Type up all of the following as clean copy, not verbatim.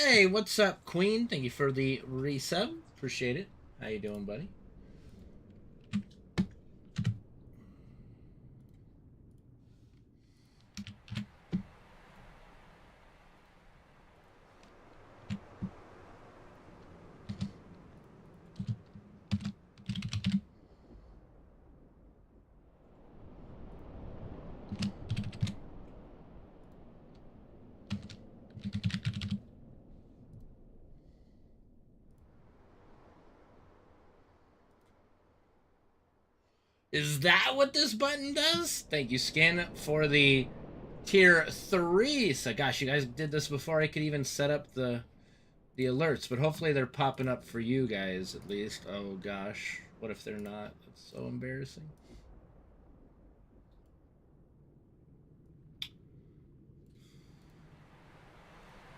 Hey, what's up, Queen? Thank you for the resub. Appreciate it. How you doing, buddy? Is that what this button does? Thank you, Skin, for the tier 3. So, gosh, you guys did this before I could even set up the alerts, but hopefully they're popping up for you guys at least. Oh, gosh. What if they're not? That's so embarrassing.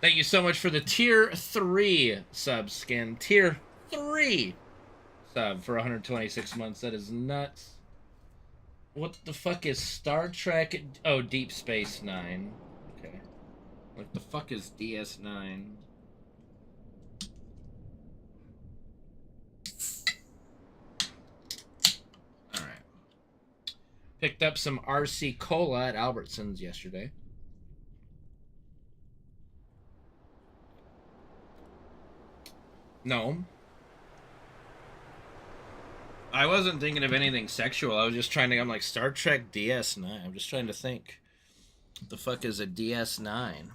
Thank you so much for the tier 3 sub, Skin. Tier 3 sub for 126 months. That is nuts. What the fuck is Star Trek? Oh, Deep Space Nine. Okay. What the fuck is DS9? Alright. Picked up some RC Cola at Albertsons yesterday. No. I wasn't thinking of anything sexual. I was just trying to. I'm like, Star Trek DS9. I'm just trying to think. What the fuck is a DS9?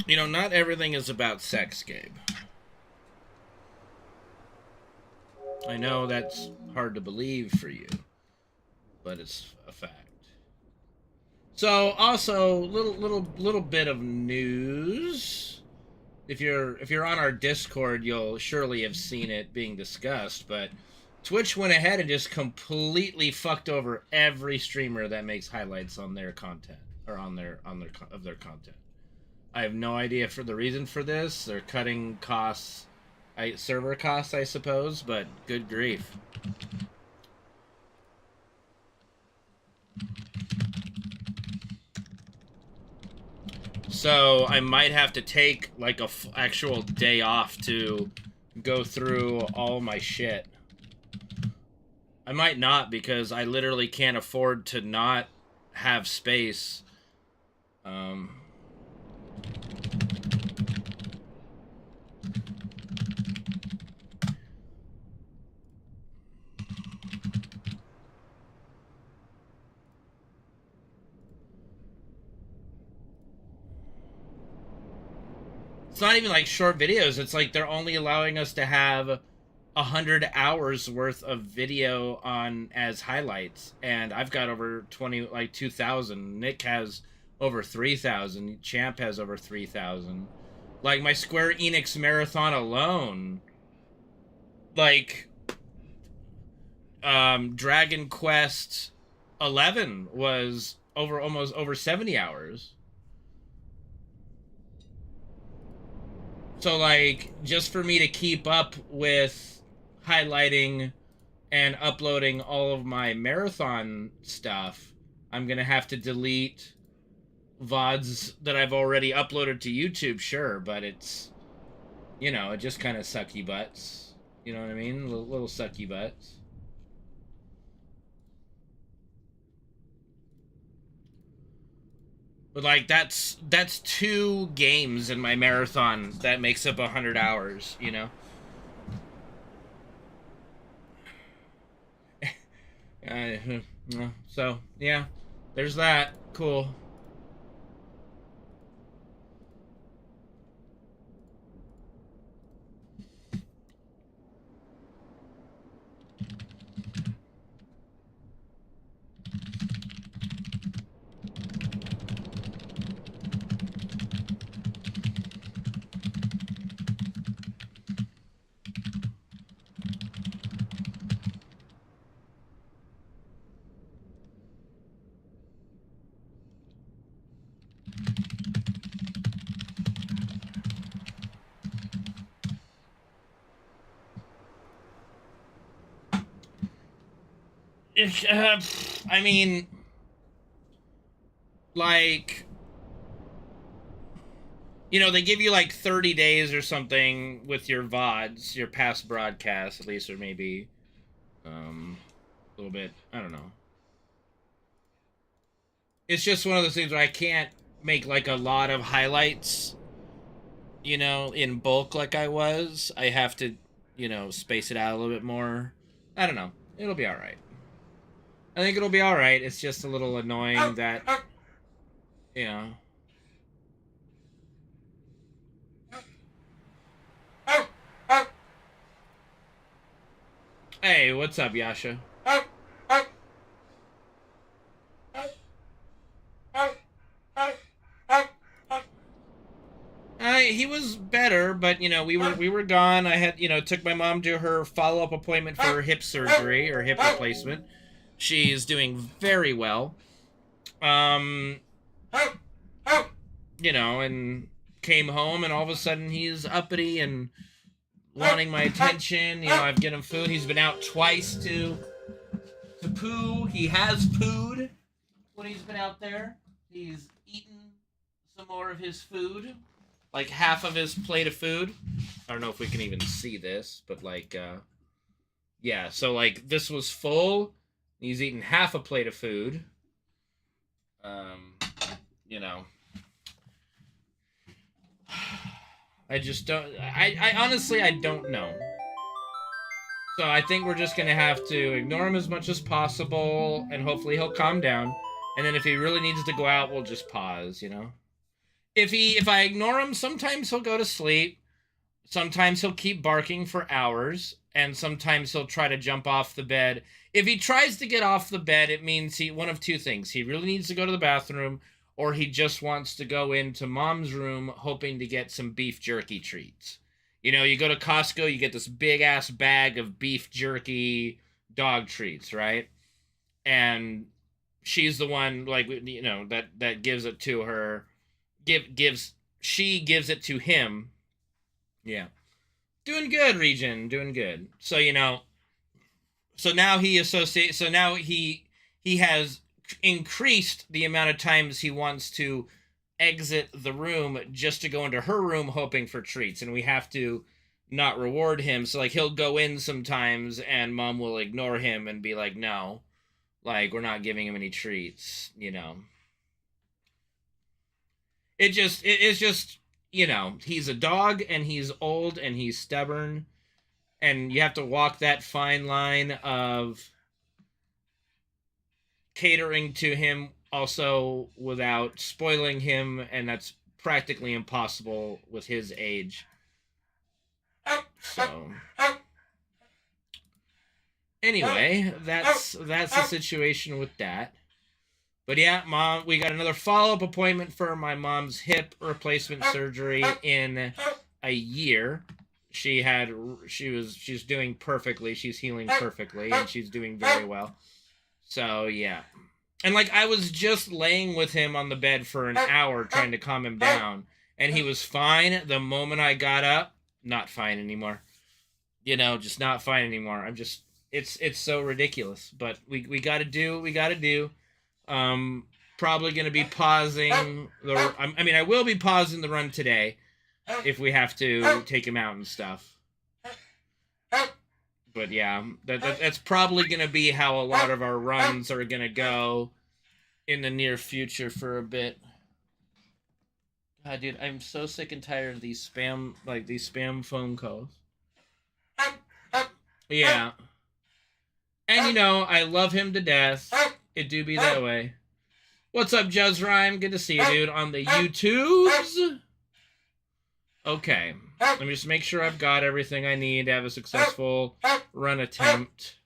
You know, not everything is about sex, Gabe. I know that's hard to believe for you, but it's a fact. So, also, little bit of news. If you're on our Discord, you'll surely have seen it being discussed, but Twitch went ahead and just completely fucked over every streamer that makes highlights on their content or on their content. I have no idea for the reason for this. They're cutting costs, server costs, I suppose, but good grief. So I might have to take like a actual day off to go through all my shit. I might not, because I literally can't afford to not have space. It's not even like short videos. It's like they're only allowing us to have 100 hours worth of video on as highlights, and I've got over 20, like 2,000. Nick has over 3,000. Champ has over 3,000. Like my Square Enix marathon alone, like Dragon Quest 11 was almost over 70 hours. So like, just for me to keep up with highlighting and uploading all of my marathon stuff, I'm gonna have to delete VODs that I've already uploaded to YouTube, sure, but it's, you know, it just kind of sucky butts. You know what I mean? Little sucky butts. But like, that's 2 games in my marathon that makes up 100 hours, you know? So, yeah, there's that. Cool. I mean, like, You know, they give you like 30 days or something with your VODs, your past broadcasts, at least, or maybe a little bit. I don't know. It's just one of those things where I can't make like a lot of highlights, you know, in bulk like I was. I have to, you know, space it out a little bit more. I don't know. It'll be all right. I think it'll be all right. It's just a little annoying that, you know. Hey, what's up, Yasha? He was better, but you know, we were gone. I had, you know, took my mom to her follow-up appointment for her hip surgery or hip replacement. She's doing very well. You know, and came home and all of a sudden he's uppity and wanting my attention. You know, I've given him food. He's been out twice to poo. He has pooed when he's been out there. He's eaten some more of his food. Like half of his plate of food. I don't know if we can even see this, but like, yeah, so like this was full. He's eaten half a plate of food. You know, I just don't, I honestly, I don't know. So I think we're just going to have to ignore him as much as possible, and hopefully he'll calm down. And then if he really needs to go out, we'll just pause, you know? If I ignore him, sometimes he'll go to sleep. Sometimes he'll keep barking for hours, and sometimes he'll try to jump off the bed. If he tries to get off the bed, it means one of two things. He really needs to go to the bathroom, or he just wants to go into mom's room hoping to get some beef jerky treats. You know, you go to Costco, you get this big-ass bag of beef jerky dog treats, right? And she's the one, like, you know, that gives it to her. She gives it to him. Yeah. Doing good, Region. Doing good. So, you know, so now he has increased the amount of times he wants to exit the room just to go into her room hoping for treats, and we have to not reward him. So like he'll go in sometimes and mom will ignore him and be like, no, like we're not giving him any treats, you know. It's just, you know, he's a dog and he's old and he's stubborn, and you have to walk that fine line of catering to him also without spoiling him, and that's practically impossible with his age. So anyway, that's the situation with that. But yeah, Mom, we got another follow-up appointment for my mom's hip replacement surgery in a year. She's doing perfectly. She's healing perfectly, and she's doing very well. So yeah. And like I was just laying with him on the bed for an hour trying to calm him down, and he was fine. The moment I got up, not fine anymore. You know, just not fine anymore. I'm just it's so ridiculous. But we gotta do what we gotta do. Probably gonna be pausing I will be pausing the run today if we have to take him out and stuff. But yeah, that's probably gonna be how a lot of our runs are gonna go in the near future for a bit. God, dude, I'm so sick and tired of these spam phone calls. Yeah. And you know, I love him to death. It do be that way. What's up, Juzz Rhyme? Good to see you, dude, on the YouTubes. Okay. Let me just make sure I've got everything I need to have a successful run attempt.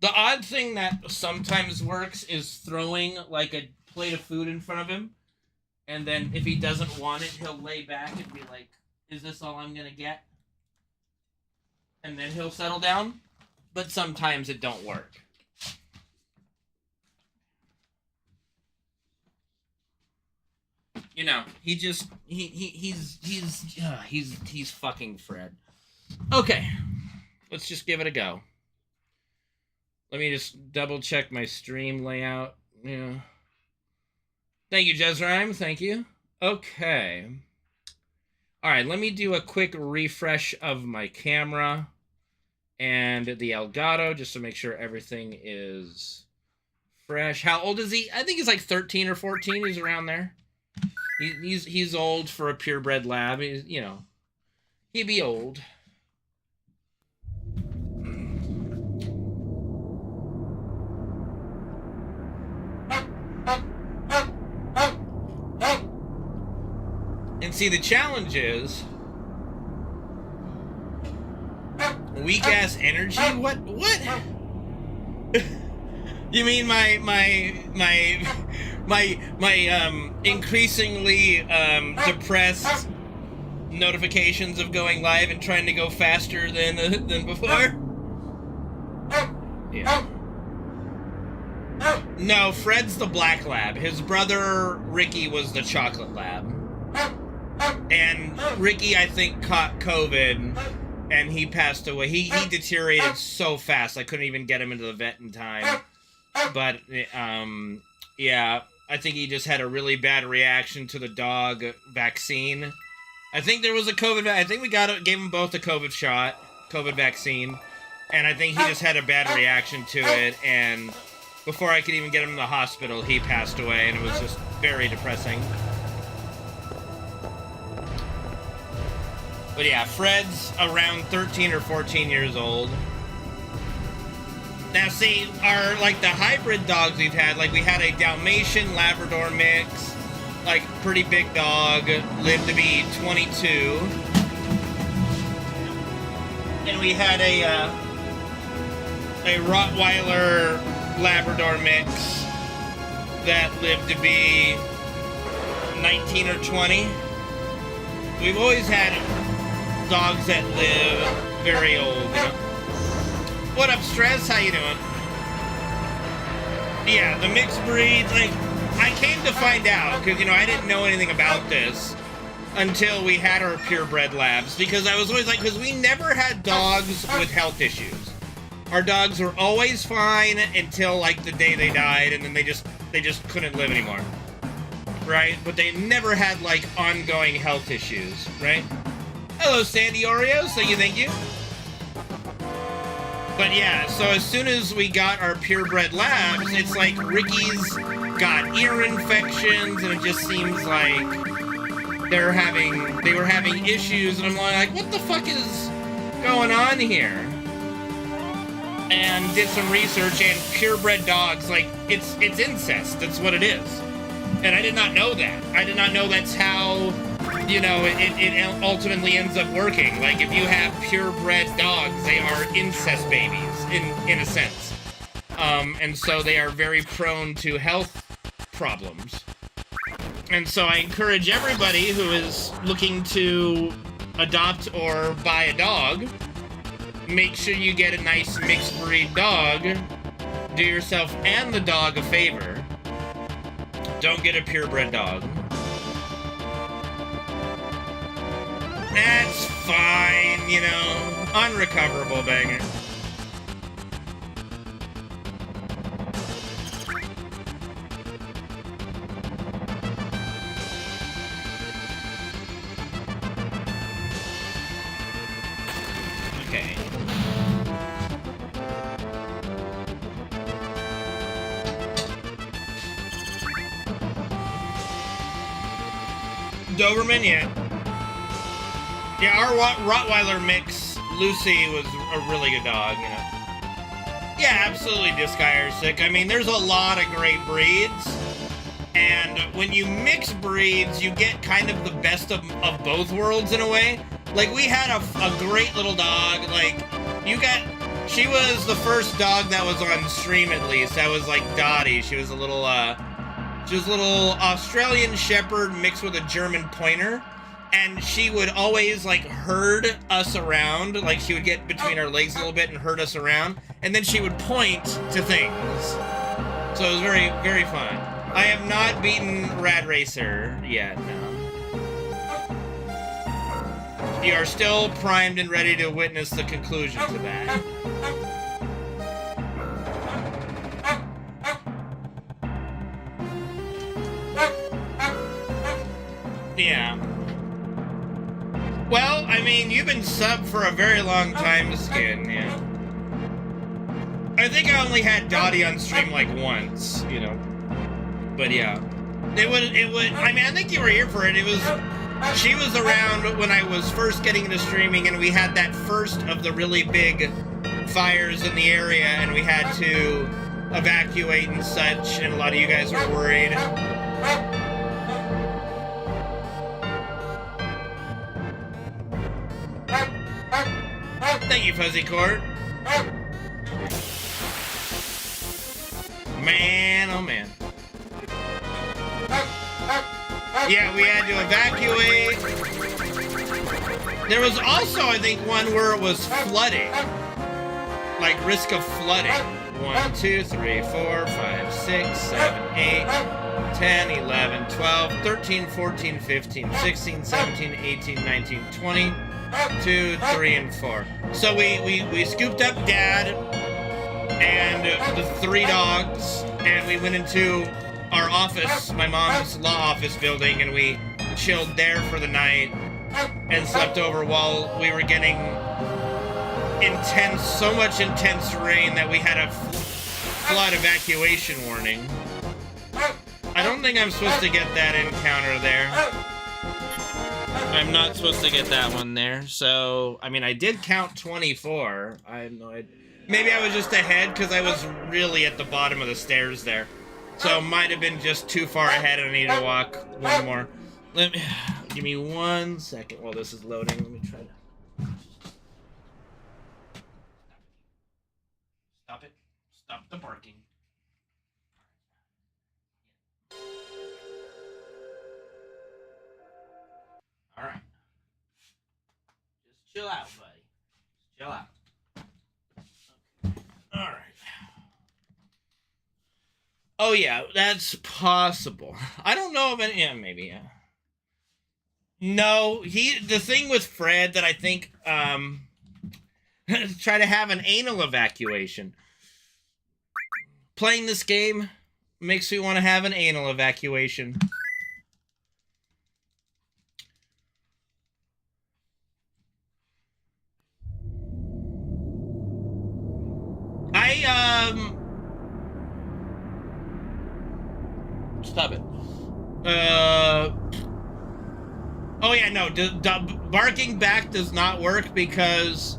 The odd thing that sometimes works is throwing like a plate of food in front of him, and then if he doesn't want it, he'll lay back and be like, is this all I'm gonna get? And then he'll settle down. But sometimes it don't work. You know, he's fucking Fred. Okay, let's just give it a go. Let me just double check my stream layout. Yeah. Thank you, Jezrime. Thank you. Okay. All right, let me do a quick refresh of my camera and the Elgato just to make sure everything is fresh. How old is he? I think he's like 13 or 14. He's around there. He's old for a purebred lab. He's, you know, he'd be old. And see, the challenge is weak ass energy. What? You mean my increasingly depressed notifications of going live and trying to go faster than before? Yeah. No, Fred's the black lab. His brother Ricky was the chocolate lab. And Ricky, I think, caught COVID, and he passed away. He deteriorated so fast, I couldn't even get him into the vet in time. But, yeah, I think he just had a really bad reaction to the dog vaccine. I think there was a COVID... I think we gave him both a COVID vaccine, and I think he just had a bad reaction to it, and before I could even get him to the hospital, he passed away, and it was just very depressing. But yeah, Fred's around 13 or 14 years old. Now see, the hybrid dogs we've had, like we had a Dalmatian Labrador mix, like pretty big dog, lived to be 22. And we had a Rottweiler Labrador mix that lived to be 19 or 20. We've always had dogs that live very old, you know? What up, Stress? How you doing? Yeah, the mixed breeds, like, I came to find out, because, you know, I didn't know anything about this until we had our purebred labs, because I was always like, because we never had dogs with health issues. Our dogs were always fine until, like, the day they died, and then they just couldn't live anymore. Right? But they never had, like, ongoing health issues, right? Hello, Sandy Oreo, thank you. But yeah, so as soon as we got our purebred labs, it's like Ricky's got ear infections, and it just seems like they were having issues, and I'm like, what the fuck is going on here? And did some research, and purebred dogs, like, it's incest, that's what it is. And I did not know that. I did not know that's how, you know, it ultimately ends up working. Like, if you have purebred dogs, they are incest babies, in a sense. And so they are very prone to health problems. And so I encourage everybody who is looking to adopt or buy a dog, make sure you get a nice mixed breed dog. Do yourself and the dog a favor. Don't get a purebred dog. That's fine, you know. Unrecoverable, banger. Okay. Doberman, yeah. Yeah, our Rottweiler mix, Lucy, was a really good dog, you know. Yeah, absolutely, Disc Sick. I mean, there's a lot of great breeds, and when you mix breeds, you get kind of the best of both worlds in a way. Like, we had a great little dog, like, she was the first dog that was on stream, at least. That was, like, Dottie. She was a little Australian Shepherd mixed with a German Pointer. And she would always, like, herd us around. Like, she would get between our legs a little bit and herd us around. And then she would point to things. So it was very, very fun. I have not beaten Rad Racer yet, no. You are still primed and ready to witness the conclusion to that. Yeah. Well, I mean, you've been sub for a very long time, Skin, yeah. I think I only had Dottie on stream like once, you know. But yeah. It would, I mean, I think you were here for it. She was around when I was first getting into streaming, and we had that first of the really big fires in the area, and we had to evacuate and such, and a lot of you guys were worried. Thank you, Fuzzy Court. Man, oh man. Yeah, we had to evacuate. There was also, I think, one where it was flooding. Like risk of flooding. 1, 2, 3, 4, 5, 6, 7, 8, 10, 11, 12, 13, 14, 15, 16, 17, 18, 19, 20, 2, 3, and 4. So we scooped up Dad and the 3 dogs, and we went into our office, my mom's law office building, and we chilled there for the night and slept over while we were getting so much intense rain that we had a flood evacuation warning. I don't think I'm supposed to get that encounter there. I'm not supposed to get that one there. So, I mean, I did count 24. I have no idea. Maybe I was just ahead because I was really at the bottom of the stairs there. So it might have been just too far ahead and I need to walk one more. Give me 1 second while this is loading. Let me try to... Stop it. Stop the barking. Alright. Just chill out, buddy. Just chill out. Okay. Alright. Oh yeah, that's possible. I don't know if any, yeah, maybe, yeah. No, the thing with Fred that I think, try to have an anal evacuation. Playing this game makes me want to have an anal evacuation. Stop it. Oh yeah, no, barking back does not work because,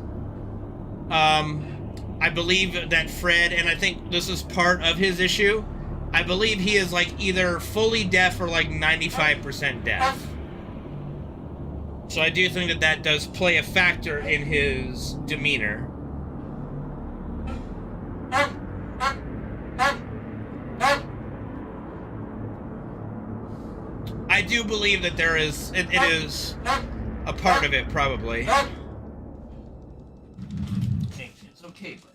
I believe that Fred, and I think this is part of his issue, I believe he is like either fully deaf or like 95% deaf. So I do think that that does play a factor in his demeanor. I do believe that there is, it is a part of it, probably. Hey, it's okay, buddy.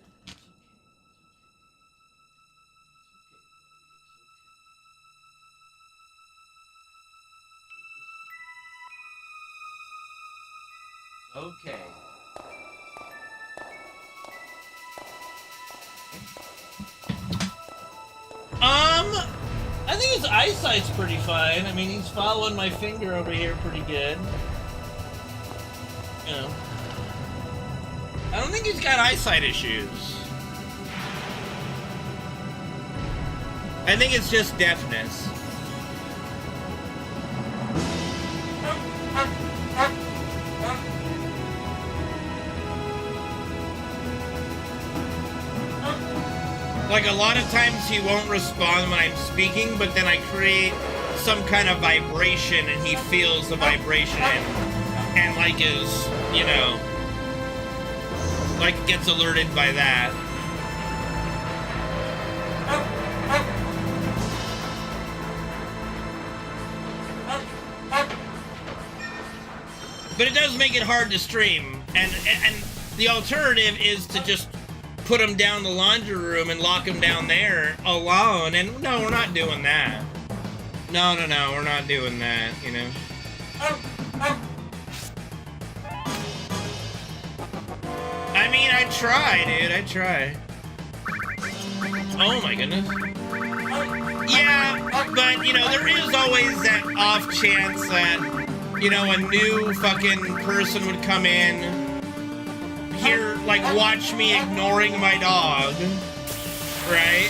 Okay. I think his eyesight's pretty fine. I mean, he's following my finger over here pretty good. You know. I don't think he's got eyesight issues. I think it's just deafness. Like, a lot of times he won't respond when I'm speaking, but then I create some kind of vibration and he feels the vibration and like is, you know, like gets alerted by that. But it does make it hard to stream, and the alternative is to just put him down the laundry room and lock him down there alone, and no, we're not doing that. No, we're not doing that, you know. I mean, I try, dude, I try. Oh my goodness. Yeah, but, you know, there is always that off chance that, you know, a new fucking person would come in, hear, like, watch me ignoring my dog, right?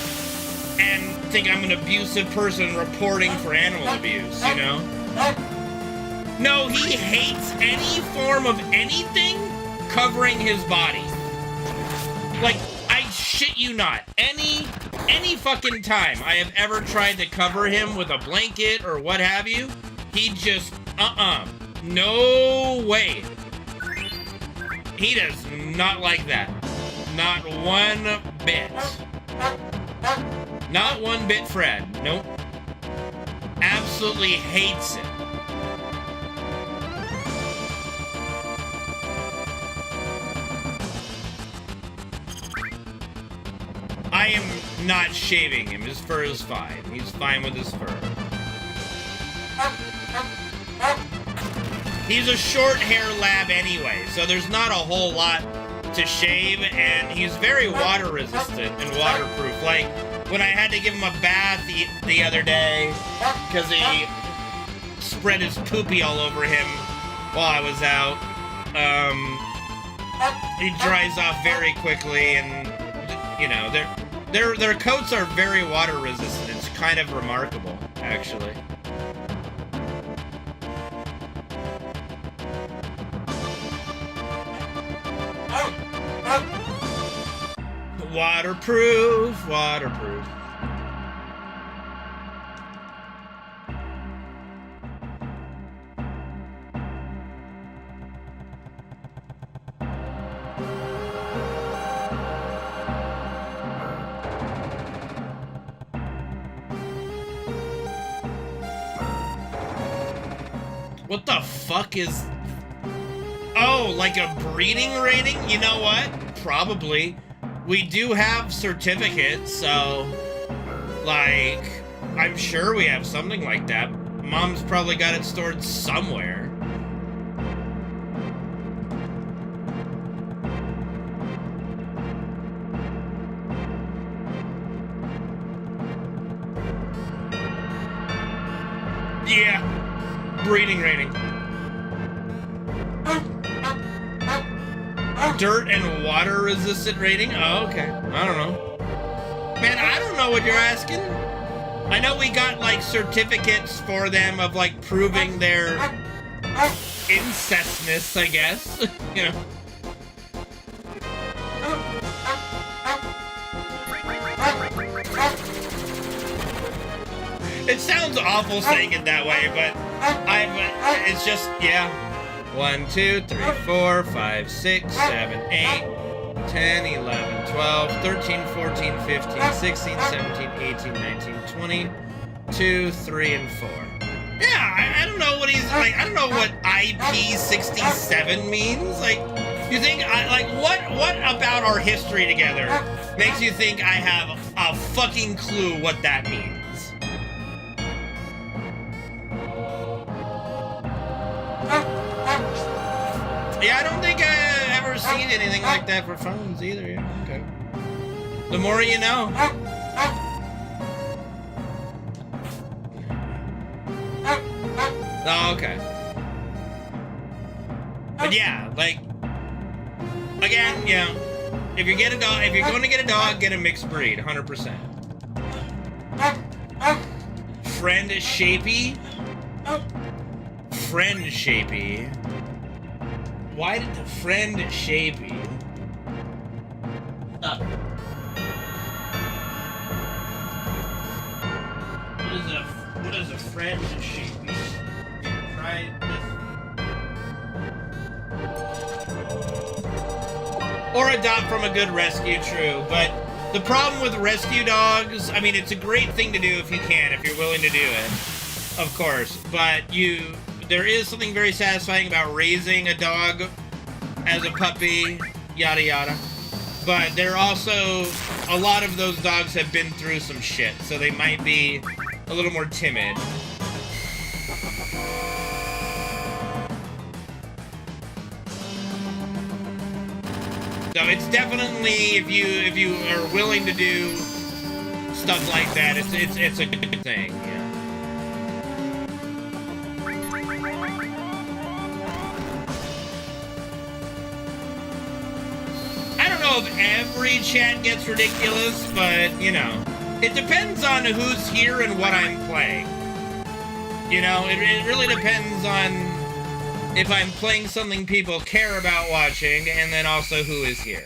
And think I'm an abusive person reporting for animal abuse, you know? No, he hates any form of anything covering his body. Like, I shit you not, any fucking time I have ever tried to cover him with a blanket or what have you, he just, no way. He does not like that. Not one bit. Not one bit, Fred. Nope. Absolutely hates it. I am not shaving him. His fur is fine. He's fine with his fur. He's a short hair lab anyway, so there's not a whole lot to shave, and he's very water resistant and waterproof. Like, when I had to give him a bath the other day, because he spread his poopy all over him while I was out, he dries off very quickly, and, you know, their coats are very water resistant. It's kind of remarkable, actually. Waterproof, waterproof. What the fuck is... Oh, like a breeding rating? You know what? Probably. We do have certificates, so... Like, I'm sure we have something like that. Mom's probably got it stored somewhere. Yeah. Breeding rating. Dirt and water resistant rating? Oh, okay. I don't know. Man, I don't know what you're asking. I know we got, like, certificates for them of, like, proving their incestness, I guess. You know. It sounds awful saying it that way, but it's just, yeah. 1, 2, 3, 4, 5, 6, 7, 8, 10, 11, 12, 13, 14, 15, 16, 17, 18, 19, 20, 2, 3, and 4. Yeah, I don't know what he's, like, I don't know what IP67 means. Like, you think, what about our history together makes you think I have a fucking clue what that means? Yeah, I don't think I've ever seen anything like that for phones either. Yeah, okay. The more you know. Oh, okay. But yeah, like, again, you know, if you get a dog, if you're going to get a dog, get a mixed breed, 100%. Friend Shapey? Friend Shapey. Why did the friend Shapey? What is a friend Shapey? Try this. Or adopt from a good rescue, true. But the problem with rescue dogs, I mean, it's a great thing to do if you can, if you're willing to do it, of course. But there is something very satisfying about raising a dog as a puppy, yada yada. But there also, a lot of those dogs have been through some shit, so they might be a little more timid. So it's definitely, if you are willing to do stuff like that. It's a good thing, yeah. I don't know if every chat gets ridiculous, but, you know, it depends on who's here and what I'm playing. You know, it really depends on if I'm playing something people care about watching, and then also who is here.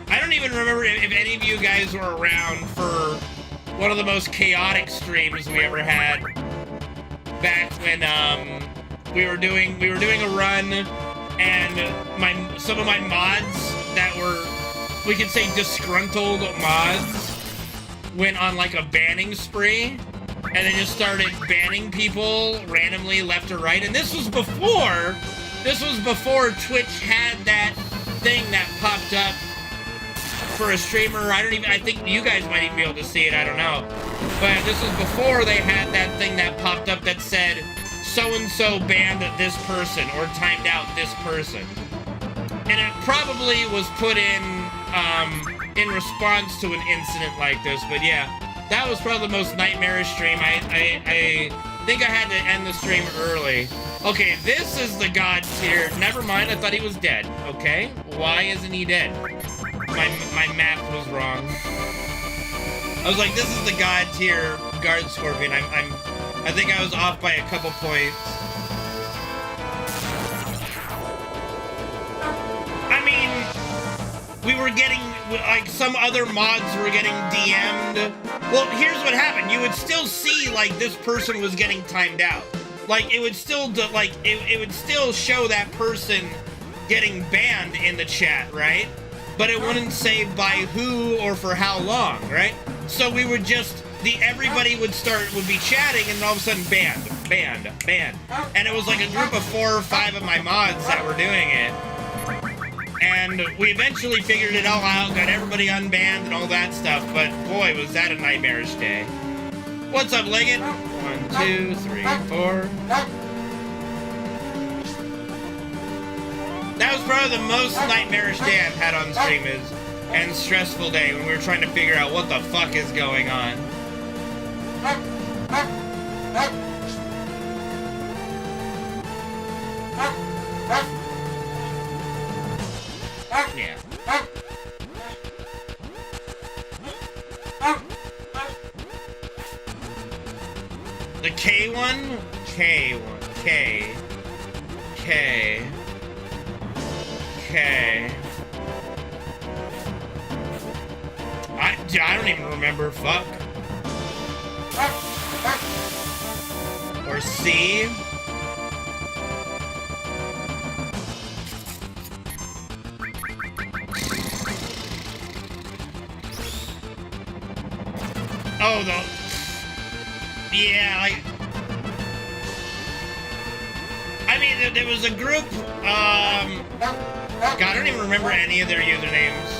I don't even remember if any of you guys were around for one of the most chaotic streams we ever had. Back when we were doing a run, and some of my mods that were, we could say, disgruntled mods went on like a banning spree, and they just started banning people randomly left or right. And this was before Twitch had that thing that popped up for a streamer. I think you guys might even be able to see it, I don't know. But this was before they had that thing that popped up that said, so-and-so banned this person, or timed out this person. And it probably was put in response to an incident like this, but yeah, that was probably the most nightmarish stream. I think I had to end the stream early. Okay, this is the god tier. Never mind, I thought he was dead. Okay, why isn't he dead? My math was wrong. I was like, this is the god tier guard scorpion. I think I was off by a couple points. I mean, we were getting, like, some other mods were getting DM'd. Well, here's what happened. You would still see, like, this person was getting timed out. Like, it would still, it would still show that person getting banned in the chat, right? But it wouldn't say by who or for how long, right? So we would just, everybody would be chatting, and all of a sudden, banned. And it was like a group of 4 or 5 of my mods that were doing it. And we eventually figured it all out, got everybody unbanned and all that stuff, but boy, was that a nightmarish day. What's up, Leggett? 1, 2, 3, 4. That was probably the most nightmarish day I've had on stream, and stressful day when we were trying to figure out what the fuck is going on. Yeah. The K1? K1. K. I don't even remember. Fuck. Or C. Oh, yeah, like, I mean, there was a group, God, I don't even remember any of their usernames.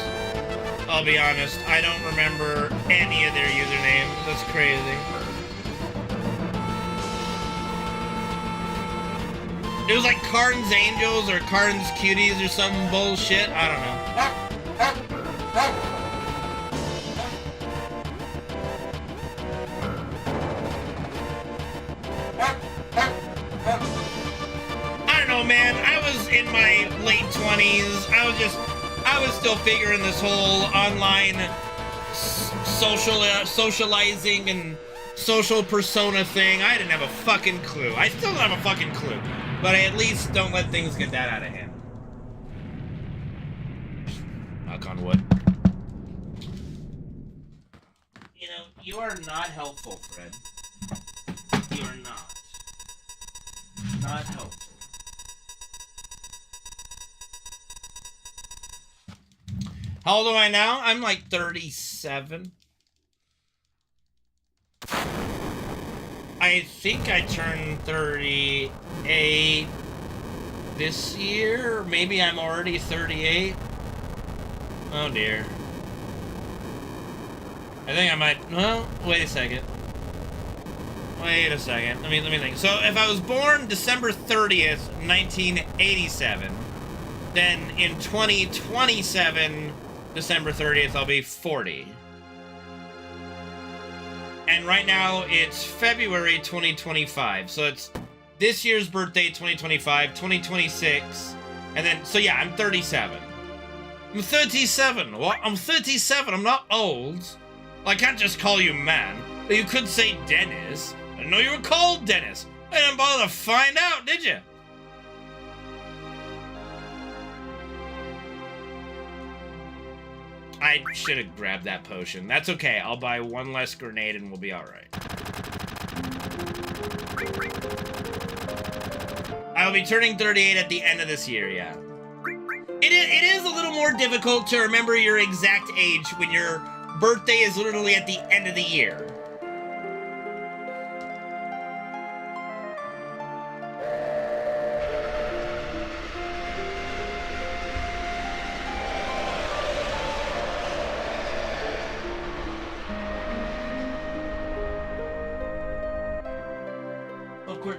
I'll be honest, I don't remember any of their usernames. That's crazy. It was like Karn's Angels or Karn's Cuties or some bullshit. I don't know. I don't know, man. I was in my late 20s. I was still figuring this whole online socializing and social persona thing. I didn't have a fucking clue. I still don't have a fucking clue. But I at least don't let things get that out of hand. Knock on wood. You know, you are not helpful, Fred. You are not. Not helpful. How old am I now? I'm like 37. I think I turned 38 this year, or maybe I'm already 38. Oh dear. I think I might, well, wait a second. Wait a second, let me think. So if I was born December 30th, 1987, Then in 2027, December 30th, I'll be 40. And right now, it's February 2025. So it's this year's birthday, 2025, 2026. And then, so yeah, I'm 37. I'm 37. What? I'm 37. I'm not old. Well, I can't just call you man. You could say Dennis. I didn't know you were called Dennis. I didn't bother to find out, did you? I should have grabbed that potion. That's okay. I'll buy one less grenade and we'll be alright. I'll be turning 38 at the end of this year, yeah. It is a little more difficult to remember your exact age when your birthday is literally at the end of the year.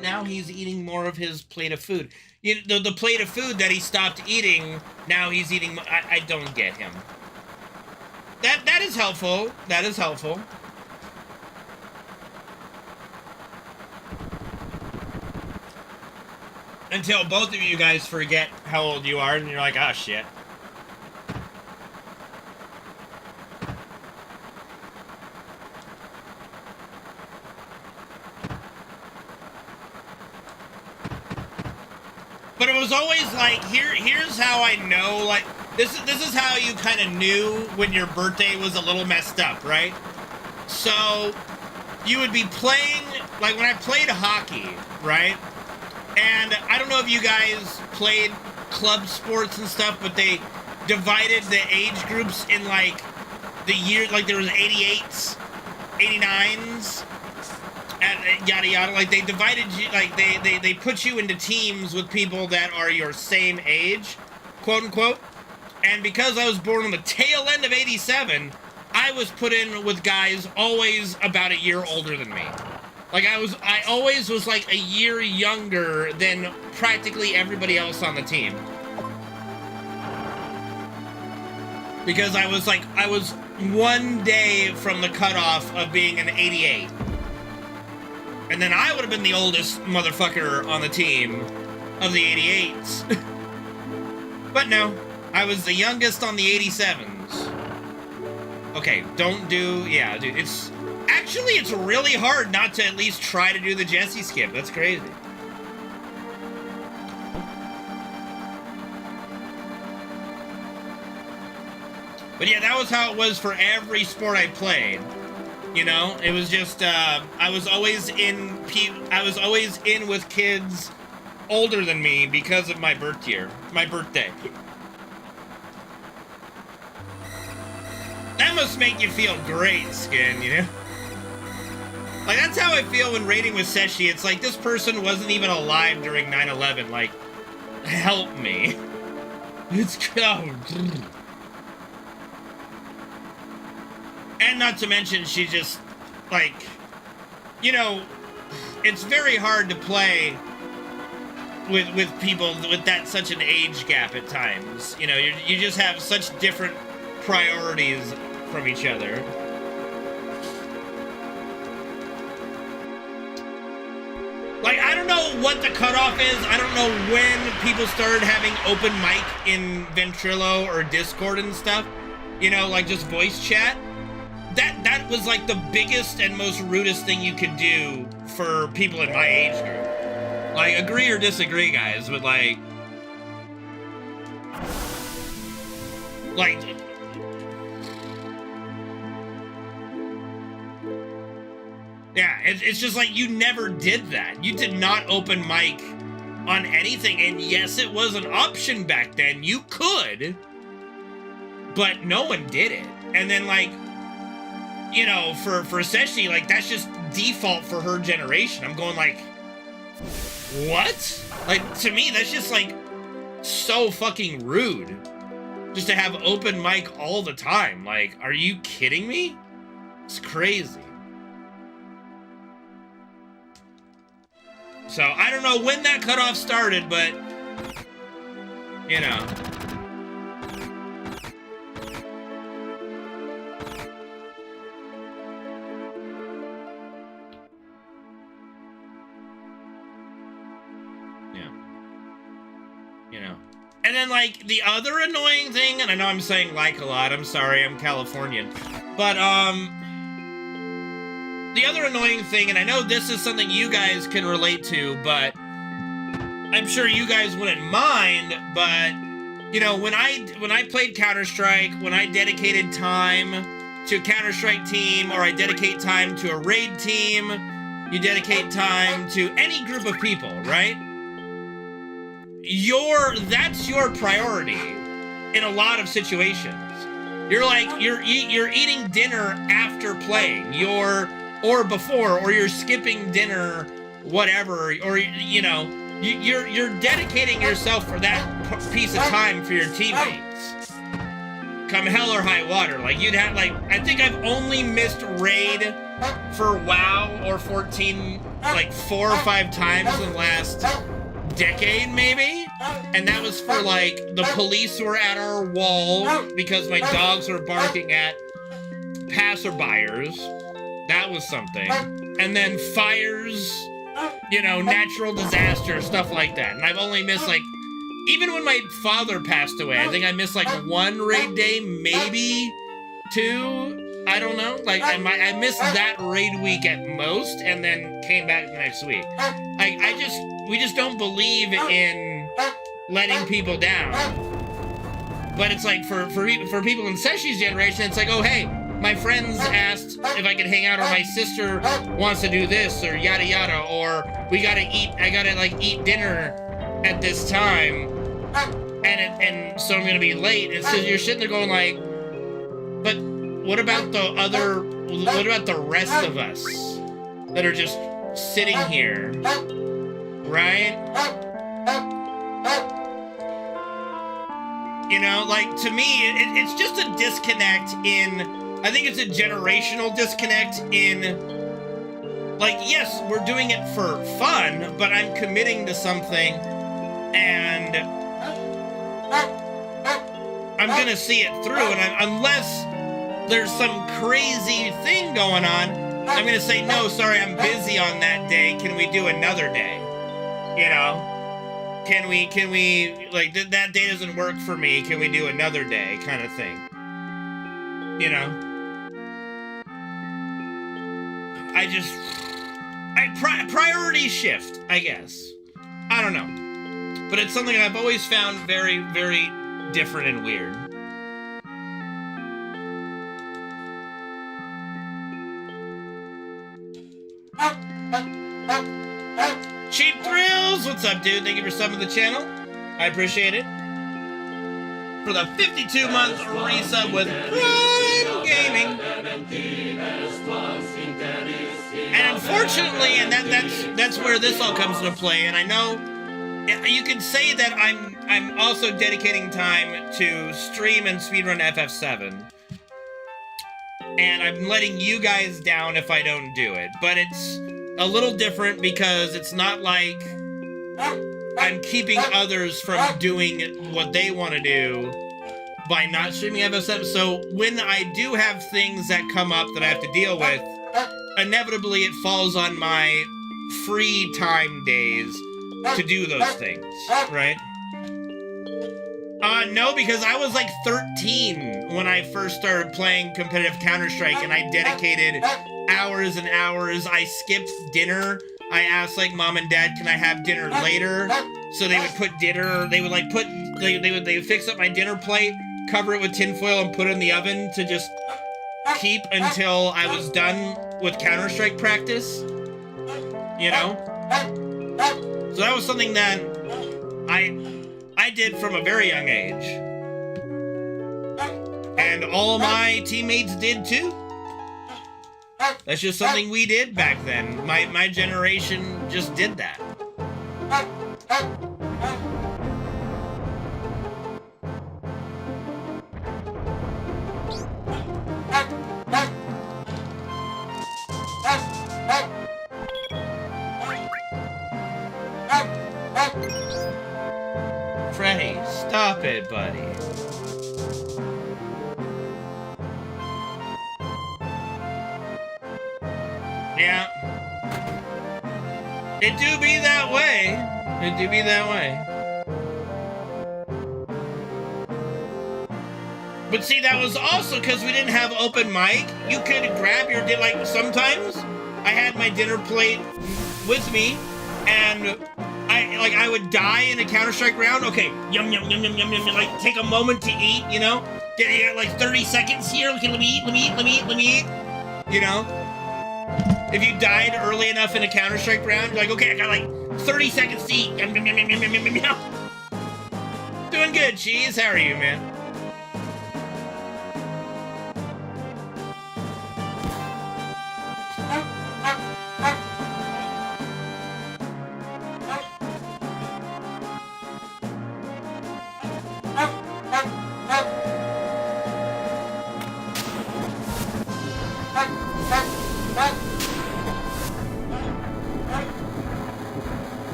Now he's eating more of his plate of food. You know, the plate of food that he stopped eating, now he's eating. I don't get him. That is helpful. That is helpful. Until both of you guys forget how old you are and you're like, oh shit. But it was always like, here's how I know, like, this is how you kind of knew when your birthday was a little messed up, right? So, you would be playing, like when I played hockey, right? And I don't know if you guys played club sports and stuff, but they divided the age groups in like the year, like there was 88s, 89s, and yada yada. Like they divided you, like they put you into teams with people that are your same age, quote unquote. And because I was born on the tail end of 87, I was put in with guys always about a year older than me. Like I always was like a year younger than practically everybody else on the team. Because I was one day from the cutoff of being an 88. And then I would have been the oldest motherfucker on the team of the 88s. But no, I was the youngest on the 87s. Okay, don't do, yeah, dude, it's really hard not to at least try to do the Jesse skip. That's crazy. But yeah, that was how it was for every sport I played. You know, it was just, I was always in with kids older than me because of my birthday. That must make you feel great, Skin, you know? Like, that's how I feel when raiding with Seshi. It's like, this person wasn't even alive during 9/11. Like, help me. It's, oh. And not to mention, she just, like, you know, it's very hard to play with people with such an age gap at times. You know, you just have such different priorities from each other. Like, I don't know what the cutoff is. I don't know when people started having open mic in Ventrilo or Discord and stuff. You know, like just voice chat. That was like the biggest and most rudest thing you could do for people in my age group. Like, agree or disagree, guys, but like, yeah, it's just like, you never did that. You did not open mic on anything, and yes, it was an option back then. You could, but no one did it. And then, like, you know, for Seshi, like, that's just default for her generation. I'm going like, what? Like, to me, that's just, like, so fucking rude. Just to have open mic all the time. Like, are you kidding me? It's crazy. So, I don't know when that cutoff started, but You know. Yeah. You know. And then, like, the other annoying thing, and I know I'm saying like a lot, I'm sorry, I'm Californian, but, the other annoying thing, and I know this is something you guys can relate to, but I'm sure you guys wouldn't mind, but, you know, when I played Counter-Strike, when I dedicated time to a Counter-Strike team, or I dedicate time to a raid team, you dedicate time to any group of people, right? That's your priority in a lot of situations. You're like, you're eating dinner after playing, or before, or you're skipping dinner, whatever, or, you know, you're dedicating yourself for that piece of time for your teammates. Come hell or high water. Like, you'd have, like, I think I've only missed raid for WoW or 14, like, 4 or 5 times in the last decade, maybe? And that was for, like, the police were at our wall because my dogs were barking at passerbyers. That was something. And then fires, you know, natural disasters, stuff like that. And I've only missed, like, even when my father passed away, I think I missed, like, 1 raid day, maybe 2. I don't know. Like, I missed that raid week at most, and then came back the next week. We just don't believe in letting people down. But it's like, for people in Seshi's generation, it's like, oh, hey, my friends asked if I could hang out, or my sister wants to do this, or yada yada, or I gotta like eat dinner at this time, and so I'm gonna be late. And so you're sitting there going like, but what about the rest of us that are just sitting here, right? You know, like, to me, it's just a disconnect I think it's a generational disconnect in, like, yes, we're doing it for fun, but I'm committing to something, and I'm gonna see it through, and unless there's some crazy thing going on, I'm gonna say, no, sorry, I'm busy on that day, can we do another day? You know? Can we, like, that day doesn't work for me, can we do another day, kind of thing. You know? Priority shift, I guess. I don't know. But it's something I've always found very, very different and weird. Cheap Thrills! What's up, dude? Thank you for subbing the channel. I appreciate it. For the 52-month resub with Prime Gaming. And unfortunately, and that's where this all comes into play, and I know you could say that I'm also dedicating time to stream and speedrun FF7. And I'm letting you guys down if I don't do it. But it's a little different because it's not like I'm keeping others from doing what they want to do by not streaming FF7. So when I do have things that come up that I have to deal with, inevitably it falls on my free time days to do those things, right? No, because I was like 13 when I first started playing competitive Counter-Strike, and I dedicated hours and hours. I skipped dinner. I asked, like, mom and dad, can I have dinner later? So they would put dinner, they would fix up my dinner plate, cover it with tinfoil, and put it in the oven to just keep until I was done with Counter-Strike practice. You know? So that was something that I did from a very young age. And all my teammates did too. That's just something we did back then. My generation just did that. Freddy, stop. buddy. Yeah. It do be that way. It do be that way. But see, that was also because we didn't have open mic. You could grab your dinner, like sometimes I had my dinner plate with me, and I would die in a Counter-Strike round. Okay, yum yum yum yum yum yum. Like take a moment to eat, you know. Get like 30 seconds here. Okay, let me eat. You know. If you died early enough in a Counter-Strike round, you're like, okay, I got like 30 seconds to eat. Yum yum yum yum yum yum yum yum. Doing good, Cheese. How are you, man?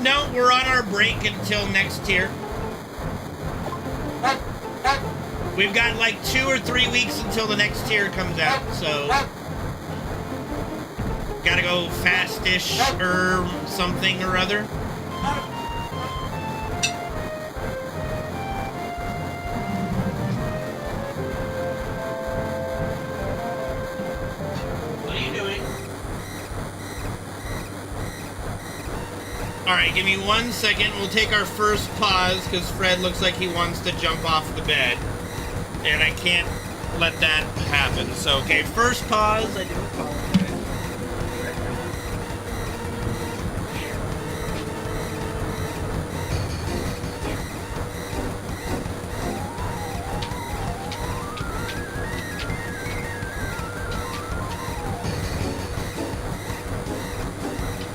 No, we're on our break until next tier. We've got like 2 or 3 weeks until the next tier comes out, so gotta go Fastish or something or other. What are you doing? Alright, give me 1 second. We'll take our first pause because Fred looks like he wants to jump off the bed. And I can't let that happen. So, okay, first pause. I do apologize.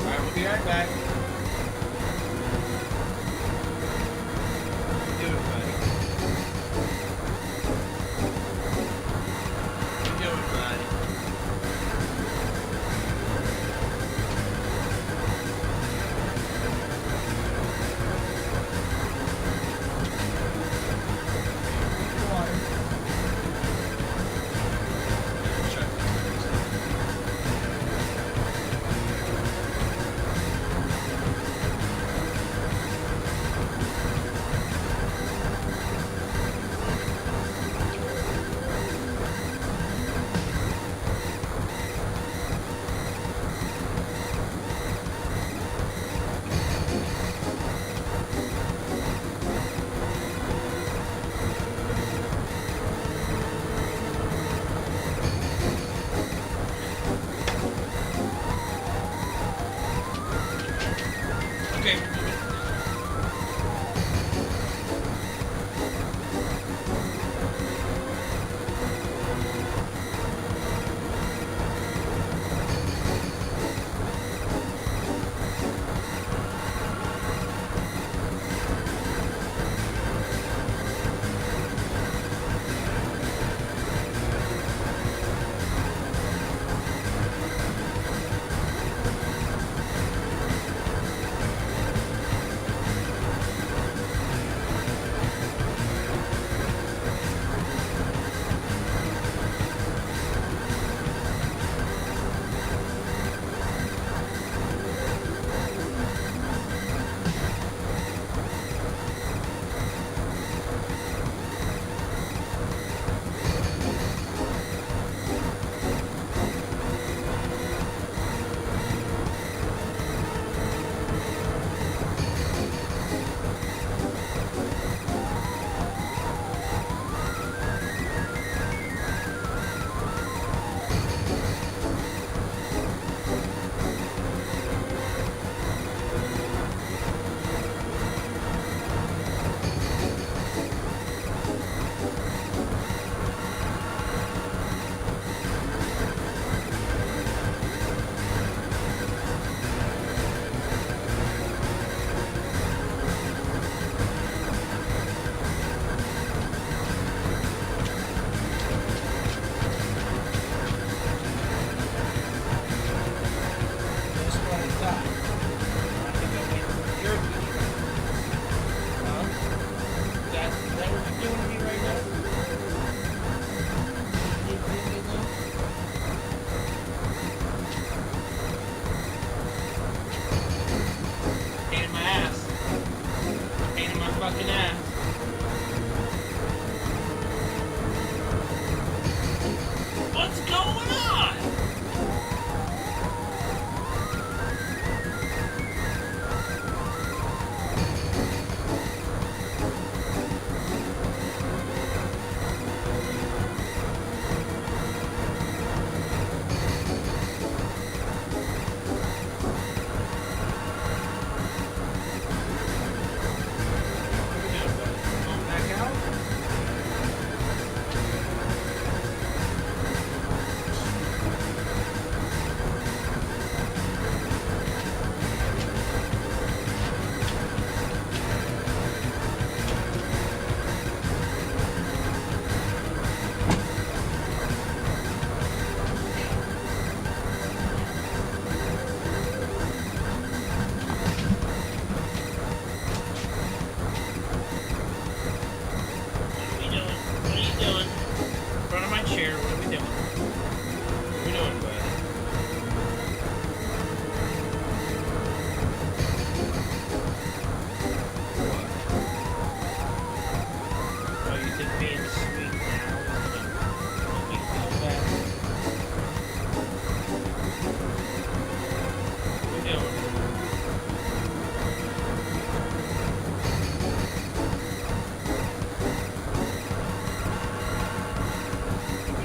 Alright, we'll be right back.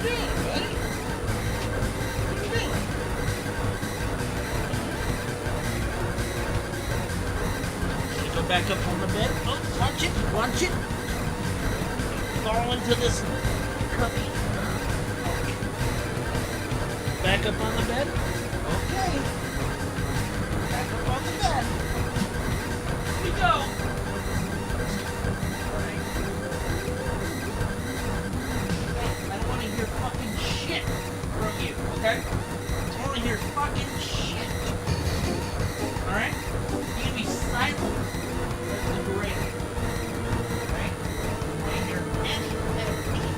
doing, buddy? What you doing? Should I go back up on the bed? Oh, watch it, watch it. Fall into this cubby. Back up on the bed? Okay. Back up on the bed. Here we go. Alright. I don't want to hear fucking shit from you, okay? I want to hear fucking shit. Alright? You can be silent. That's the great. Alright? I want to hear any peep.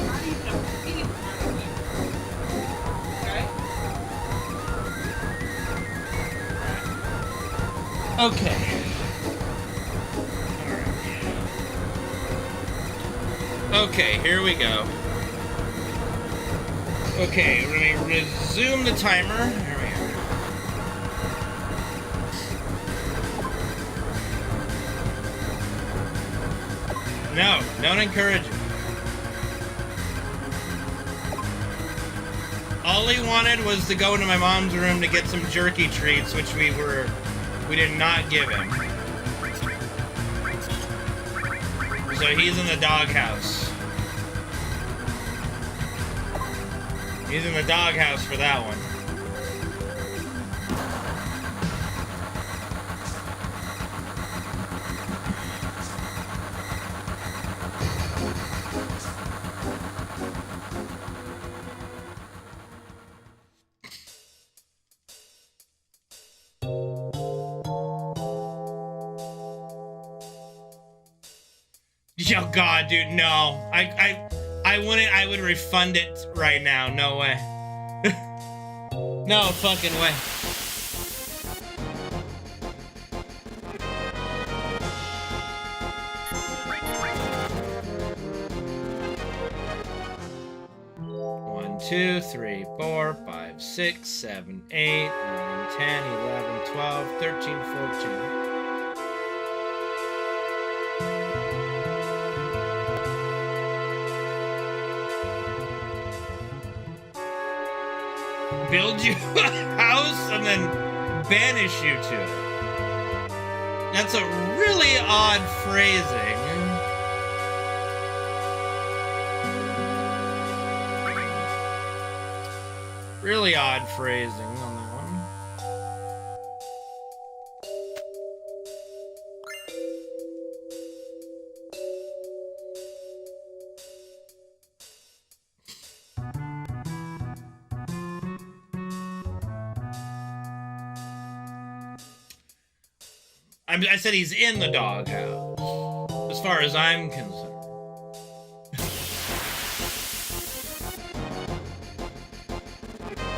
Not even a peep out of you. Okay? Okay. Okay, here we go. Okay, we're gonna resume the timer. Here we go. No, don't encourage it. All he wanted was to go into my mom's room to get some jerky treats, which we did not give him. So he's in the doghouse. He's in the doghouse for that one. Oh God, dude, no. I wouldn't. I would refund it right now. No way. No fucking way. One, 2, 3, 4, 5, 6, 7, 8, 9, 10, 11, 12, 13, 14. Build you a house and then banish you to it. That's a really odd phrasing. Really odd phrasing on that one. I said he's in the doghouse, as far as I'm concerned.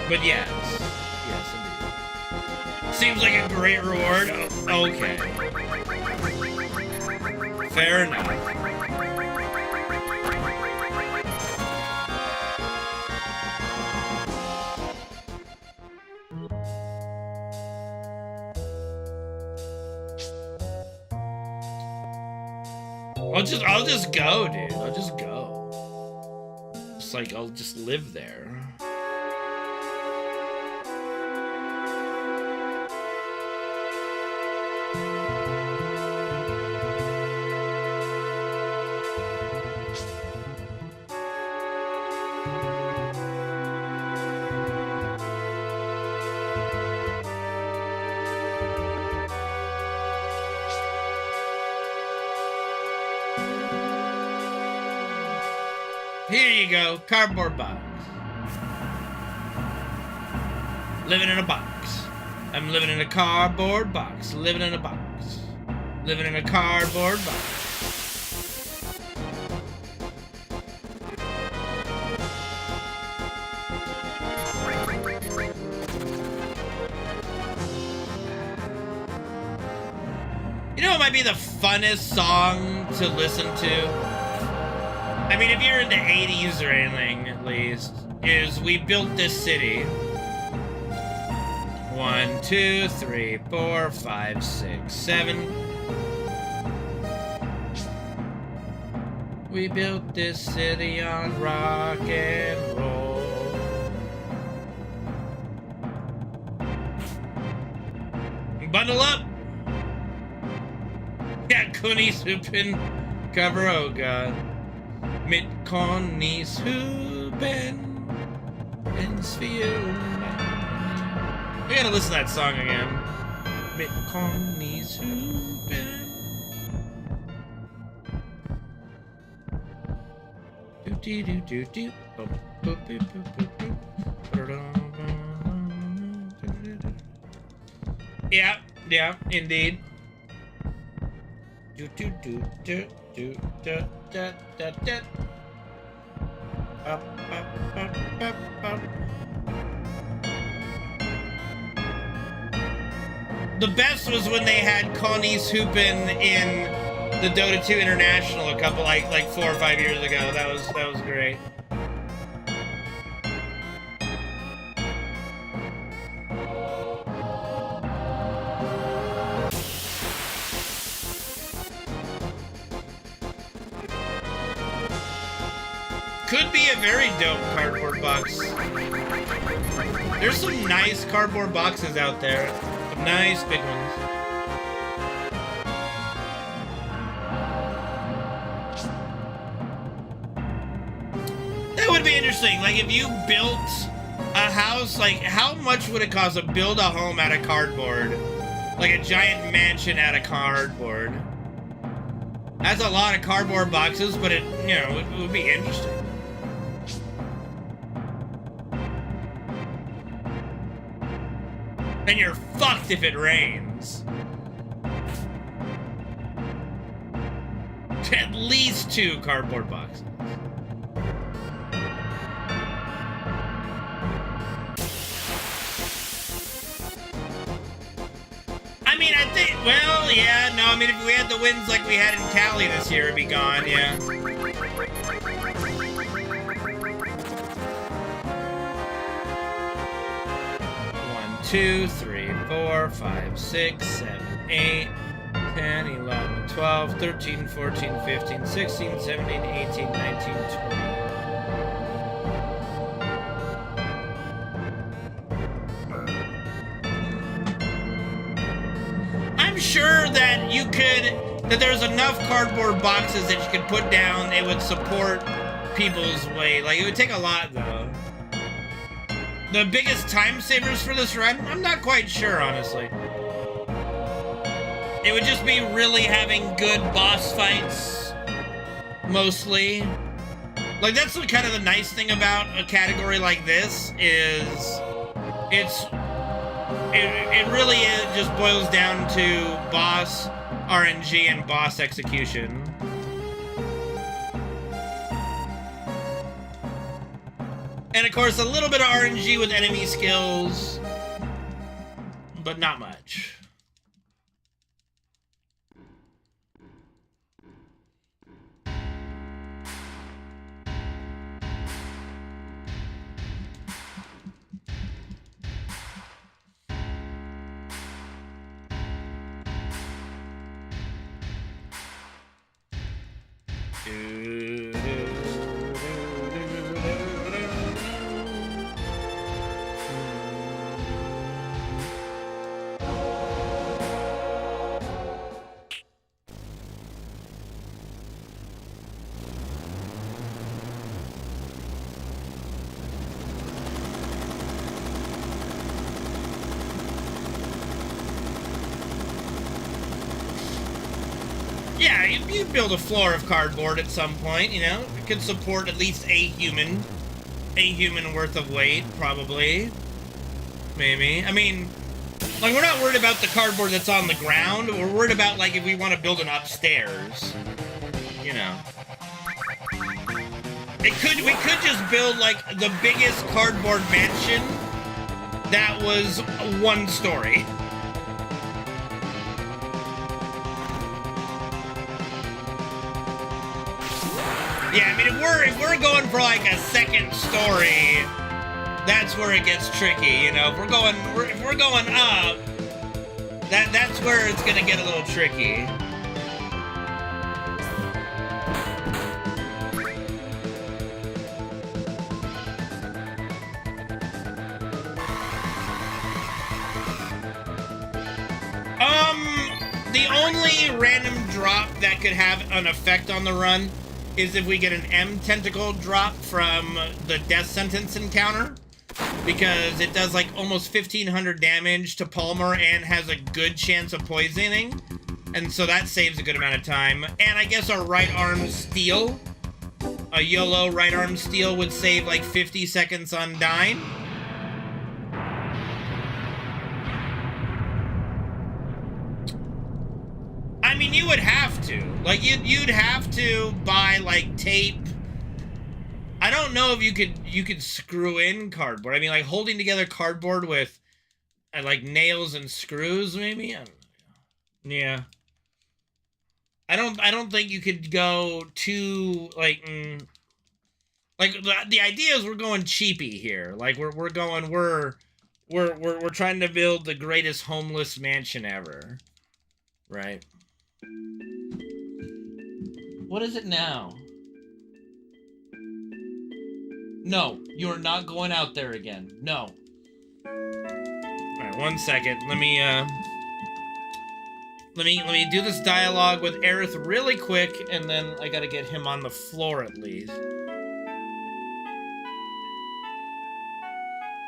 But yes, indeed. Seems like a great reward. Oh, okay. Fair enough. I'll just go, dude. I'll just go. It's like I'll just live there. Here you go, cardboard box. Living in a box. I'm living in a cardboard box. Living in a box. Living in a cardboard box. You know what might be the funnest song to listen to? I mean, if you're into 80s or anything, at least, is We Built This City. 1, 2, 3, 4, 5, 6, 7. We built this city on rock and Bundle up! Yeah, Kunni's Hoopin' cover, oh god. Mit Connie's Hoopin' in Sphere. We gotta listen to that song again. Mit Connie's Hoopin'. Do do do do. Yeah, yeah, indeed. Do do do do do da da da da. Up up up up up. The best was when they had Connie's Hoopin' in the Dota 2 International a couple like 4 or 5 years ago. That was great. Could be a very dope cardboard box. There's some nice cardboard boxes out there. Some nice big ones. That would be interesting. Like, if you built a house, like, how much would it cost to build a home out of cardboard? Like a giant mansion out of cardboard. That's a lot of cardboard boxes, but it, you know, it would be interesting. And you're fucked if it rains. At least 2 cardboard boxes. I mean, I think, well, yeah, no, I mean, if we had the winds like we had in Cali this year, it'd be gone, yeah. 2, 3, 4, 5, 6, 7, 8, 10, 11, 12, 13, 14, 15, 16, 17, 18, 19, 20. I'm sure that you could, that there's enough cardboard boxes that you could put down, it would support people's weight. Like, it would take a lot, though. The biggest time savers for this run? I'm not quite sure, honestly. It would just be really having good boss fights, mostly. Like, that's kind of the nice thing about a category like this, is it really just boils down to boss RNG and boss execution. And of course, a little bit of RNG with enemy skills, but not much. Yeah, you build a floor of cardboard at some point, you know? It could support at least a human worth of weight, probably. Maybe. I mean, like, we're not worried about the cardboard that's on the ground. We're worried about, like, if we want to build an upstairs. You know. We could just build, like, the biggest cardboard mansion that was 1 story. Yeah, I mean, if we're going for like a 2nd story, that's where it gets tricky, you know. If we're going up, that's where it's gonna get a little tricky. The only random drop that could have an effect on the run is if we get an M tentacle drop from the death sentence encounter, because it does like almost 1500 damage to Palmer and has a good chance of poisoning, and so that saves a good amount of time. And I guess our right arm steal, a YOLO right arm steal, would save like 50 seconds on dying. I mean, you would have to. Like, you'd have to buy, like, tape. I don't know if you could screw in cardboard. I mean, like, holding together cardboard with, like, nails and screws, maybe? I don't know. Yeah. I don't think you could go too, like, like, the idea is we're going cheapy here. Like, we're trying to build the greatest homeless mansion ever. Right. What is it now? No, you're not going out there again. No. Alright, 1 second. Let me do this dialogue with Aerith really quick, and then I gotta get him on the floor at least.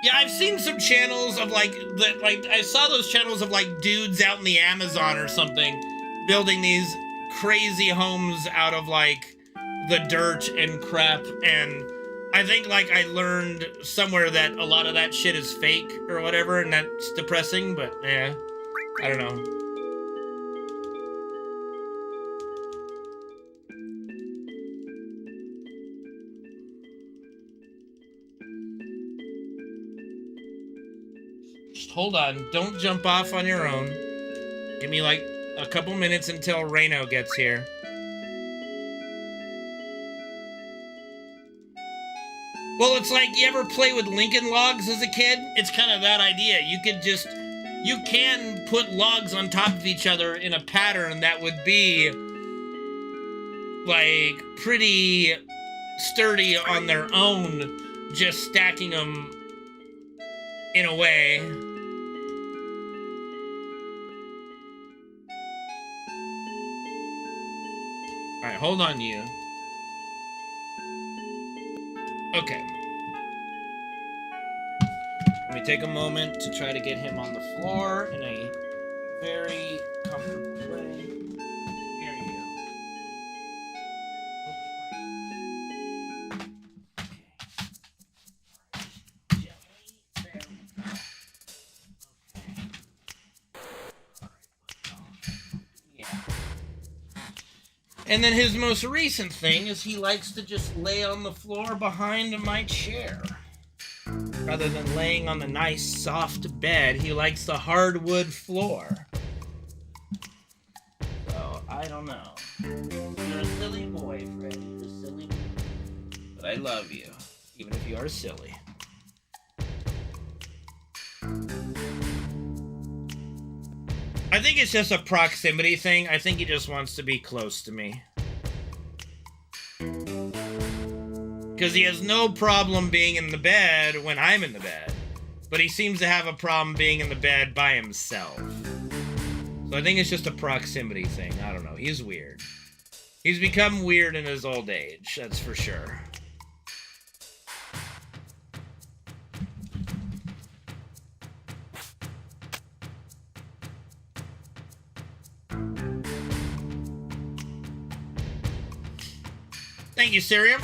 Yeah, I've seen some channels of like I saw those channels of like dudes out in the Amazon or something building these crazy homes out of like the dirt and crap, and I think like I learned somewhere that a lot of that shit is fake or whatever, and that's depressing, but yeah, I don't know. Just hold on, don't jump off on your own. Give me like a couple minutes until Reno gets here. Well, it's like, you ever play with Lincoln Logs as a kid? It's kind of that idea. You can put logs on top of each other in a pattern that would be, like, pretty sturdy on their own, just stacking them in a way. Alright, hold on, you. Okay. Let me take a moment to try to get him on the floor in a very comfortable way. Here you go. Okay. There we go. Okay. Yeah. And then his most recent thing is he likes to just lay on the floor behind my chair. Rather than laying on the nice, soft bed, he likes the hardwood floor. So, I don't know. You're a silly boy, Fred. You're a silly boy. But I love you, even if you are silly. I think it's just a proximity thing. I think he just wants to be close to me. Because he has no problem being in the bed when I'm in the bed. But he seems to have a problem being in the bed by himself. So I think it's just a proximity thing. I don't know. He's weird. He's become weird in his old age. That's for sure. Thank you, Syrium.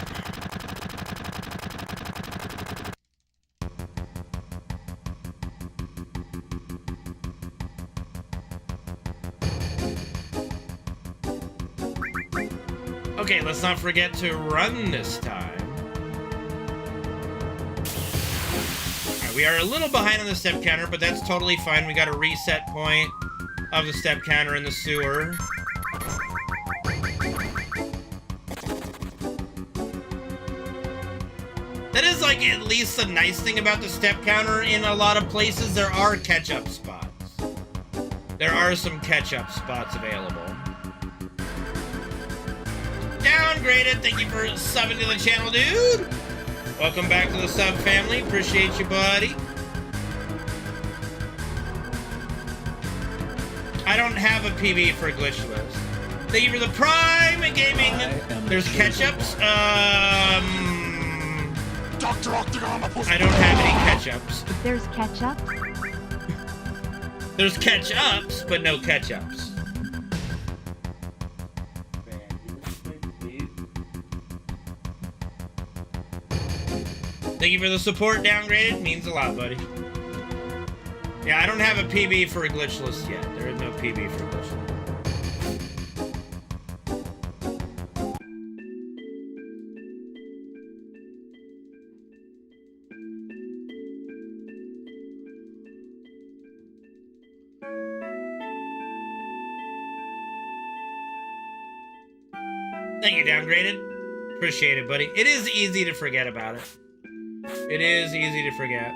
Okay, let's not forget to run this time. Alright, we are a little behind on the step counter, but that's totally fine. We got a reset point of the step counter in the sewer. That is, like, at least the nice thing about the step counter. In a lot of places, there are catch-up spots. There are some catch-up spots available. Downgraded, thank you for subbing to the channel, dude! Welcome back to the sub family. Appreciate you, buddy. I don't have a PB for glitchless. Thank you for the Prime Gaming. There's ketchups. Dr. Octagon, I don't have any ketchups. There's ketchup. There's ketchups, but no ketchups. Thank you for the support, Downgraded. Means a lot, buddy. Yeah, I don't have a PB for a glitchless yet. There is no PB for glitchless. Thank you, Downgraded. Appreciate it, buddy. It is easy to forget about it. It is easy to forget.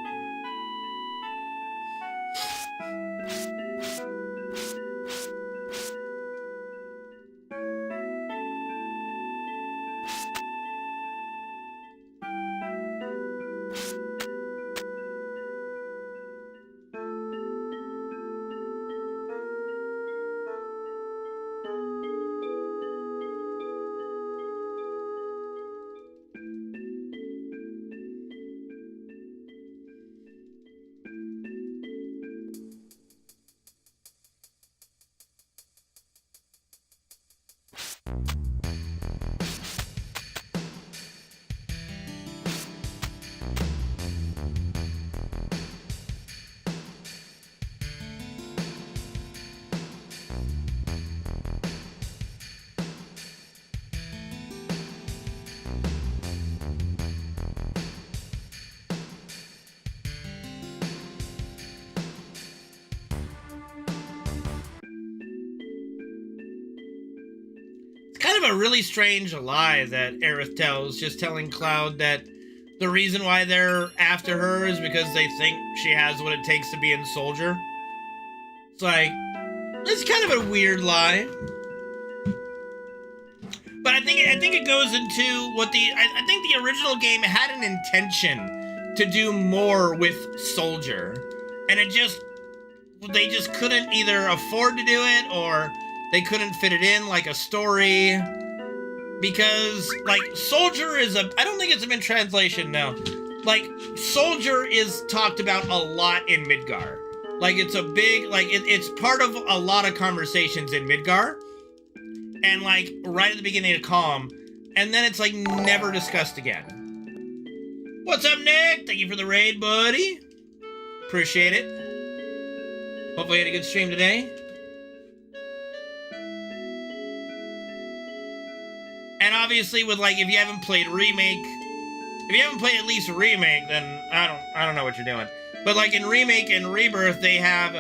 Kind of a really strange lie that Aerith tells, just telling Cloud that the reason why they're after her is because they think she has what it takes to be in Soldier. It's like, it's kind of a weird lie. But I think it goes into what I think the original game had an intention to do more with Soldier. And they just couldn't either afford to do it or they couldn't fit it in like a story, because like Soldier is I don't think it's a mid-translation, no. Like Soldier is talked about a lot in Midgar. Like it's a big, like it's part of a lot of conversations in Midgar. And like right at the beginning of Calm, and then it's like never discussed again. What's up, Nick? Thank you for the raid, buddy. Appreciate it. Hopefully you had a good stream today. And obviously with like, if you haven't played Remake, if you haven't played at least Remake, then I don't know what you're doing. But like in Remake and Rebirth, they have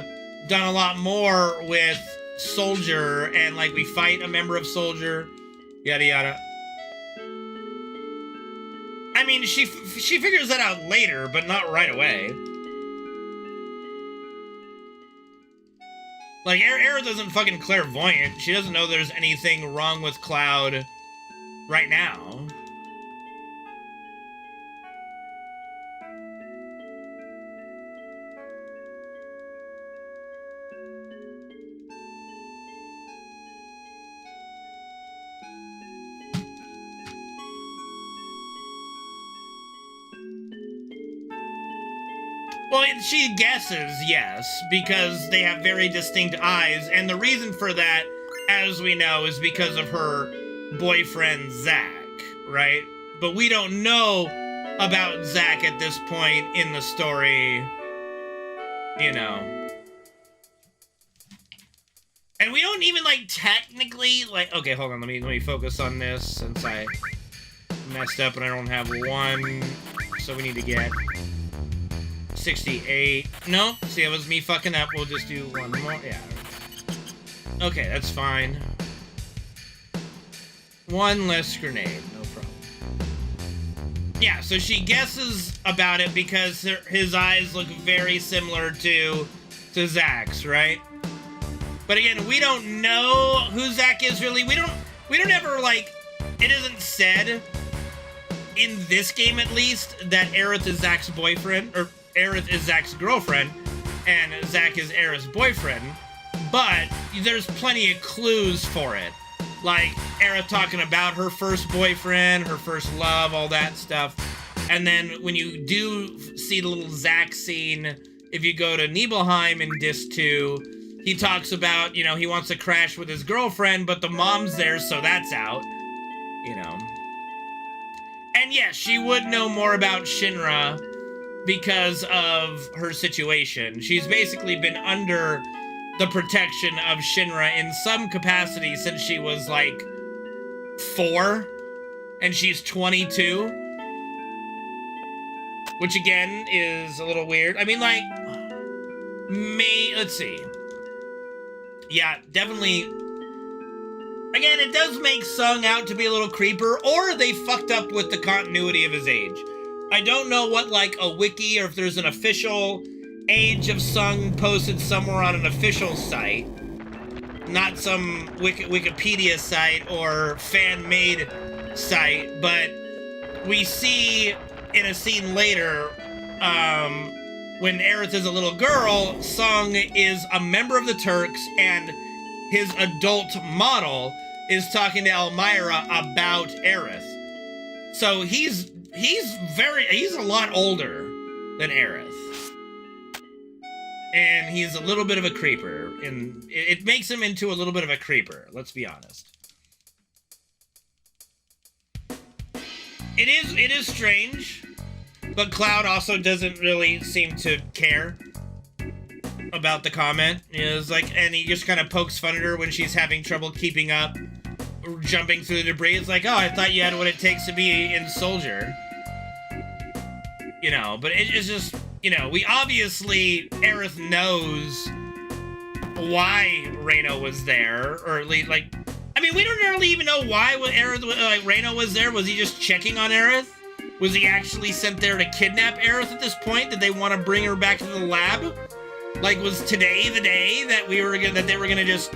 done a lot more with Soldier, and like we fight a member of Soldier, yada yada. I mean, she figures that out later, but not right away. Like, Aerith isn't fucking clairvoyant. She doesn't know there's anything wrong with Cloud right now. Well, she guesses, yes, because they have very distinct eyes, and the reason for that, as we know, is because of her boyfriend, Zack, right? But we don't know about Zack at this point in the story, you know. And we don't even, like, technically, like, okay, hold on, let me focus on this, since I messed up and I don't have one, so we need to get 68. No, see, it was me fucking up. We'll just do one more. Yeah. Okay, that's fine. One less grenade, no problem. Yeah, so she guesses about it because his eyes look very similar to Zack's, right? But again, we don't know who Zack is really. We don't ever, like, it isn't said in this game at least that Aerith is Zack's boyfriend, or Aerith is Zack's girlfriend, and Zack is Aerith's boyfriend. but there's plenty of clues for it. Like Aerith talking about her first boyfriend, her first love, all that stuff. And then when you do see the little Zack scene, if you go to Nibelheim in Disc 2, he talks about, you know, he wants to crash with his girlfriend, but the mom's there, so that's out. You know. And yes, she would know more about Shinra because of her situation. She's basically been under the protection of Shinra in some capacity since she was like 4, and she's 22. Which again is a little weird. I mean, like, let's see. Yeah, definitely. Again, it does make Sung out to be a little creeper, or they fucked up with the continuity of his age. I don't know what, like, a wiki, or if there's an official age of Sung posted somewhere on an official site. Not some Wikipedia site or fan-made site, but we see in a scene later, when Aerith is a little girl, Sung is a member of the Turks, and his adult model is talking to Elmira about Aerith. So he's a lot older than Aerith. And he's a little bit of a creeper, and it makes him into a little bit of a creeper, let's be honest. It is strange, but Cloud also doesn't really seem to care about the comment. It's like, and he just kind of pokes fun at her when she's having trouble keeping up, jumping through the debris. It's like, oh, I thought you had what it takes to be in Soldier. You know, but it's just, you know, we obviously, Aerith knows why Reno was there, or at least, like, I mean, we don't really even know why Reno was there. Was he just checking on Aerith? Was he actually sent there to kidnap Aerith at this point? Did they want to bring her back to the lab? Like, was today the day that they were gonna just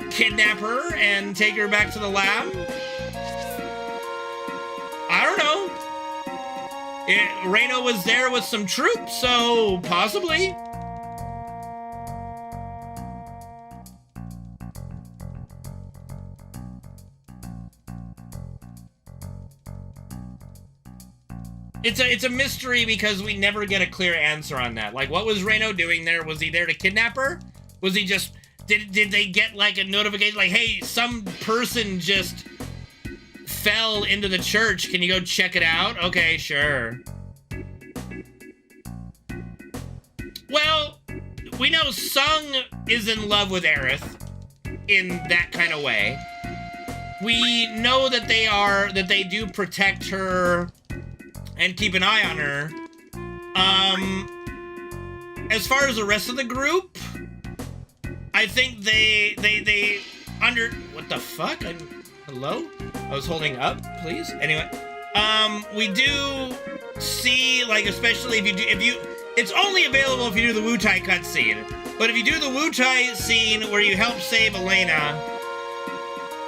kidnap her and take her back to the lab? I don't know. Reno was there with some troops, so possibly. It's a mystery because we never get a clear answer on that. Like, what was Reno doing there? Was he there to kidnap her? Was he just... Did they get, like, a notification? Like, hey, some person just fell into the church. Can you go check it out? Okay, sure. Well, we know Sung is in love with Aerith in that kind of way. We know that they do protect her and keep an eye on her. As far as the rest of the group, I think they what the fuck? Hello? I was holding up, please. Anyway, we do see, like, especially if you it's only available if you do the Wu-Tai cutscene. But if you do the Wu-Tai scene where you help save Elena,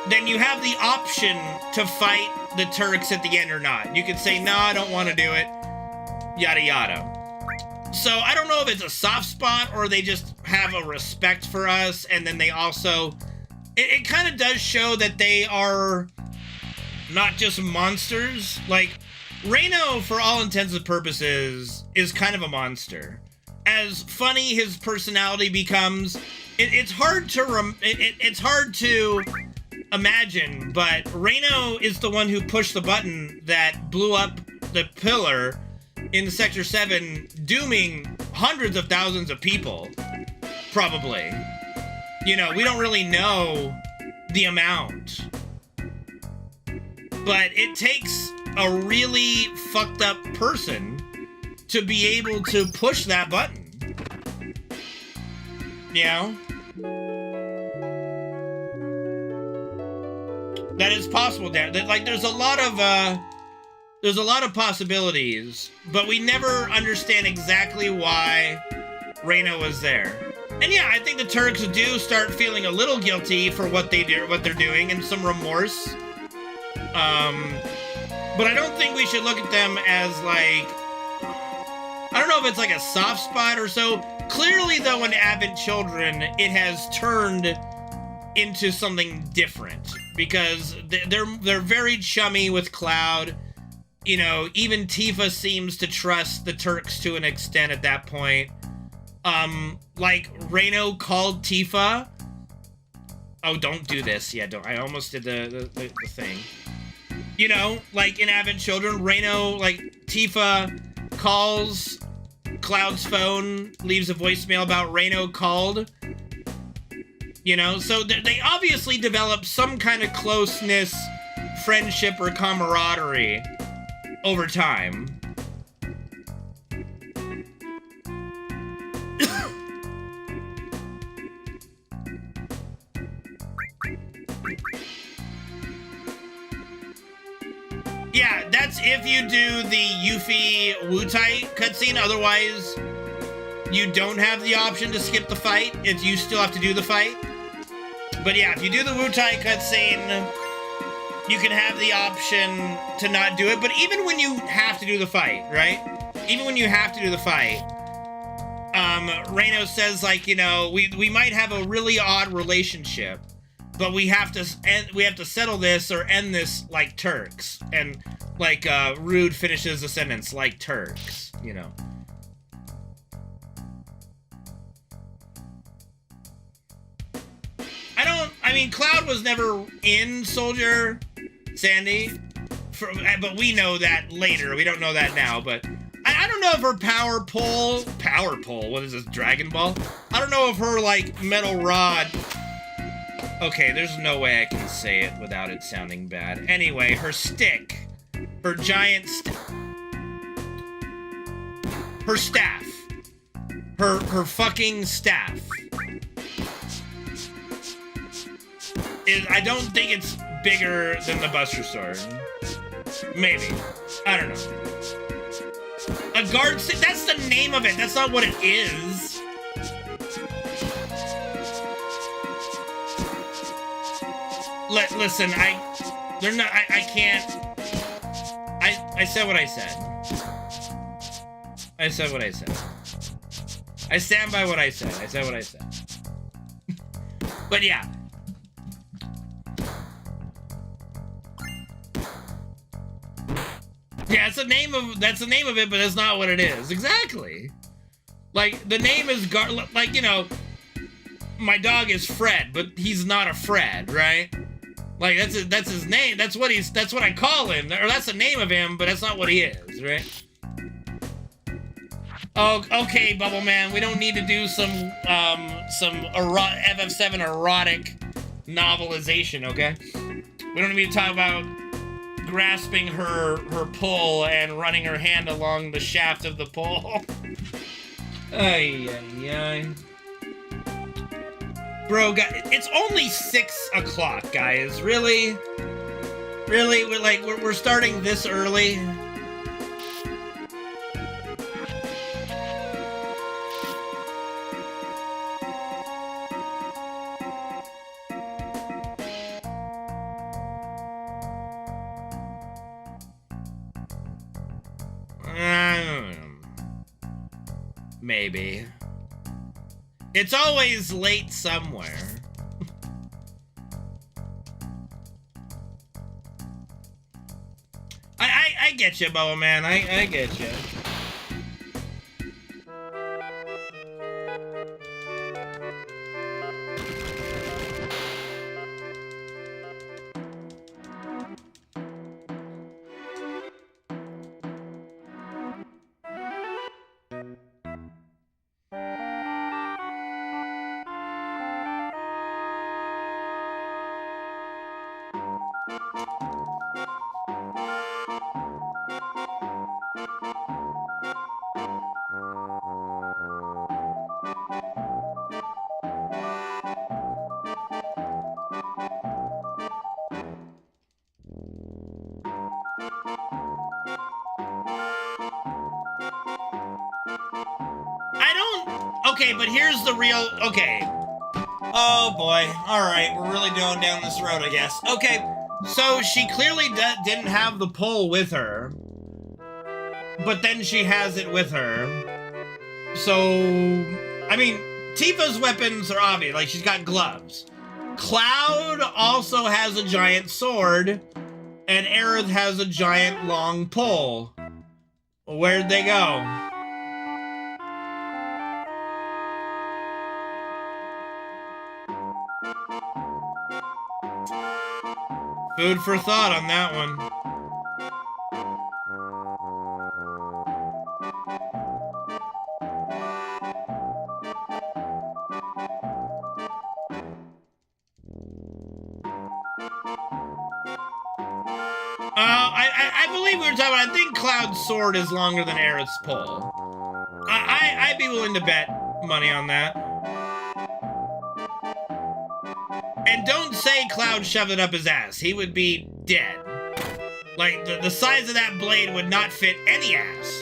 then you have the option to fight the Turks at the end or not. You could say, no, I don't want to do it, yada yada. So I don't know if it's a soft spot or they just have a respect for us, and then they also... It kind of does show that they are not just monsters. Like, Reno, for all intents and purposes, is kind of a monster. As funny his personality becomes, it's hard to imagine, but Reno is the one who pushed the button that blew up the pillar in Sector 7, dooming hundreds of thousands of people, probably. You know, we don't really know the amount. But it takes a really fucked up person to be able to push that button. You know? That is possible, Dan. Like, there's a lot of possibilities, but we never understand exactly why Reno was there. And yeah, I think the Turks do start feeling a little guilty for what they're doing, and some remorse. But I don't think we should look at them as, like, I don't know if it's like a soft spot or so. Clearly, though, in Advent Children, it has turned into something different because they're very chummy with Cloud. You know, even Tifa seems to trust the Turks to an extent at that point. Like, Reno called Tifa. Oh, don't do this. Yeah, don't. I almost did the thing. You know, like in Advent Children, Reno, like, Tifa calls Cloud's phone, leaves a voicemail about Reno called. You know, so they obviously develop some kind of closeness, friendship, or camaraderie over time. Yeah, that's if you do the Yuffie Wutai cutscene. Otherwise, you don't have the option to skip the fight. You still have to do the fight. But yeah, if you do the Wutai cutscene, you can have the option to not do it. But even when you have to do the fight, right? Even when you have to do the fight, Reno says, like, you know, we might have a really odd relationship, but we have to settle this or end this like Turks. And like Rude finishes the sentence, like Turks, you know. I mean, Cloud was never in Soldier Sandy, but we know that later. We don't know that now, but I don't know if her power pole, what is this, Dragon Ball? I don't know if her, like, metal rod... Okay, there's no way I can say it without it sounding bad. Anyway, her stick, her giant her staff, her fucking staff, I don't think it's bigger than the Buster Sword. Maybe. I don't know. A guard stick? That's the name of it. That's not what it is. Listen, I can't. I said what I said. I said what I said. I stand by what I said. I said what I said. But yeah. Yeah, that's the name of it, but that's not what it is. Exactly. Like, the name is like, you know, my dog is Fred, but he's not a Fred, right? Like, that's his name. That's what I call him. Or that's the name of him, but that's not what he is, right? Oh, okay, Bubble Man. We don't need to do some FF7 erotic novelization, okay? We don't need to talk about grasping her pole and running her hand along the shaft of the pole. Ay, ay, ay. Bro, it's only 6 o'clock, guys. Really? Really? We're starting this early? Maybe. It's always late somewhere. I get you, Bubba Man. I get you. Okay, but here's the real... Okay. Oh, boy. Alright, we're really going down this road, I guess. Okay, so she clearly didn't have the pole with her. But then she has it with her. So... I mean, Tifa's weapons are obvious. Like, she's got gloves. Cloud also has a giant sword, and Aerith has a giant long pole. Where'd they go? Food for thought on that one. I believe we were talking about, I think Cloud's sword is longer than Aerith's pole. I'd be willing to bet money on that. And don't say Cloud shoved it up his ass. He would be dead. Like, the size of that blade would not fit any ass.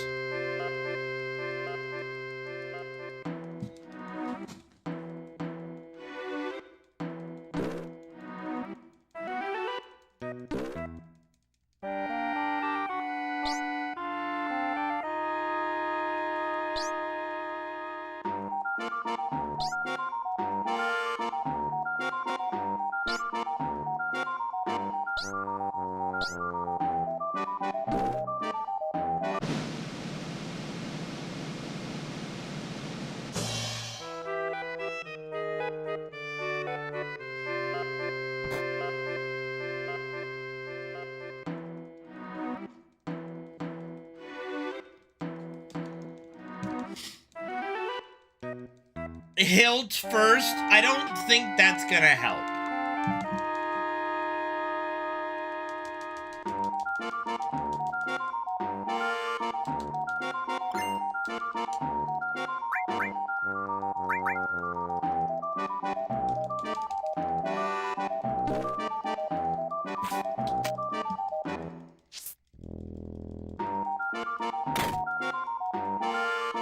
Hilt first? I don't think that's gonna help.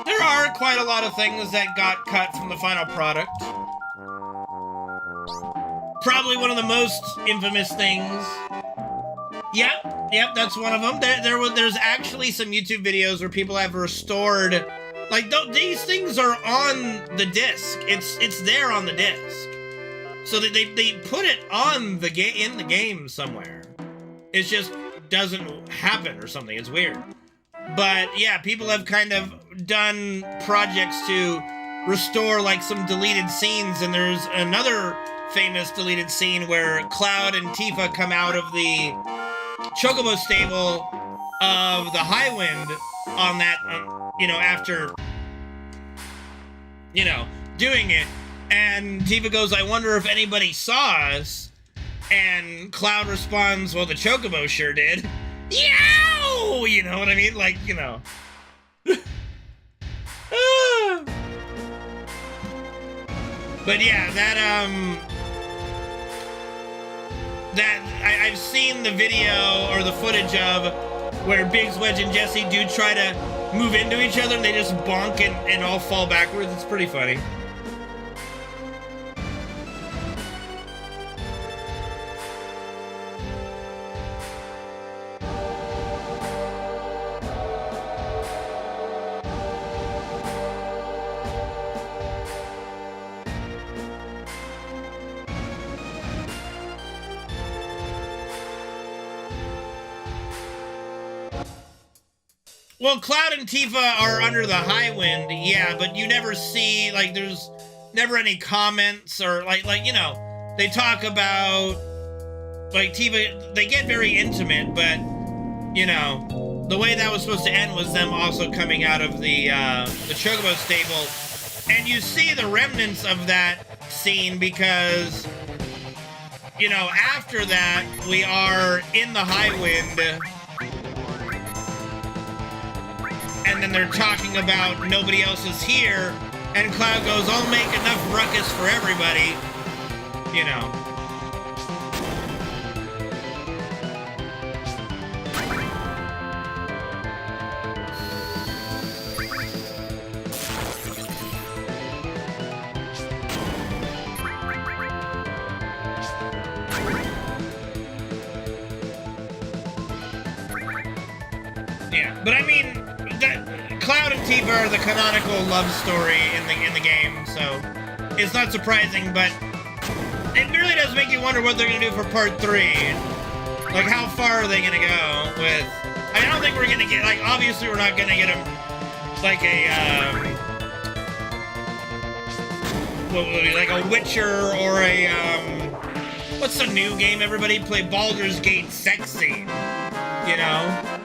There are quite a lot of things that got cut from the final product. Probably one of the most infamous things. Yep, that's one of them. There's actually some YouTube videos where people have restored, like, these things are on the disc. It's there on the disc. So they put it on the in the game somewhere. It just doesn't happen or something. It's weird. But yeah, people have kind of done projects to restore like some deleted scenes, and there's another famous deleted scene where Cloud and Tifa come out of the Chocobo stable of the High Wind on that, after, doing it, and Tifa goes, "I wonder if anybody saw us," and Cloud responds, "Well, the Chocobo sure did." Yow! You know what I mean? Like, But yeah, I've seen the video or the footage of where Biggs, Wedge, and Jesse do try to move into each other and they just bonk and all fall backwards. It's pretty funny. Well, Cloud and Tifa are under the High Wind, yeah, but you never see, like, there's never any comments or, they talk about, like, Tifa, they get very intimate, but, the way that was supposed to end was them also coming out of the Chocobo stable, and you see the remnants of that scene because, after that, we are in the High Wind. And then they're talking about nobody else is here, and Cloud goes, "I'll make enough ruckus for everybody," Yeah, but I mean, Cloud and Tifa are the canonical love story in the game, so it's not surprising, but it really does make you wonder what they're gonna do for part 3. Like, how far are they gonna go with? I don't think we're gonna get, like, obviously we're not gonna get them like a Witcher or a what's the new game everybody play? Baldur's Gate sex scene, you know?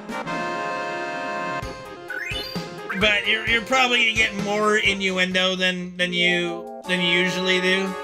But you're probably gonna get more innuendo than you usually do.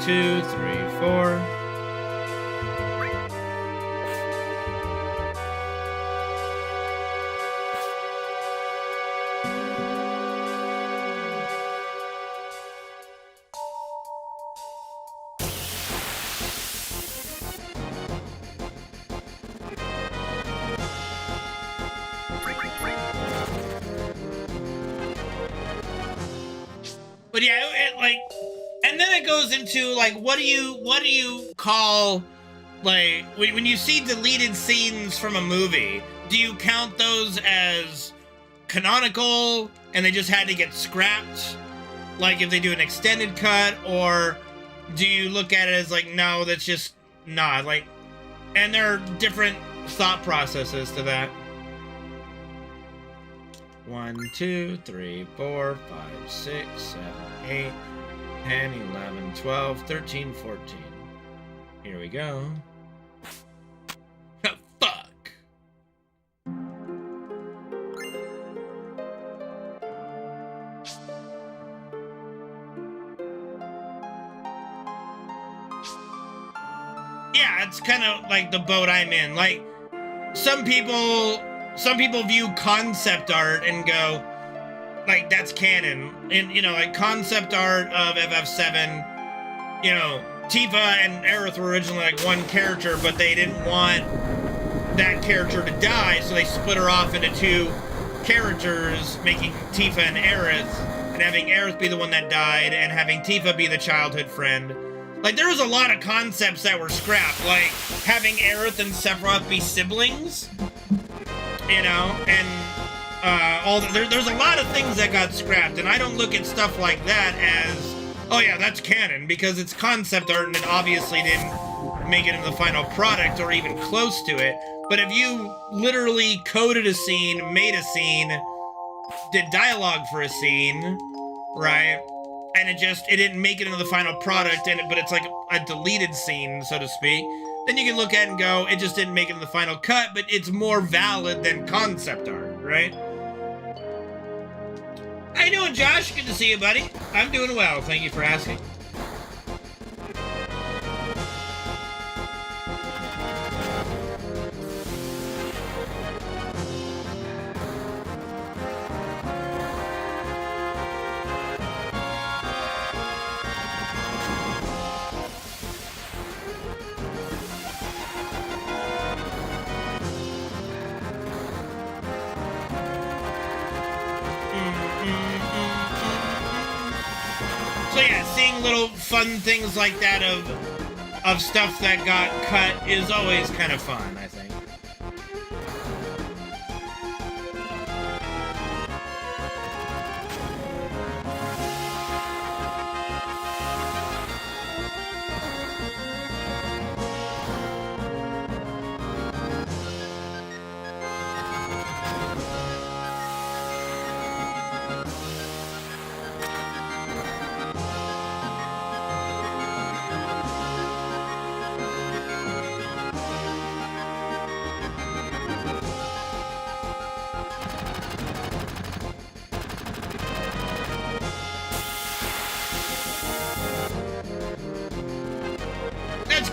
Two, three, four. But yeah, it like. And then it goes into, like, what do you call, like, when you see deleted scenes from a movie, do you count those as canonical and they just had to get scrapped, like if they do an extended cut, or do you look at it as, like, no, that's just not, like, and there are different thought processes to that. 1, 2, 3, 4, 5, 6, 7, 8... 10, 11, 12, 13, 14. Here we go. Fuck! Yeah, it's kind of like the boat I'm in. Like, some people view concept art and go, like, that's canon. And, you know, like, concept art of FF7, you know, Tifa and Aerith were originally, like, one character, but they didn't want that character to die, so they split her off into 2 characters, making Tifa and Aerith, and having Aerith be the one that died, and having Tifa be the childhood friend. Like, there was a lot of concepts that were scrapped, like having Aerith and Sephiroth be siblings, you know, and there's a lot of things that got scrapped, and I don't look at stuff like that as, oh yeah, that's canon, because it's concept art and it obviously didn't make it into the final product or even close to it. But if you literally coded a scene, made a scene, did dialogue for a scene, right, and it didn't make it into the final product, but it's like a deleted scene, so to speak, then you can look at it and go, it just didn't make it into the final cut, but it's more valid than concept art, right? How you doing, Josh? Good to see you, buddy. I'm doing well. Thank you for asking. So yeah, seeing little fun things like that of stuff that got cut is always kind of fun, I think.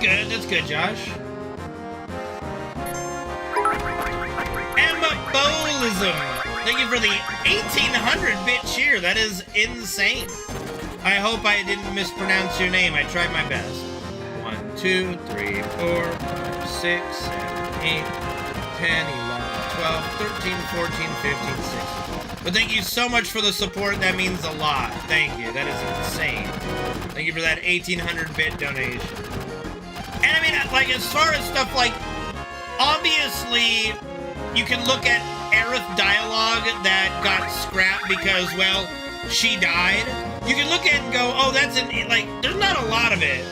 That's good, Josh. Embolism. Thank you for the 1800-bit cheer. That is insane. I hope I didn't mispronounce your name. I tried my best. 1, 2, 3, 4, 5, 6, 7, 8, 10, 11, 12, 13, 14, 15, 16. But thank you so much for the support. That means a lot. Thank you. That is insane. Thank you for that 1800-bit donation. And I mean, like, as far as stuff like, obviously, you can look at Aerith dialogue that got scrapped because, well, she died. You can look at it and go, oh, that's like, there's not a lot of it.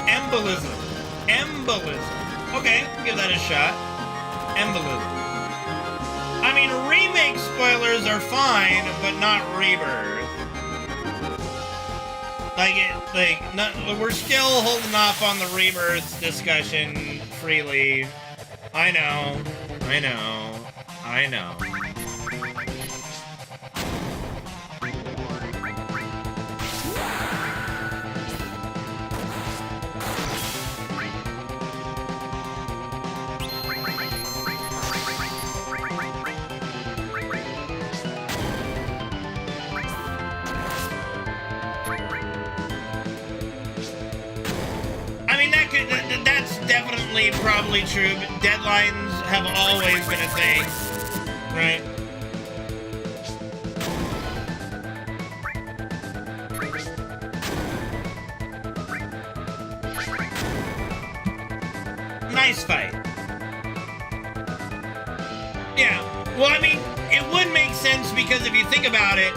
Embolism. Okay, give that a shot. Embolism. I mean, remake spoilers are fine, but not Rebirth. We're still holding off on the Rebirth discussion freely. I know. That's definitely probably true. Deadlines have always been a thing, right? Nice fight. Yeah. Well, I mean, it would make sense because if you think about it,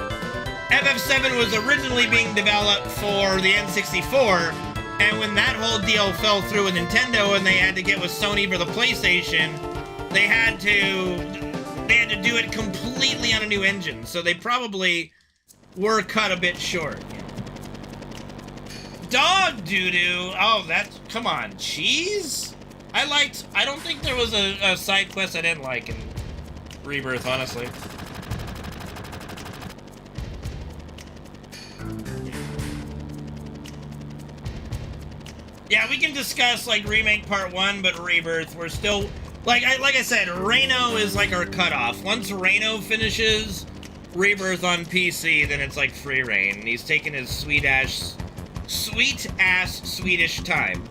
FF7 was originally being developed for the N64. And when that whole deal fell through with Nintendo and they had to get with Sony for the PlayStation, they had to do it completely on a new engine. So they probably were cut a bit short. Dog doo-doo. Oh, that's, come on, cheese? I don't think there was a side quest I didn't like in Rebirth, honestly. Yeah, we can discuss, like, Remake Part 1, but Rebirth, we're still... Like I said, Reno is, like, our cutoff. Once Reno finishes Rebirth on PC, then it's, like, free reign. He's taking his sweet-ass Swedish time.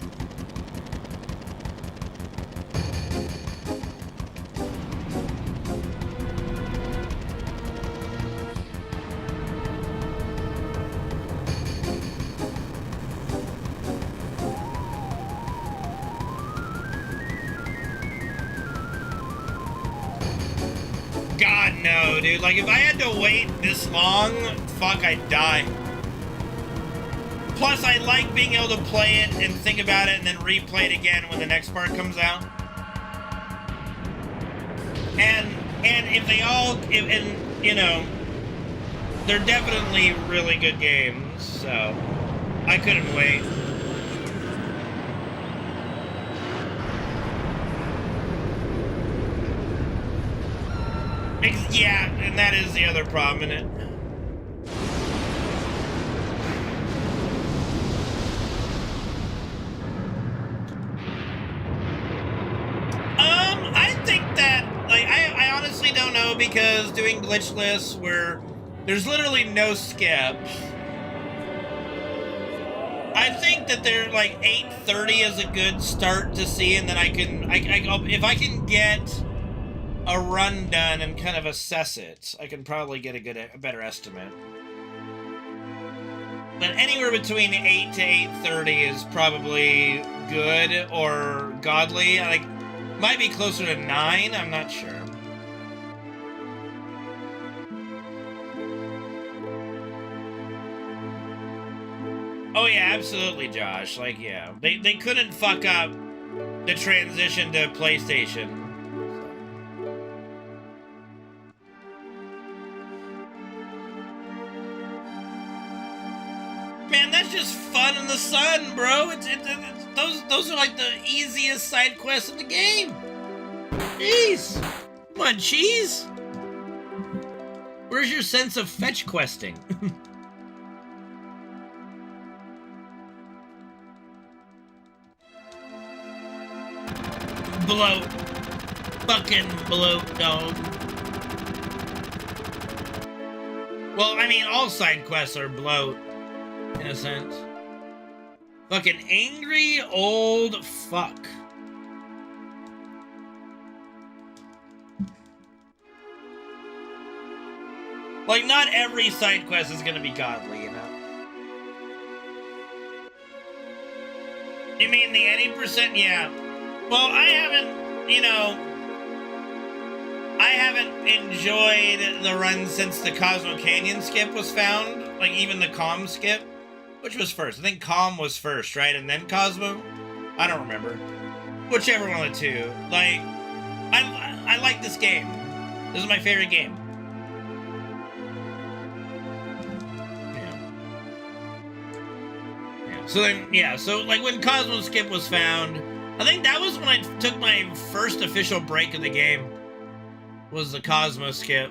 God, no, dude. Like, if I had to wait this long, fuck, I'd die. Plus, I like being able to play it and think about it and then replay it again when the next part comes out. And if they all, you know, they're definitely really good games, so I couldn't wait. Yeah, and that is the other problem in it. I think that, like, I honestly don't know, because doing glitchless where there's literally no skips. I think that they're like 8:30 is a good start to see, and then if I can get a run done and kind of assess it, I can probably get a better estimate. But anywhere between 8 to 8:30 is probably good or godly. Like, might be closer to 9, I'm not sure. Oh yeah, absolutely, Josh. Like, yeah. They couldn't fuck up the transition to PlayStation. Man, that's just fun in the sun, bro. Those are like the easiest side quests in the game. Jeez. Come on, cheese. Where's your sense of fetch questing? Bloat. Fucking bloat, dog. Well, I mean, all side quests are bloat, in a sense. Fucking angry old fuck. Like, not every side quest is gonna be godly, you know? You mean the any percent? Yeah. Well, I haven't, you know, I haven't enjoyed the run since the Cosmo Canyon skip was found. Like, even the Calm skip. Which was first? I think Calm was first, right? And then Cosmo? I don't remember. Whichever one of the two. Like, I like this game. This is my favorite game. So then, yeah, so like when Cosmo Skip was found, I think that was when I took my first official break of the game. Was the Cosmo Skip.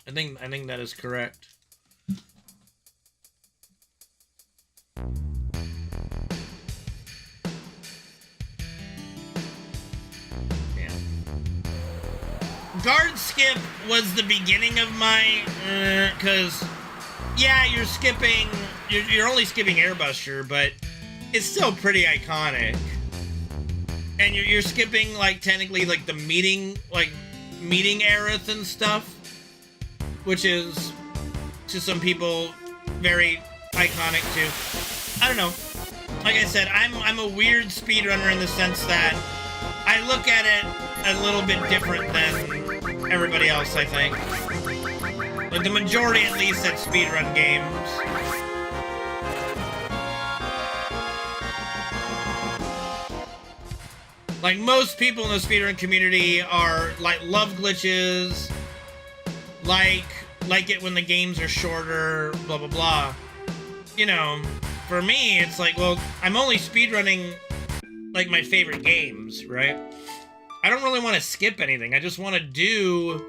I think that is correct. Yeah. Guard Skip was the beginning of my, cause yeah, you're skipping. You're only skipping Airbuster, but it's still pretty iconic. And you're skipping, like, technically, like, the meeting Aerith and stuff, which is, to some people, very iconic, too. I don't know. Like I said, I'm a weird speedrunner in the sense that I look at it a little bit different than everybody else, I think. Like, the majority, at least, at speedrun games. Like, most people in the speedrun community are, like, love glitches, like it when the games are shorter, blah, blah, blah. You know, for me, it's like, well, I'm only speedrunning, like, my favorite games, right? I don't really want to skip anything. I just want to be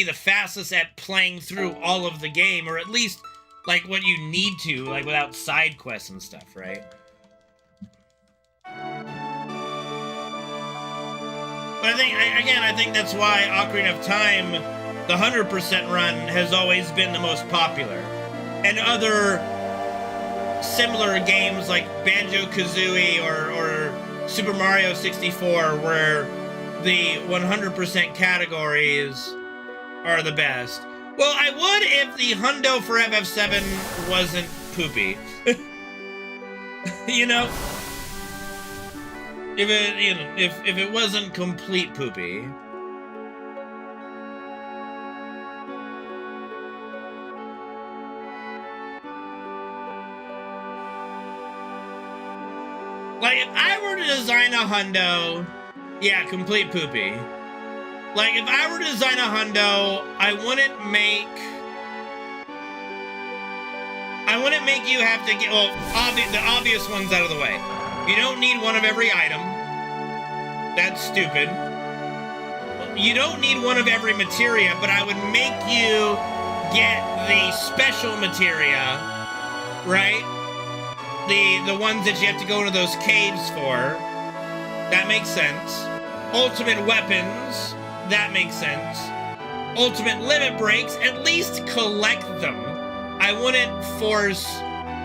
the fastest at playing through all of the game, or at least, like, what you need to, like, without side quests and stuff, right? But I think that's why Ocarina of Time, the 100% run, has always been the most popular. And other similar games like Banjo-Kazooie or Super Mario 64, where the 100% categories are the best. Well, I would if the hundo for FF7 wasn't poopy. You know? If it wasn't complete poopy. Like, if I were to design a hundo, yeah, complete poopy. Like, if I were to design a hundo, I wouldn't make you have to get, well, the obvious ones out of the way. You don't need one of every item. That's stupid. You don't need one of every materia, but I would make you get the special materia, right? The ones that you have to go into those caves for. That makes sense. Ultimate weapons. That makes sense. Ultimate limit breaks. At least collect them. I wouldn't force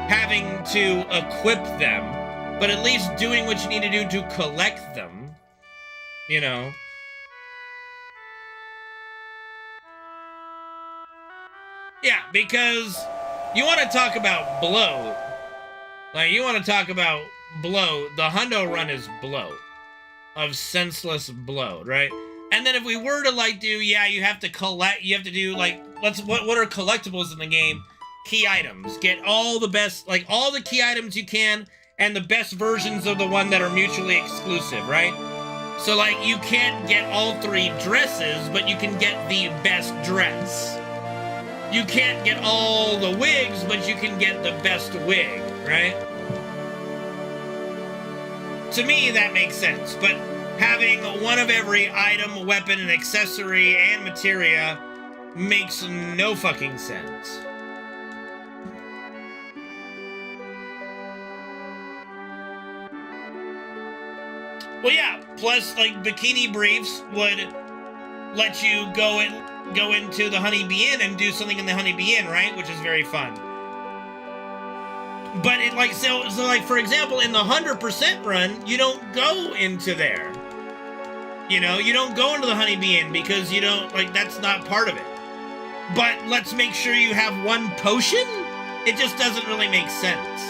having to equip them. But at least doing what you need to do to collect them, you know. Yeah, because you want to talk about bloat. Like, you want to talk about bloat. The hundo run is bloat. Of senseless bloat, right? And then if we were to, like, do, yeah, you have to collect, you have to do, like, what are collectibles in the game? Key items. Get all the best, like, all the key items you can, and the best versions of the one that are mutually exclusive, right? So, like, you can't get all 3 dresses, but you can get the best dress. You can't get all the wigs, but you can get the best wig, right? To me, that makes sense, but having one of every item, weapon, and accessory, and materia makes no fucking sense. Well, yeah, plus, like, bikini briefs would let you go into the Honeybee Inn and do something in the Honeybee Inn, right? Which is very fun. But it like so like for example, in the 100% run, you don't go into there. You know, you don't go into the Honeybee Inn because you don't like that's not part of it. But let's make sure you have one potion? It just doesn't really make sense.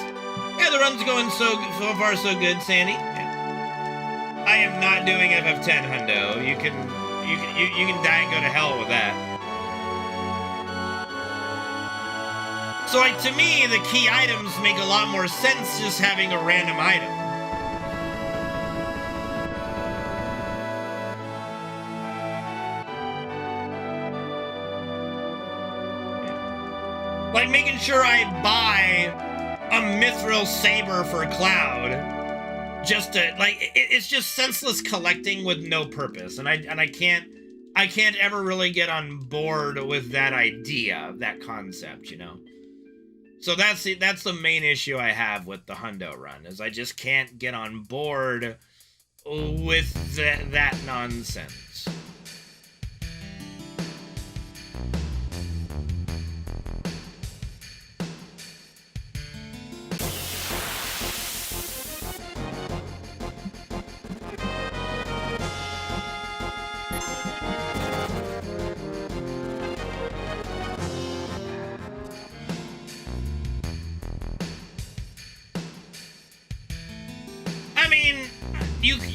Yeah, the run's going so far so good, Sandy. Yeah. I am not doing FF10, hundo. You can die and go to hell with that. So like to me, the key items make a lot more sense just having a random item. Like making sure I buy a mithril saber for Cloud, just to like it's just senseless collecting with no purpose, and I can't ever really get on board with that idea, that concept, you know. So that's the main issue I have with the hundo run, is I just can't get on board with that nonsense.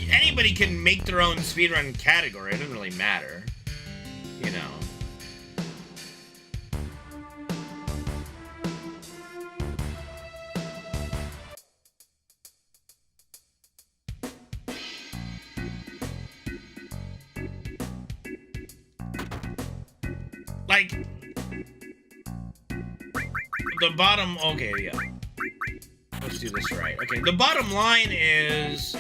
Anybody can make their own speedrun category. It doesn't really matter, you know. Like the bottom. Okay, yeah. Let's do this right. Okay, the bottom line is.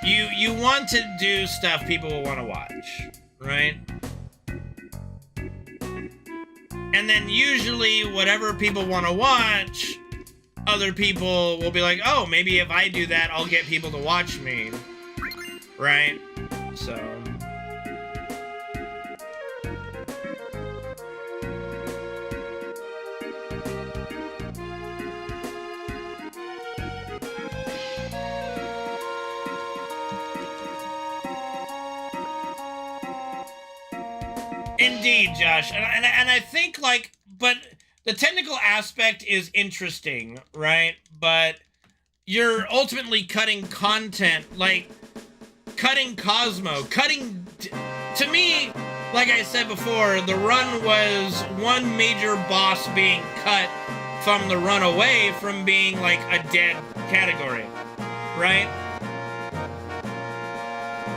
You want to do stuff people will want to watch, right? And then usually whatever people want to watch, other people will be like, oh, maybe if I do that, I'll get people to watch me, right? So... Indeed, Josh, and I think, like, but the technical aspect is interesting, right? But you're ultimately cutting content, like, cutting Cosmo, to me, like I said before, the run was one major boss being cut from the run away from being, like, a dead category, right?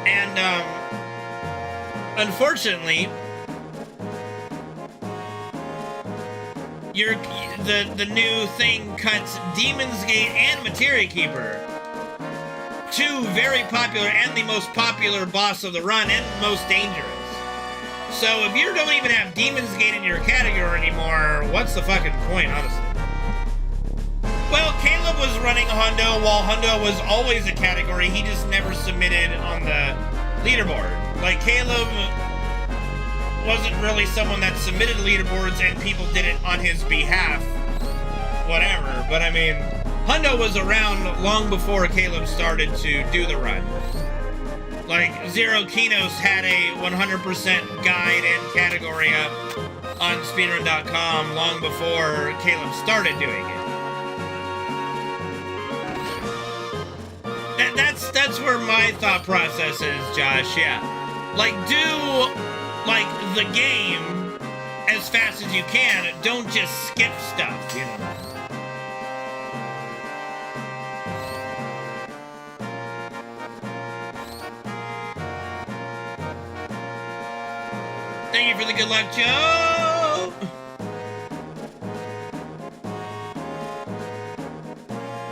And, unfortunately... the new thing cuts Demon's Gate and Materia Keeper. Two very popular and the most popular boss of the run and most dangerous. So if you don't even have Demon's Gate in your category anymore, what's the fucking point, honestly? Well, Caleb was running hundo while hundo was always a category. He just never submitted on the leaderboard. Like, Caleb wasn't really someone that submitted leaderboards and people did it on his behalf. Whatever. But I mean, hundo was around long before Caleb started to do the run. Like, Zero Kinos had a 100% guide and category up on speedrun.com long before Caleb started doing it. That's where my thought process is, Josh, yeah. Like, do, like, the game as fast as you can. Don't just skip stuff, you know. Thank you for the good luck, Joe!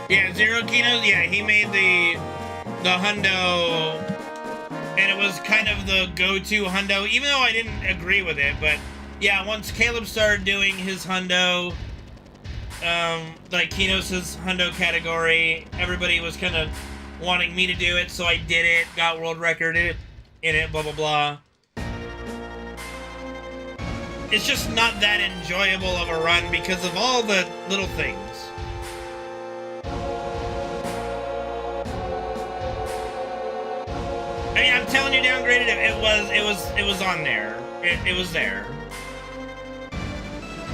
Yeah, Zero Kinos, yeah, he made the hundo, and it was kind of the go-to hundo, even though I didn't agree with it, but yeah, once Caleb started doing his hundo, like Kinos' hundo category, everybody was kind of wanting me to do it, so I did it, got world record in it, blah, blah, blah. it's just not that enjoyable of a run because of all the little things. I mean, I'm telling you, downgraded. It was on there. It was there.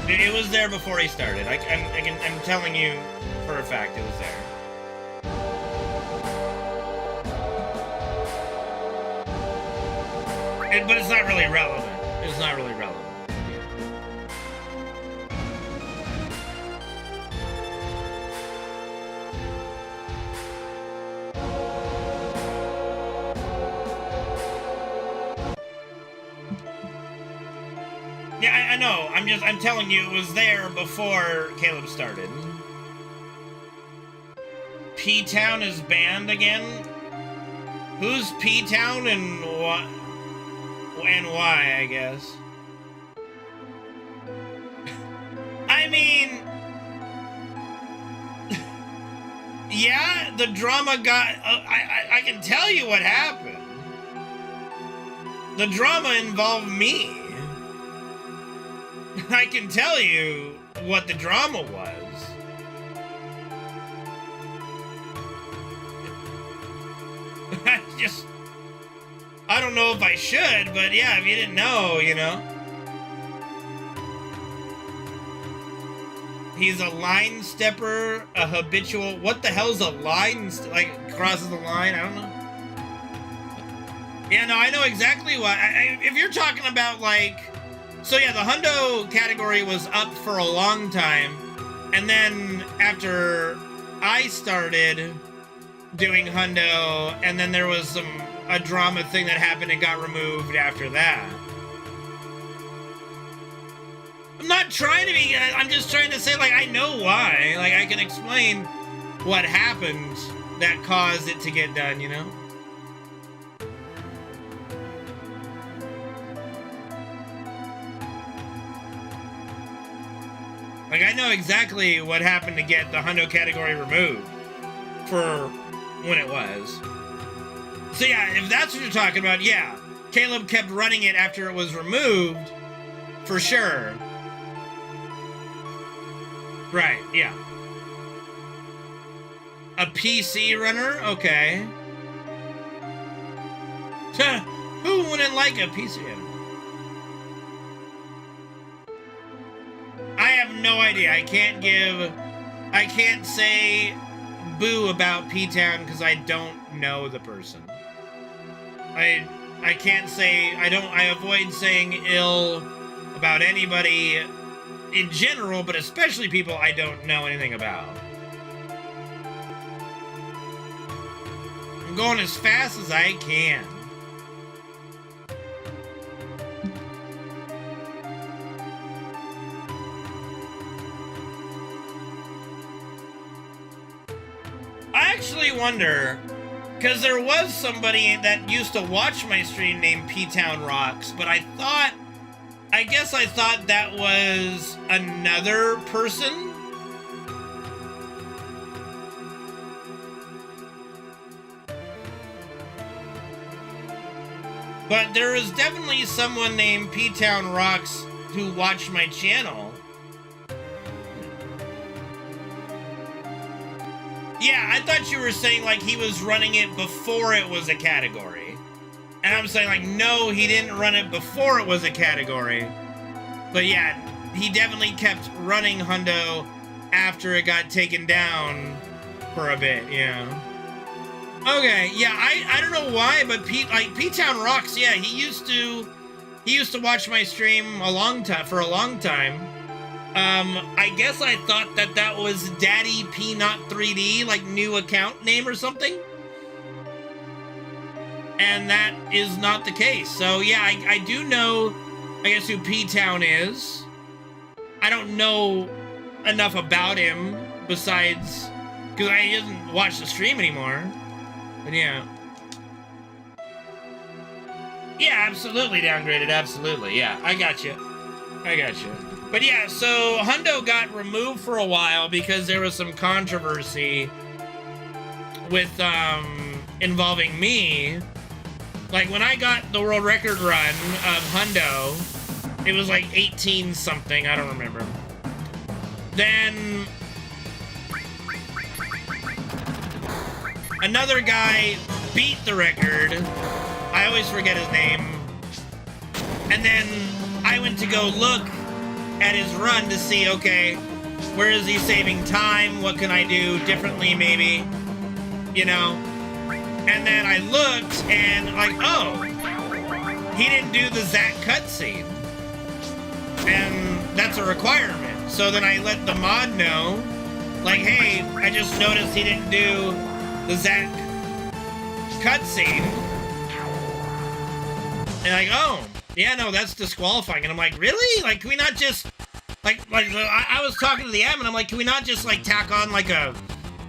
It was there before he started. I'm telling you for a fact it was there. But it's not really relevant. It's not really relevant. Yeah, I know. I'm telling you, it was there before Caleb started. P-Town is banned again? Who's P-Town and what? And why, I guess. I mean... yeah, the drama got... I can tell you what happened. The drama involved me. I can tell you what the drama was. I don't know if I should, but yeah, if you didn't know, you know. He's a line stepper, a habitual... What the hell's a line... like, crosses the line? I don't know. Yeah, no, I know exactly what... if you're talking about, like... So yeah, the hundo category was up for a long time, and then after I started doing hundo, and then there was a drama thing that happened and got removed after that. I'm not trying to be, I'm just trying to say, like, I know why. Like, I can explain what happened that caused it to get done, you know? Like, I know exactly what happened to get the hundo category removed for when it was. So yeah, if that's what you're talking about, yeah. Caleb kept running it after it was removed, for sure. Right, yeah. A PC runner? Okay. Who wouldn't like a PC runner? I have no idea. I can't say boo about P-Town because I don't know the person. I can't say, I avoid saying ill about anybody in general, but especially people I don't know anything about. I'm going as fast as I can. I actually wonder, because there was somebody that used to watch my stream named P-Town Rocks, but I guess I thought that was another person. But there is definitely someone named P-Town Rocks who watched my channel. Yeah, I thought you were saying, like, he was running it before it was a category. And I'm saying, like, no, he didn't run it before it was a category. But yeah, he definitely kept running hundo after it got taken down for a bit, yeah. Okay, yeah, I don't know why, but P-Town Rocks, yeah, he used to watch my stream for a long time. I guess I thought that was Daddy Peanut 3D, like new account name or something. And that is not the case. So yeah, I do know, I guess, who P-Town is. I don't know enough about him besides, because I didn't watch the stream anymore. But yeah. Yeah, absolutely downgraded, absolutely. Yeah, I got you. But yeah, so hundo got removed for a while because there was some controversy with involving me. Like when I got the world record run of hundo, It was like 18 something, I don't remember. Then another guy beat the record. I always forget his name. And then I went to go look at his run to see, okay, where is he saving time? What can I do differently, maybe? You know? And then I looked and like, oh, he didn't do the Zack cutscene. And that's a requirement. So then I let the mod know, like, hey, I just noticed he didn't do the Zack cutscene. And like, oh, yeah, no, that's disqualifying. And I'm like, really? Like, can we not just, I was talking to the admin, I'm like, can we not just, like, tack on, like, a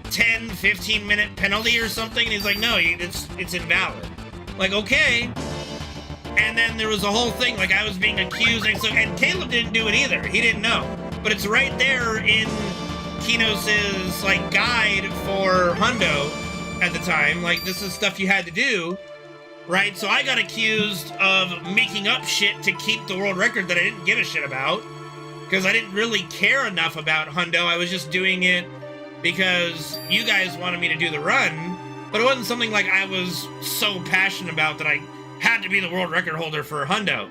10, 15-minute penalty or something? And he's like, no, it's invalid. Like, okay. And then there was a whole thing, like, I was being accused, and Caleb didn't do it either. He didn't know. But it's right there in Kinos's, like, guide for Hundo at the time. Like, this is stuff you had to do. Right, so I got accused of making up shit to keep the world record that I didn't give a shit about. Because I didn't really care enough about Hundo. I was just doing it because you guys wanted me to do the run. But it wasn't something like I was so passionate about that I had to be the world record holder for Hundo.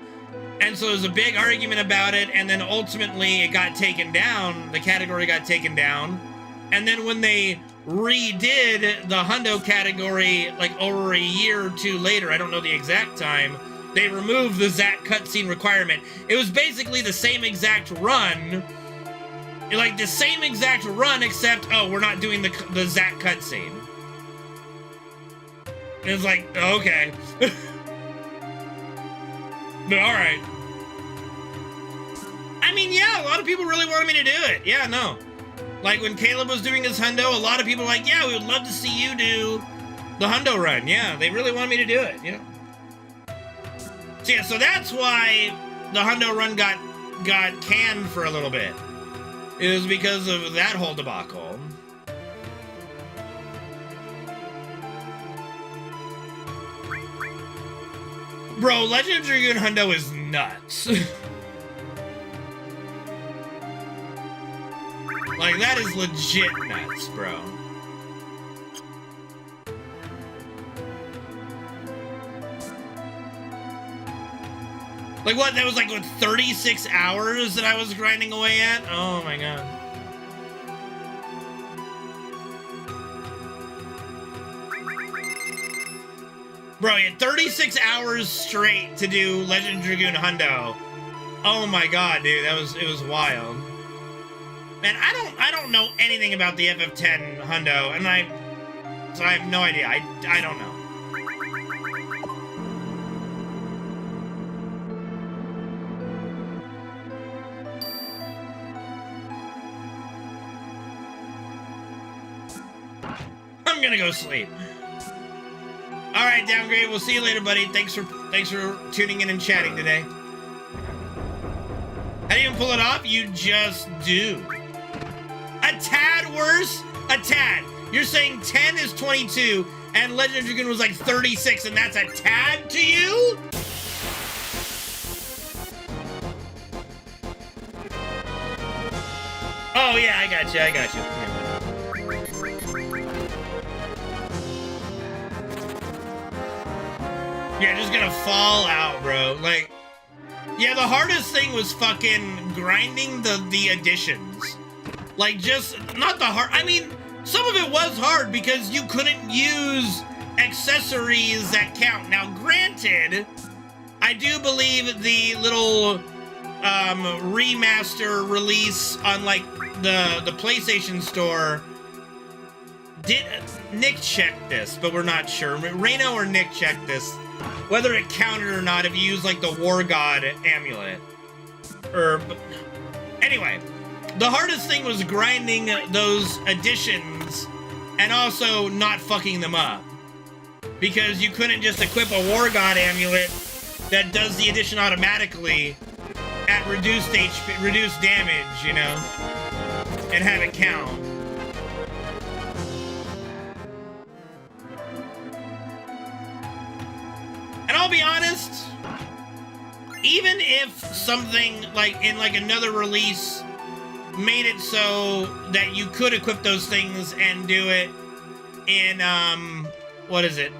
And so there was a big argument about it, and then ultimately it got taken down. The category got taken down. And then when they redid the Hundo category like over a year or two later, I don't know the exact time, they removed the Zack cutscene requirement. It was basically the same exact run, like the same exact run, except, oh, we're not doing the Zack cutscene. It was like, oh, okay. But alright. I mean, yeah, a lot of people really wanted me to do it. Yeah, no. Like, when Caleb was doing his Hundo, a lot of people were like, yeah, we would love to see you do the Hundo run. Yeah, they really wanted me to do it, you know? So, yeah, so that's why the Hundo run got canned for a little bit. It was because of that whole debacle. Bro, Legend of Dragoon Hundo is nuts. Like, that is legit nuts, bro. Like, what? That was like, what, 36 hours that I was grinding away at? Oh my god. Bro, you had 36 hours straight to do Legend of Dragoon Hundo. Oh my god, dude, it was wild. Man, I don't know anything about the FF10 Hundo, and so I have no idea. I don't know. I'm gonna go sleep. All right, Downgrade. We'll see you later, buddy. Thanks for tuning in and chatting today. How do you even pull it off? You just do. A tad worse? A tad. You're saying 10 is 22, and Legend of Dragoon was like 36, and that's a tad to you? Oh, yeah, I got you. Yeah, just gonna fall out, bro. Like, yeah, the hardest thing was fucking grinding the additions. Like, just, not the hard, I mean, some of it was hard because you couldn't use accessories that count. Now, granted, I do believe the little remaster release on, like, the PlayStation Store did, Nick checked this, but we're not sure. Reno or Nick checked this, whether it counted or not if you use, like, the War God amulet. Anyway. The hardest thing was grinding those additions and also not fucking them up. Because you couldn't just equip a War God amulet that does the addition automatically at reduced damage, you know, and have it count. And I'll be honest, even if something like in like another release made it so that you could equip those things and do it in what is it?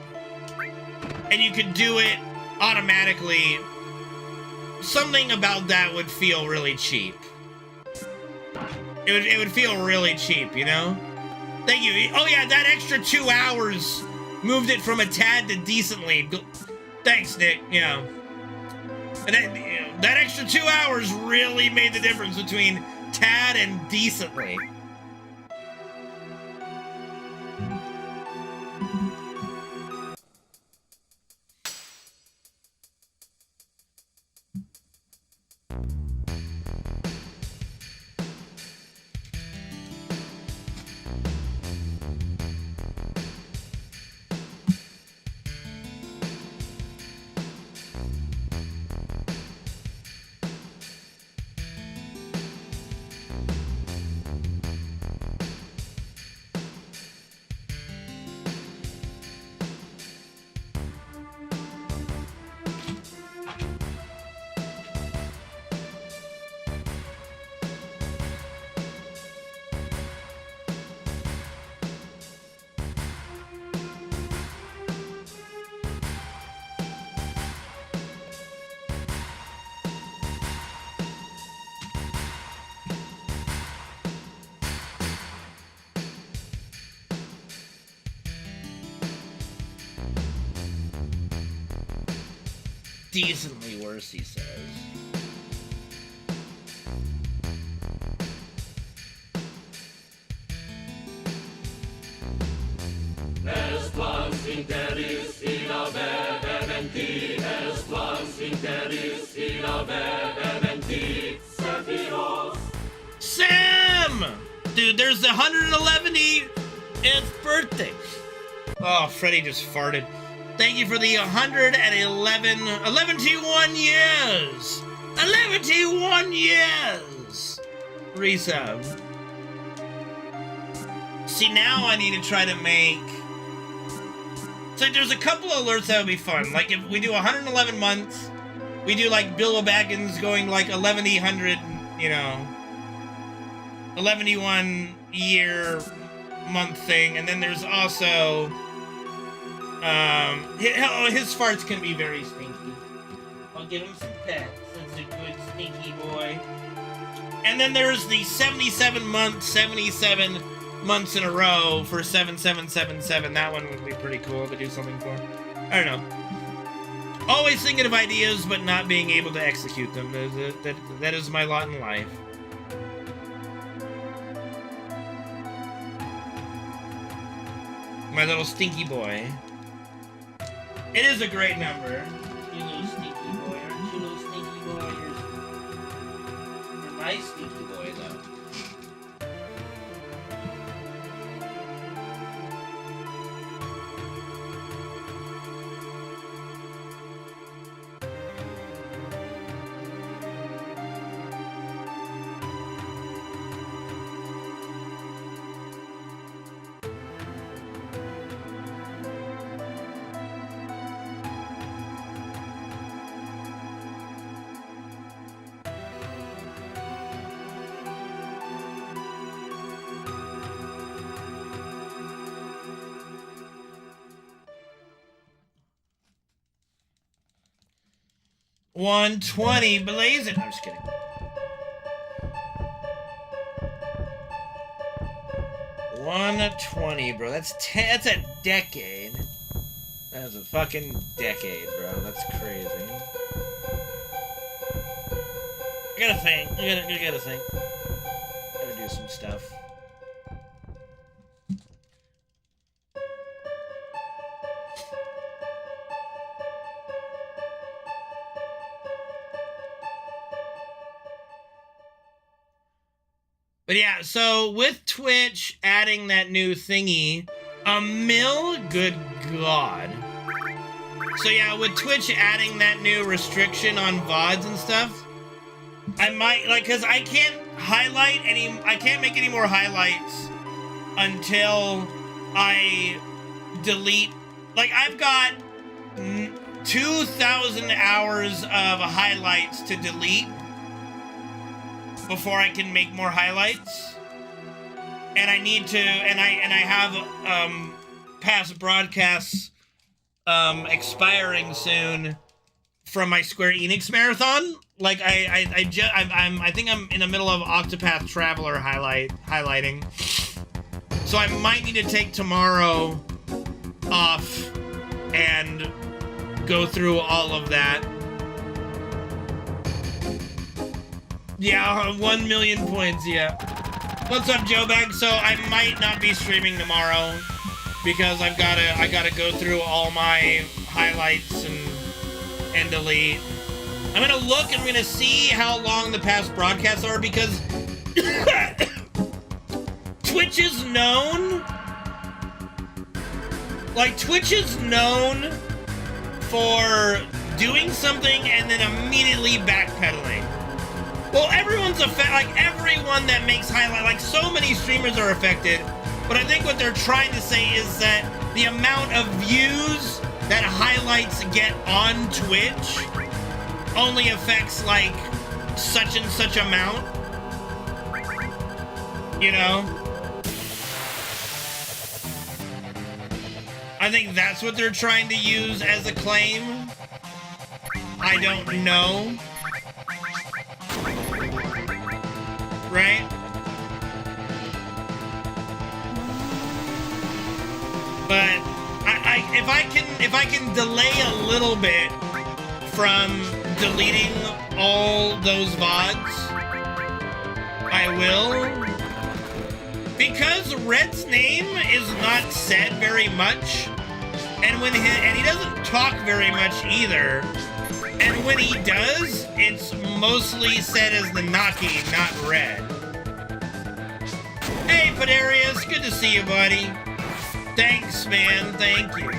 And you could do it automatically. Something about that would feel really cheap. It would feel really cheap, you know? Thank you. Oh yeah, that extra 2 hours moved it from a tad to decently. Thanks, Nick. You know, and that extra 2 hours really made the difference between tad and decently. Decently worse, he says. Sam! Dude, there's the 111th birthday. Oh, Freddy just farted. Thank you for the 11 years. 11 years. Resub. See, now I need to try to make... So there's a couple of alerts that would be fun. Like if we do 111 months, we do like Bilbo Baggins going like 1100, you know, 11 year month thing. And then there's also... his farts can be very stinky. I'll give him some pets. That's a good stinky boy. And then there's the 77 months in a row for 7777. That one would be pretty cool to do something for. I don't know. Always thinking of ideas, but not being able to execute them. That is my lot in life. My little stinky boy. It is a great number. You little stinky boy. Aren't you, little stinky boy? You're my stinky boy, though. $120 blazing. I'm just kidding. $120, bro. That's a decade. That's a fucking decade, bro. That's crazy. I gotta think. I gotta think. Gotta do some stuff. But yeah, so with Twitch adding that new thingy, a mil? Good God. So yeah, with Twitch adding that new restriction on VODs and stuff, I might, like, cause I can't make any more highlights until I delete, like, I've got 2,000 hours of highlights to delete before I can make more highlights. And I need to, and I have past broadcasts expiring soon from my Square Enix marathon. Like I think I'm in the middle of Octopath Traveler highlighting. So I might need to take tomorrow off and go through all of that. Yeah, 1 million points, yeah. What's up, Joe Bag? So I might not be streaming tomorrow because I gotta go through all my highlights and delete. I'm gonna look and I'm gonna see how long the past broadcasts are because Twitch is known. Like, Twitch is known for doing something and then immediately backpedaling. Well, everyone's like everyone that makes highlight, like so many streamers are affected. But I think what they're trying to say is that the amount of views that highlights get on Twitch only affects like such and such amount. You know? I think that's what they're trying to use as a claim. I don't know. Right? But if I can delay a little bit from deleting all those VODs, I will. Because Red's name is not said very much, and he doesn't talk very much either. And when he does, it's mostly said as the Naki, not Red. Hey, Padarius, good to see you, buddy. Thanks, man. Thank you.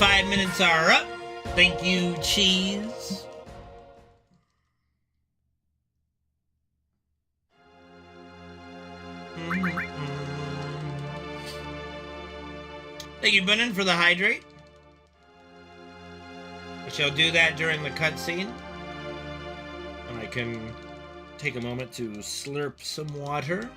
5 minutes are up. Thank you, Cheese. Thank you, Bunin, for the hydrate. I shall do that during the cutscene. And I can take a moment to slurp some water.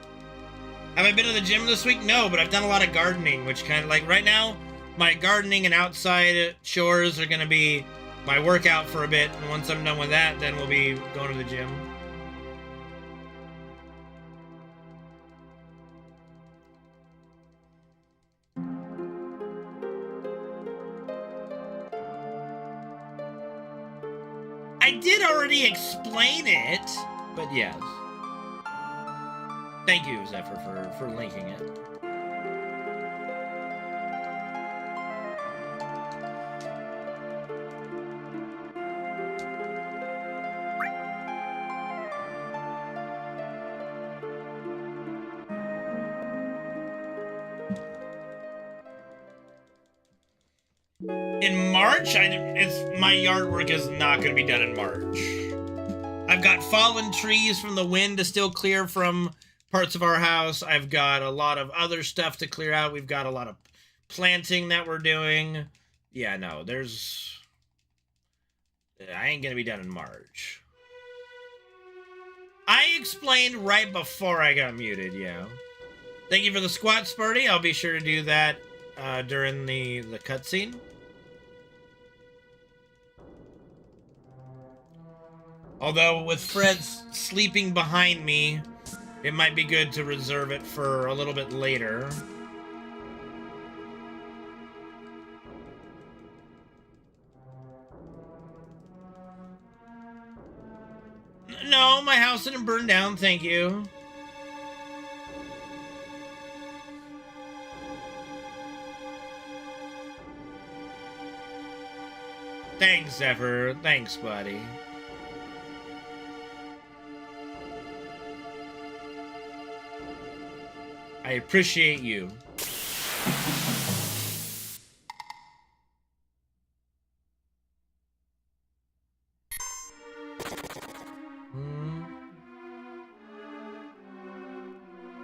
Have I been to the gym this week? No, but I've done a lot of gardening, which kind of like right now, my gardening and outside chores are going to be my workout for a bit. And once I'm done with that, then we'll be going to the gym. I did already explain it, but yes. Thank you, Zephyr, for linking it. In March, my yard work is not going to be done in March. I've got fallen trees from the wind to still clear from parts of our house. I've got a lot of other stuff to clear out. We've got a lot of planting that we're doing. Yeah, no, I ain't going to be done in March. I explained right before I got muted, yeah. Thank you for the squat, Spurty. I'll be sure to do that during the cutscene. Although, with Fred sleeping behind me, it might be good to reserve it for a little bit later. No, my house didn't burn down, thank you. Thanks, Zephyr. Thanks, buddy. I appreciate you.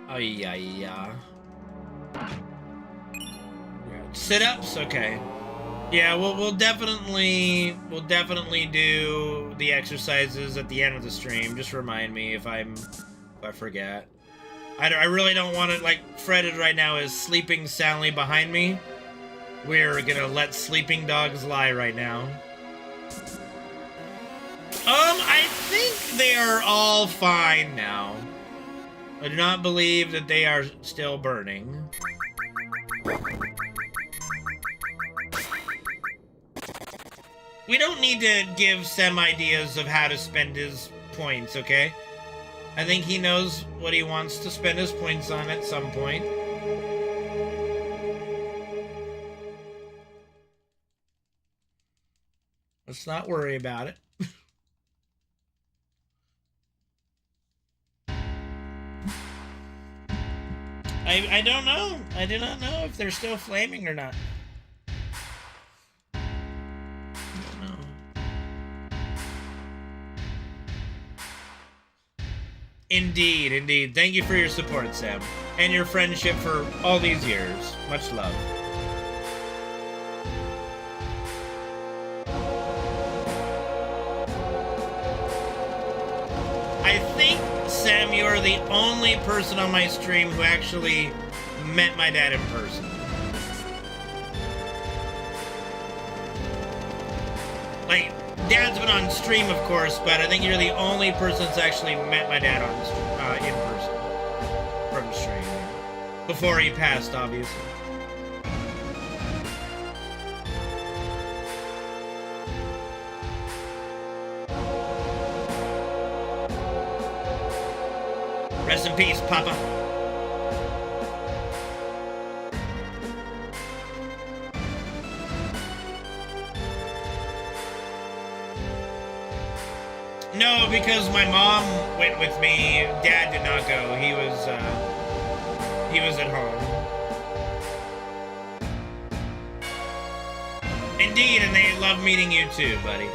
Oh, yeah. Sit-ups? Okay. Yeah, we'll definitely do the exercises at the end of the stream. Just remind me if I forget. I really don't want to, like, Fred right now is sleeping soundly behind me. We're gonna let sleeping dogs lie right now. I think they are all fine now. I do not believe that they are still burning. We don't need to give Sem ideas of how to spend his points, okay? I think he knows what he wants to spend his points on at some point. Let's not worry about it. I don't know. I do not know if they're still flaming or not. Indeed, indeed. Thank you for your support, Sam. And your friendship for all these years. Much love. I think, Sam, you are the only person on my stream who actually met my dad in person. Like, Dad's been on stream, of course, but I think you're the only person that's actually met my dad on in person from stream before he passed, obviously. Rest in peace, Papa. No, because my mom went with me. Dad did not go. He was at home. Indeed, and they love meeting you too, buddy.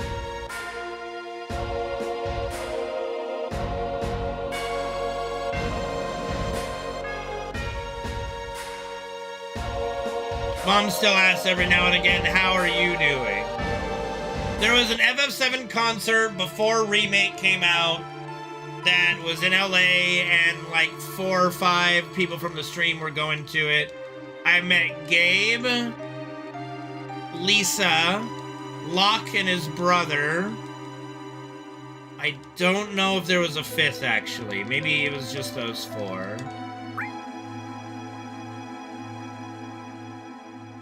Mom still asks every now and again, how are you doing? There was an FF7 concert before Remake came out that was in LA, and like 4 or 5 people from the stream were going to it. I met Gabe, Lisa, Locke and his brother. I don't know if there was a 5th, actually. Maybe it was just those 4.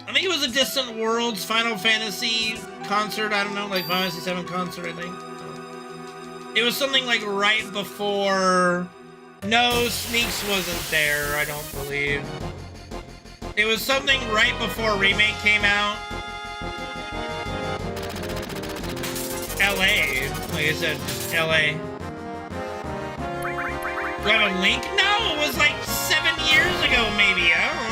I think it was a Distant Worlds Final Fantasy concert. I don't know, like Final Fantasy 7 concert, I think. It was something like right before... No, Sneaks wasn't there, I don't believe. It was something right before Remake came out. LA. Like I said, LA. Do I have a link? No, it was like 7 years ago, maybe. I don't know.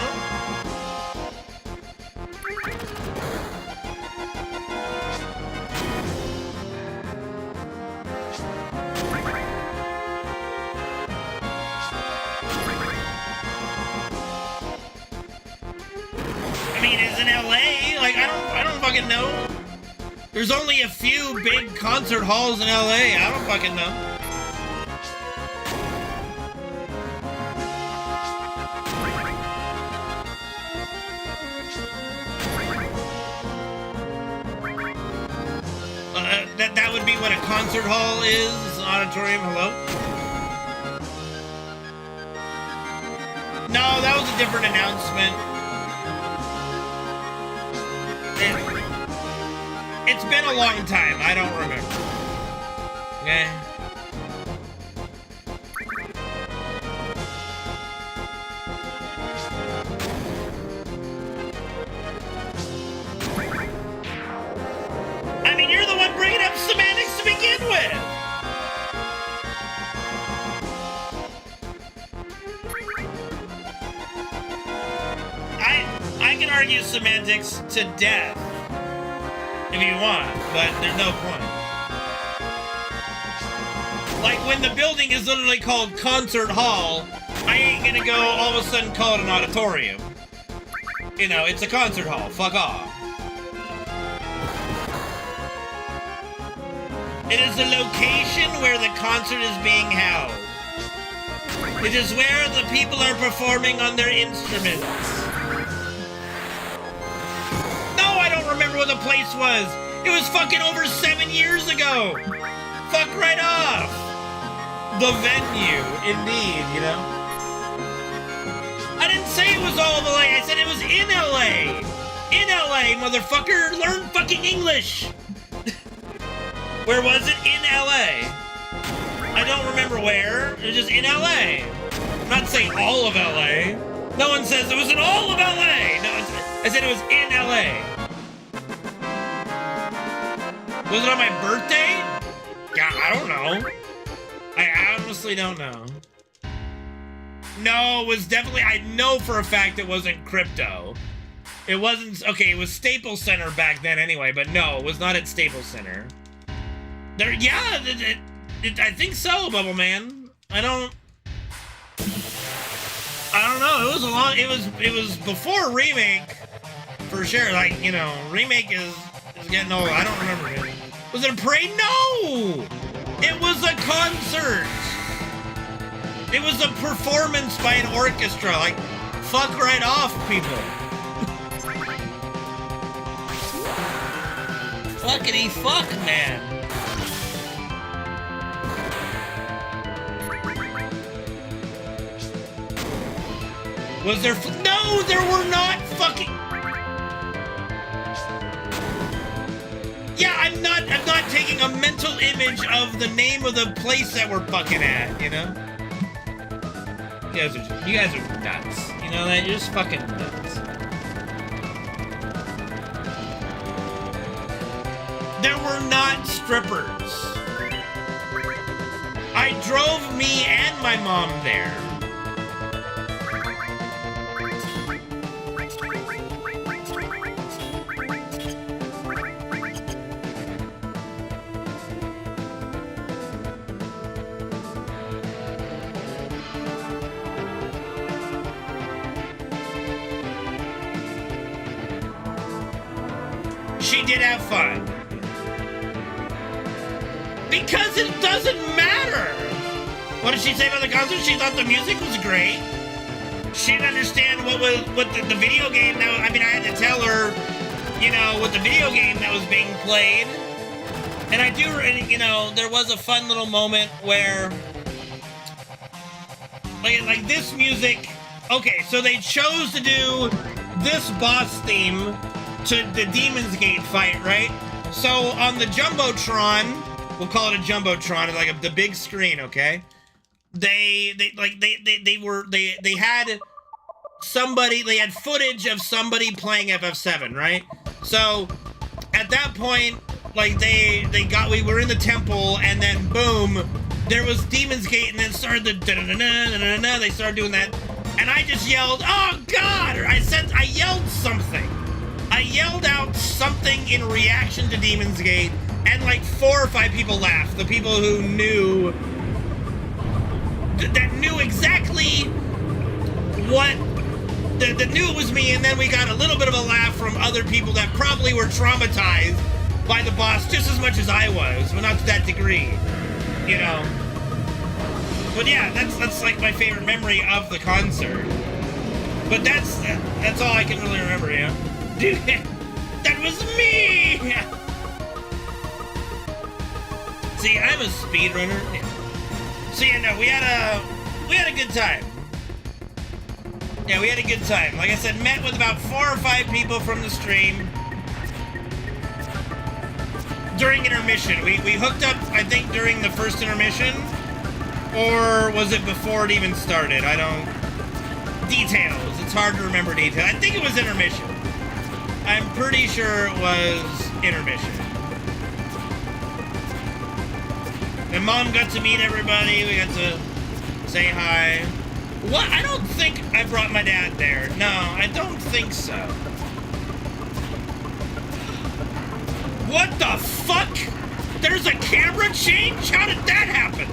I mean, it's in LA. Like, I don't fucking know. There's only a few big concert halls in LA. I don't fucking know. That would be what a concert hall is. It's an auditorium. Hello? No, that was a different announcement. It's been a long time. I don't remember. Okay. I mean, you're the one bringing up semantics to begin with. I can argue semantics to death. If you want, but there's no point. Like, when the building is literally called Concert Hall, I ain't gonna go all of a sudden call it an auditorium. You know, it's a concert hall. Fuck off. It is the location where the concert is being held. It is where the people are performing on their instruments. I don't remember what the place was. It was fucking over 7 years ago. Fuck right off. The venue, indeed, you know? I didn't say it was all of LA. I said it was in LA. In LA, motherfucker. Learn fucking English. Where was it? In LA. I don't remember where. It was just in LA. I'm not saying all of LA. No one says it was in all of LA. No, I said it was in LA. Was it on my birthday? Yeah, I don't know. I honestly don't know. No, it was definitely... I know for a fact it wasn't crypto. It wasn't... Okay, it was Staples Center back then anyway, but no, it was not at Staples Center. There... Yeah, I think so, Bubble Man. I don't know. It was a long... It was before Remake, for sure. Like, you know, Remake is getting old. I don't remember it. Was it a parade? No! It was a concert! It was a performance by an orchestra. Like, fuck right off, people. Fuckity fuck, man. Was there... No, there were not fucking... Yeah, I'm not taking a mental image of the name of the place that we're fucking at, you know? You guys are nuts. You know that? You're just fucking nuts. There were not strippers. I drove me and my mom there. she did have fun. Because it doesn't matter. What did she say about the concert? She thought the music was great. She didn't understand what the video game that was, I mean, I had to tell her, you know, what the video game that was being played. And I do, you know, there was a fun little moment where, like this music, okay, so they chose to do this boss theme to the Demon's Gate fight, right? So on the Jumbotron, we'll call it a Jumbotron, it's like the big screen, okay? They had somebody, they had footage of somebody playing FF7, right? So at that point, like we were in the temple, and then boom, there was Demon's Gate, and then started the da-da-da-da-da-da-da, they started doing that, and I just yelled, "Oh God!" Or I yelled something. I yelled out something in reaction to Demon's Gate, and like 4 or 5 people laughed. The people who knew, that knew exactly what, that knew it was me, and then we got a little bit of a laugh from other people that probably were traumatized by the boss just as much as I was, but not to that degree, you know. But yeah, that's like my favorite memory of the concert. But that's all I can really remember, yeah. Dude, that was me! See, I'm a speedrunner. Yeah. So yeah, no, we had a good time. Yeah, we had a good time. Like I said, met with about 4 or 5 people from the stream during intermission. We hooked up, I think, during the first intermission, or was it before it even started? I don't... Details. It's hard to remember details. I think it was intermission. I'm pretty sure it was intermission. And Mom got to meet everybody. We got to say hi. What? I don't think I brought my dad there. No, I don't think so. What the fuck? There's a camera change? How did that happen?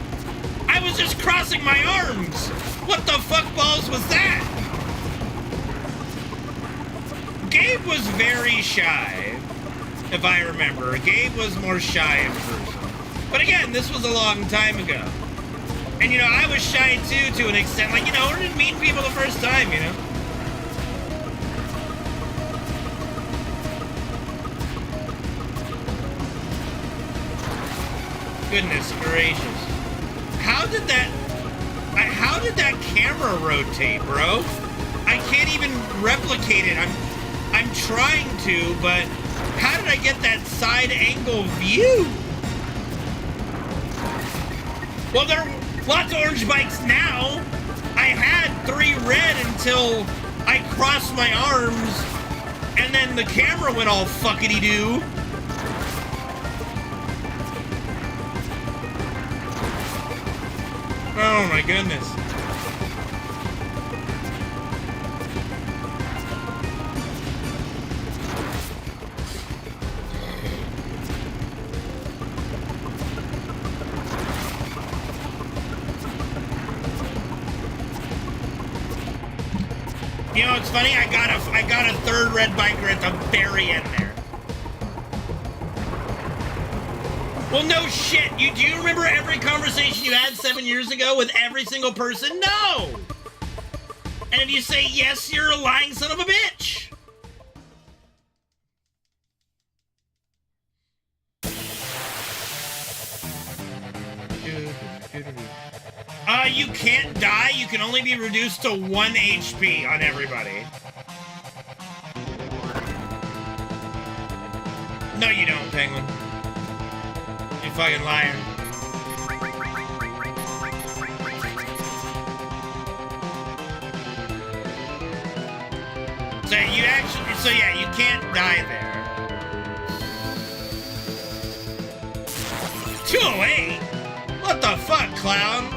I was just crossing my arms. What the fuck balls was that? Gabe was very shy, if I remember. Gabe was more shy in person. But again, this was a long time ago. And, you know, I was shy, too, to an extent. Like, you know, we're just meeting people the first time, you know? Goodness gracious. How did that camera rotate, bro? I can't even replicate it. I'm trying to, but how did I get that side angle view? Well, there are lots of orange bikes now. I had 3 red until I crossed my arms, and then the camera went all fuckity-doo. Oh my goodness. You know, it's funny, I got a 3rd red biker at the very end there. Well, no shit. Do you remember every conversation you had 7 years ago with every single person? No! And if you say yes, you're a lying son of a bitch. You can't die. You can only be reduced to 1 HP on everybody. No, you don't, Penguin. You fucking liar. So yeah, you can't die there. 208? What the fuck, clown?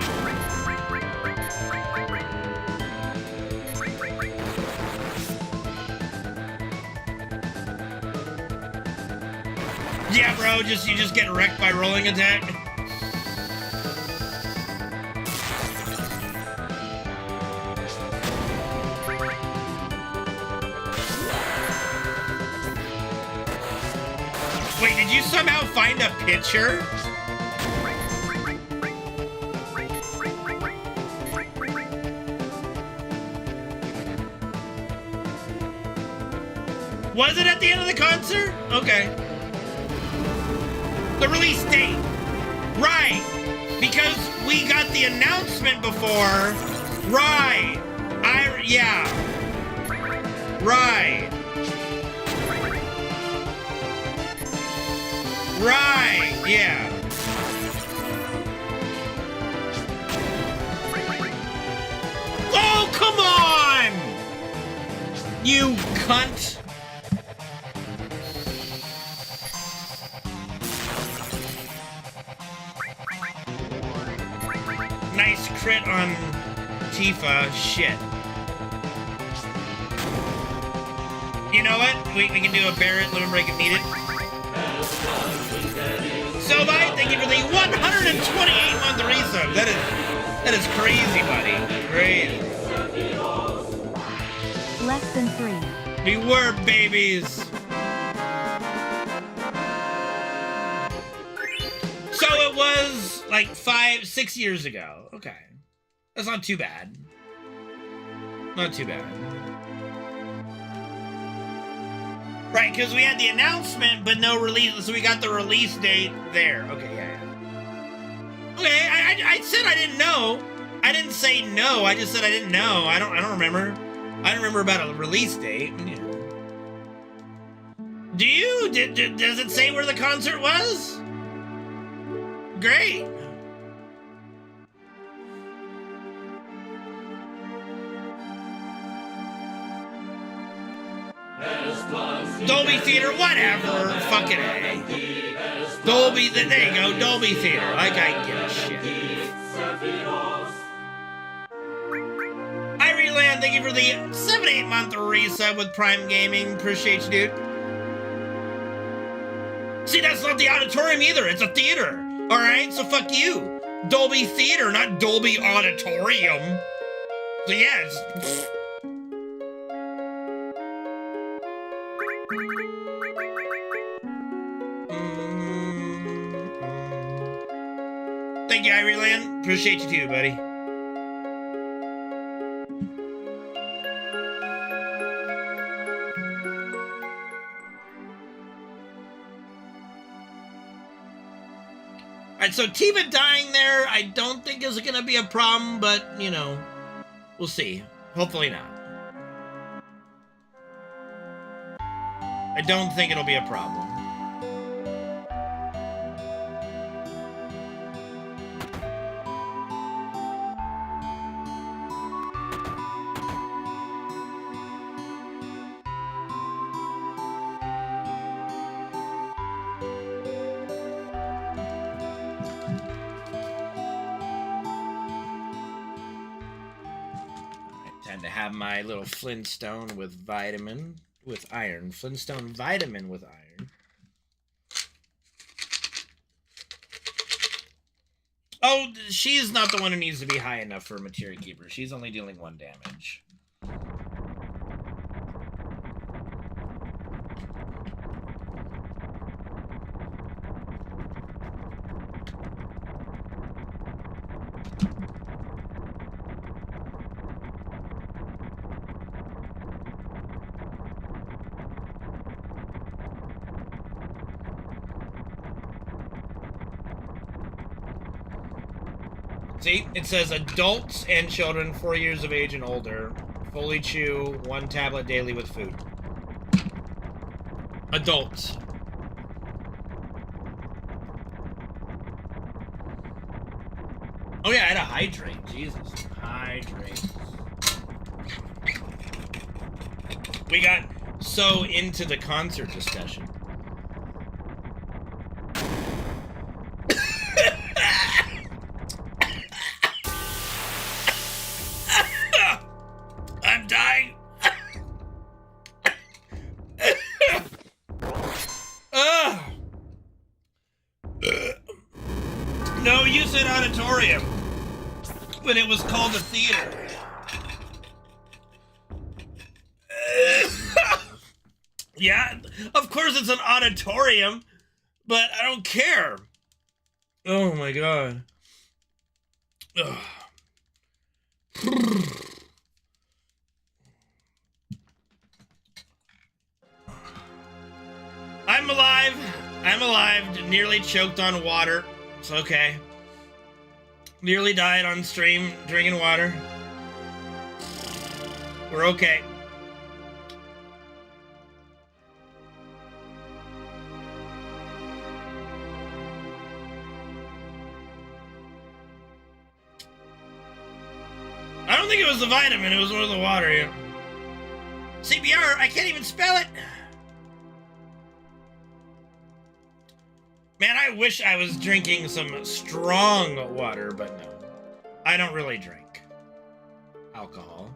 Yeah, bro, you just get wrecked by rolling attack. did you somehow find a picture? Was it at the end of the concert? Okay. The release date. Right. Because we got the announcement before. Right. Yeah. Right. Right. Yeah. Oh, come on! You cunt. Nice crit on Tifa. Shit. You know what? We can do a Barrett, limit break if needed. So, bye. Thank you for the 128-month resub. That is crazy, buddy. Crazy. Less than 3. We were babies. So it was like 5-6 years ago. Okay. That's not too bad. Not too bad. Right, because we had the announcement, but no release, so we got the release date there. Okay, yeah. Okay, I said I didn't know. I didn't say no, I just said I didn't know. I don't remember. I don't remember about a release date. Yeah. Do you? Does it say where the concert was? Great. Dolby Theater, whatever. Fucking A. Dolby, there you go. Dolby Theater. Like I give a shit. Ireland, thank you for the 7-8-month resub with Prime Gaming. Appreciate you, dude. See, that's not the auditorium either. It's a theater. All right, so fuck you. Dolby Theater, not Dolby Auditorium. So yeah, it's... Thank you, Ireland. Appreciate you too, buddy. Alright, so Tifa dying there, I don't think is gonna be a problem, but, you know, we'll see. Hopefully not. I don't think it'll be a problem. To have my little Flintstone with vitamin, with iron. Flintstone vitamin with iron. Oh, she's not the one who needs to be high enough for Materia Keeper. She's only dealing 1 damage. See, it says adults and children 4 years of age and older. Fully chew 1 tablet daily with food. Adults. Oh yeah, I had to hydrate. Jesus. Hydrate. We got so into the concert discussion. I'm dying. No, you said auditorium, but it was called a theater. Yeah, of course it's an auditorium. But I don't care. Oh my god. Ugh. I'm alive. I'm alive. Nearly choked on water. It's okay. Nearly died on stream drinking water. We're okay. I don't think it was the vitamin, it was one of the water, yeah. CBR, I can't even spell it! Man, I wish I was drinking some strong water, but no. I don't really drink alcohol.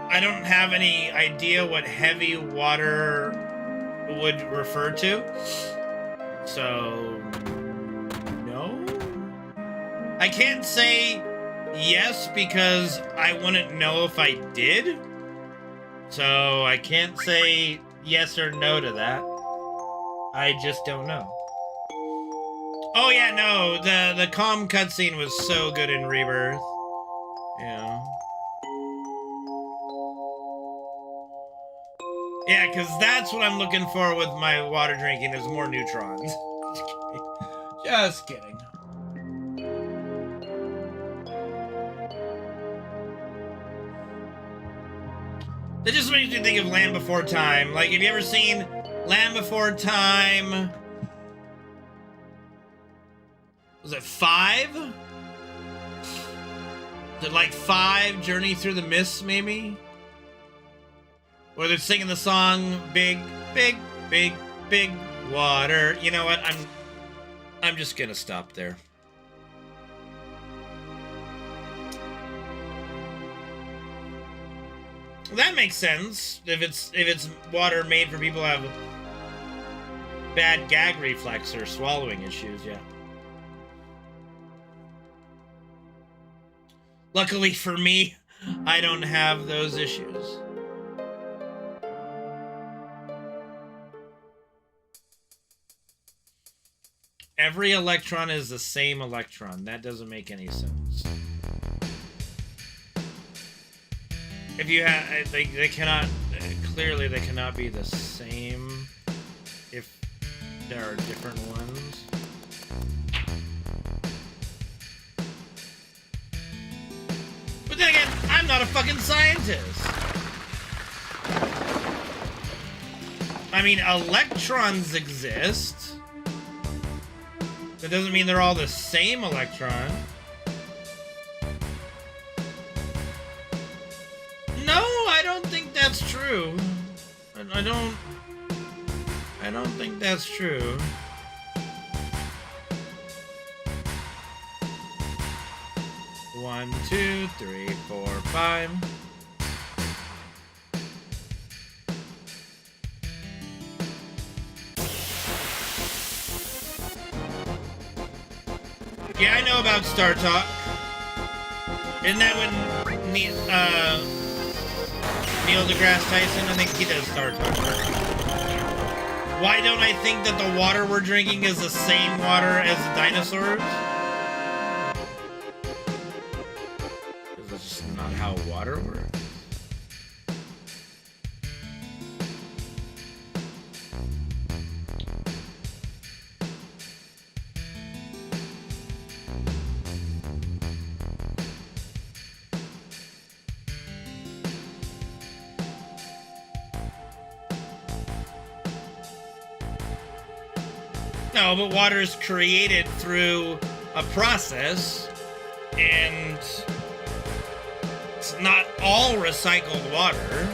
I don't have any idea what heavy water would refer to. So, no. I can't say yes because I wouldn't know if I did. So I can't say yes or no to that. I just don't know. Oh yeah, no, the calm cutscene was so good in Rebirth. Yeah. Yeah, because that's what I'm looking for with my water drinking is more neutrons. Just kidding. That just makes me think of Land Before Time. Like, have you ever seen Land Before Time? Was it 5? Is it like 5 Journey Through the Mists, maybe? Where they're singing the song, big, big, big, big water. You know what? I'm just gonna stop there. That makes sense. If it's water made for people who have bad gag reflex or swallowing issues, yeah. Luckily for me, I don't have those issues. Every electron is the same electron. That doesn't make any sense. If you have, they cannot, clearly they cannot be the same if there are different ones. But then again, I'm not a fucking scientist. I mean, electrons exist. That doesn't mean they're all the same electron. No, I don't think that's true. I don't think that's true. One, two, three, four, five. Yeah, I know about Star Talk. Isn't that when Neil deGrasse Tyson? I think he does Star Talk. Why don't I think that the water we're drinking is the same water as the dinosaurs? Because that's just not how water works. No, but water is created through a process, and it's not all recycled water.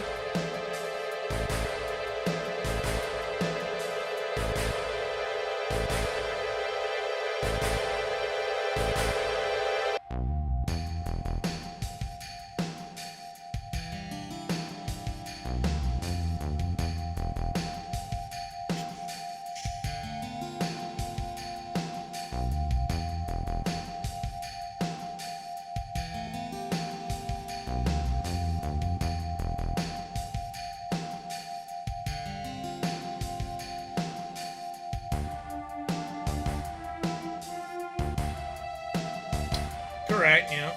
correct, yeah.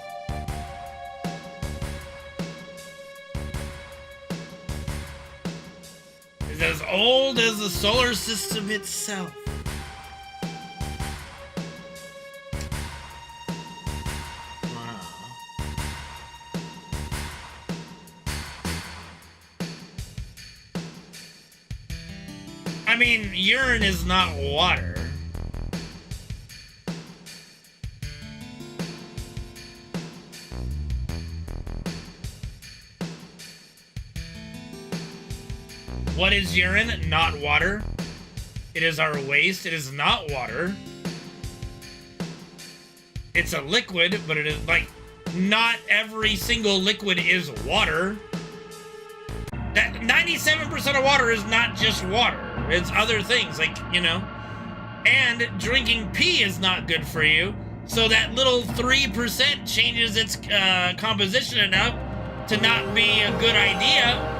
It's as old as the solar system itself. Wow. I mean, urine is not water. What is urine? Not water. It is our waste. It is not water. It's a liquid, but it is like not every single liquid is water. That 97% of water is not just water. It's other things, like, you know. And drinking pee is not good for you. So that little 3% changes its composition enough to not be a good idea.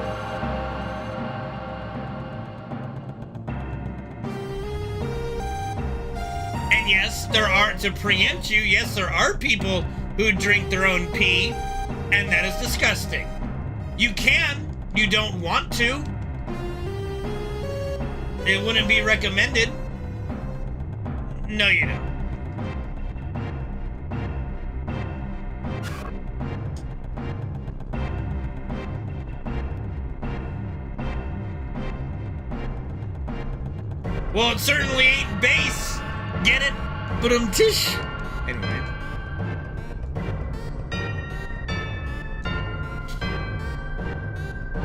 And yes, there are, to preempt you, yes, there are people who drink their own pee, and that is disgusting. You can, you don't want to. It wouldn't be recommended. No, you don't. Well, it certainly ain't base. Get it? Tish. Anyway.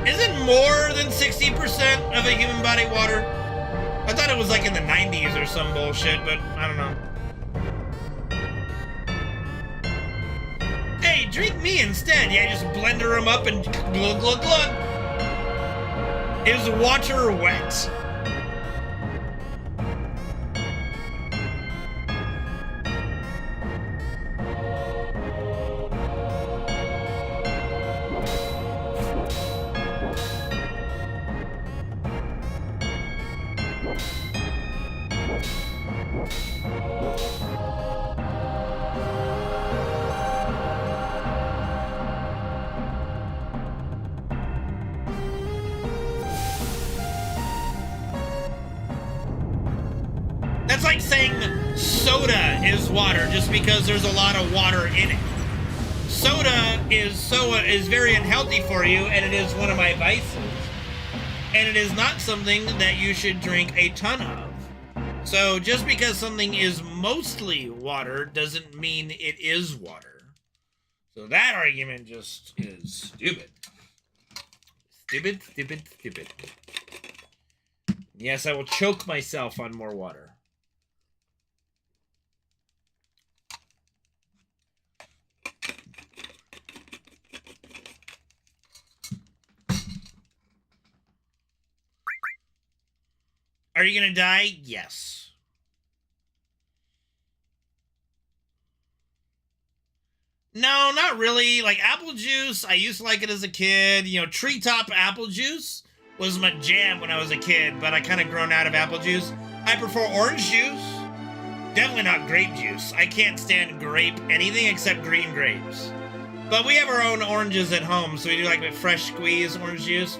Isn't more than 60% of a human body water? I thought it was like in the 90s or some bullshit, but I don't know. Hey, drink me instead. Yeah, just blender them up and glug, glug, glug. Is water wet? That's like saying soda is water just because there's a lot of water in it. Soda is very unhealthy for you, and it is one of my vices. And it is not something that you should drink a ton of. So just because something is mostly water doesn't mean it is water. So that argument just is stupid. Stupid, stupid, stupid. Yes, I will choke myself on more water. Are you gonna die? Yes. No, not really. Like apple juice, I used to like it as a kid. You know, treetop apple juice was my jam when I was a kid, but I kind of grown out of apple juice. I prefer orange juice. Definitely not grape juice. I can't stand grape anything except green grapes. But we have our own oranges at home, so we do like with fresh squeezed orange juice.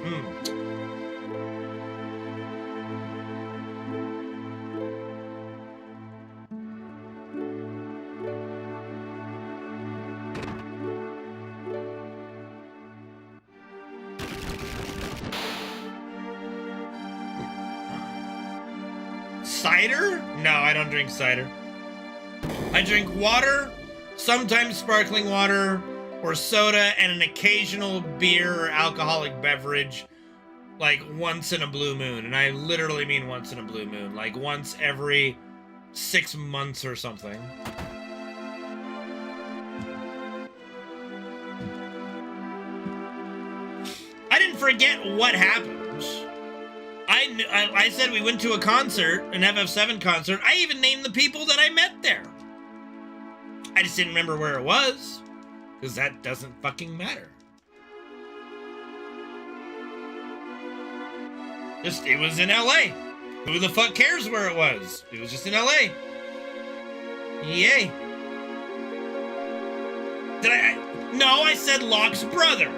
Cider? No, I don't drink cider. I drink water, sometimes sparkling water, or soda, and an occasional beer or alcoholic beverage, like once in a blue moon. And I literally mean once in a blue moon, like once every 6 months or something. I didn't forget what happened. I said we went to a concert, an FF7 concert. I even named the people that I met there. I just didn't remember where it was, because that doesn't fucking matter. It was in LA. Who the fuck cares where it was? It was just in LA. Yay. Did I? No, I said Locke's brother.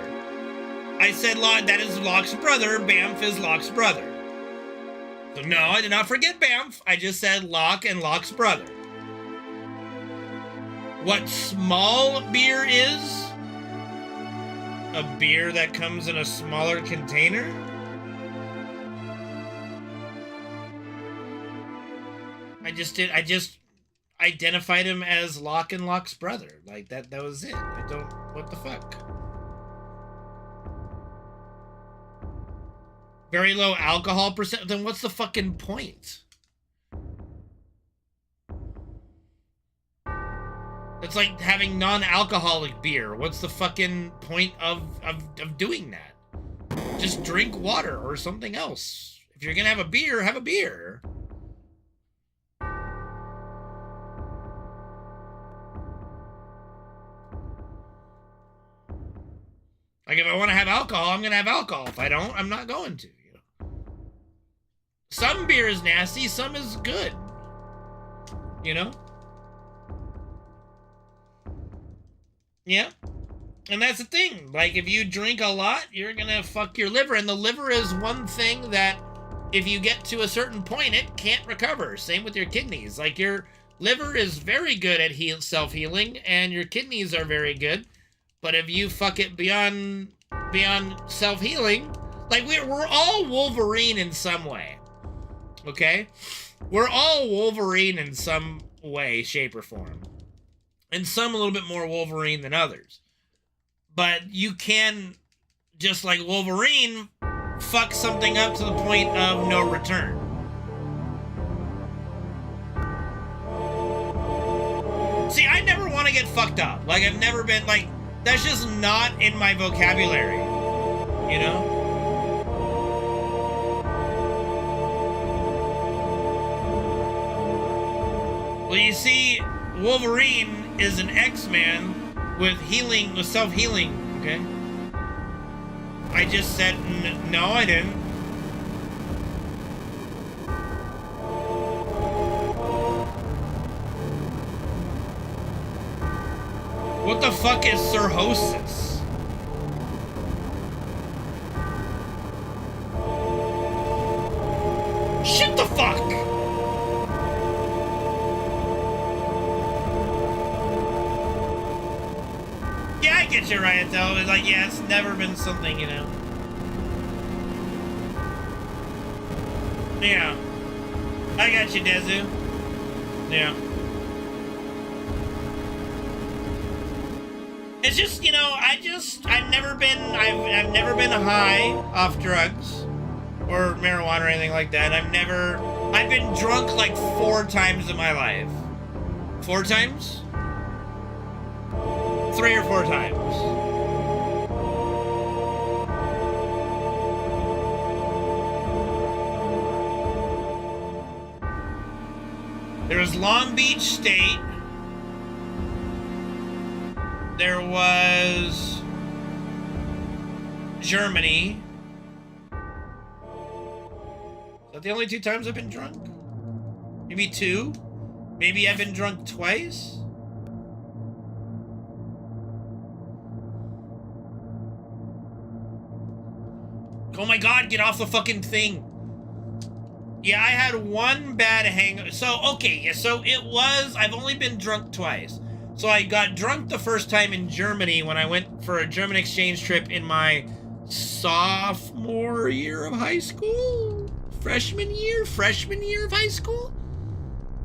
I said that is Locke's brother. Bamf is Locke's brother. So no, I did not forget Bamf. I just said Locke and Locke's brother. What small beer is? A beer that comes in a smaller container? I just identified him as Locke and Locke's brother. Like that was it. I don't, what the fuck? Very low alcohol percent. Then what's the fucking point? It's like having non-alcoholic beer. What's the fucking point of doing that? Just drink water or something else. If you're gonna have a beer, have a beer. Like if I want to have alcohol, I'm gonna have alcohol. If I don't, I'm not going to. You know? Some beer is nasty, some is good. You know? Yeah. And that's the thing. Like, if you drink a lot, you're gonna fuck your liver. And the liver is one thing that, if you get to a certain point, it can't recover. Same with your kidneys. Like, your liver is very good at self-healing, and your kidneys are very good. But if you fuck it beyond self-healing, like, we're all Wolverine in some way. Okay? We're all Wolverine in some way, shape, or form. And some a little bit more Wolverine than others. But you can, just like Wolverine, fuck something up to the point of no return. See, I never want to get fucked up. Like, I've never been, like, that's just not in my vocabulary. You know? Well, you see, Wolverine is an X-Man with healing, with self-healing, okay? I just said, no, I didn't. What the fuck is cirrhosis? Shut the fuck! Yeah, I get you right, though. It's like, yeah, it's never been something, you know. Yeah. I got you, Dezu. Yeah. It's just, you know, I've never been high off drugs or marijuana or anything like that. I've been drunk like 4 times in my life. 4 times? 3 or 4 times. There was Long Beach State. There was Germany. Is that the only 2 times I've been drunk? Maybe 2? Maybe I've been drunk twice? Oh my god, get off the fucking thing. Yeah, I had 1 bad hangover. So, okay, so I've only been drunk twice. So I got drunk the first time in Germany when I went for a German exchange trip in my sophomore year of high school? Freshman year of high school?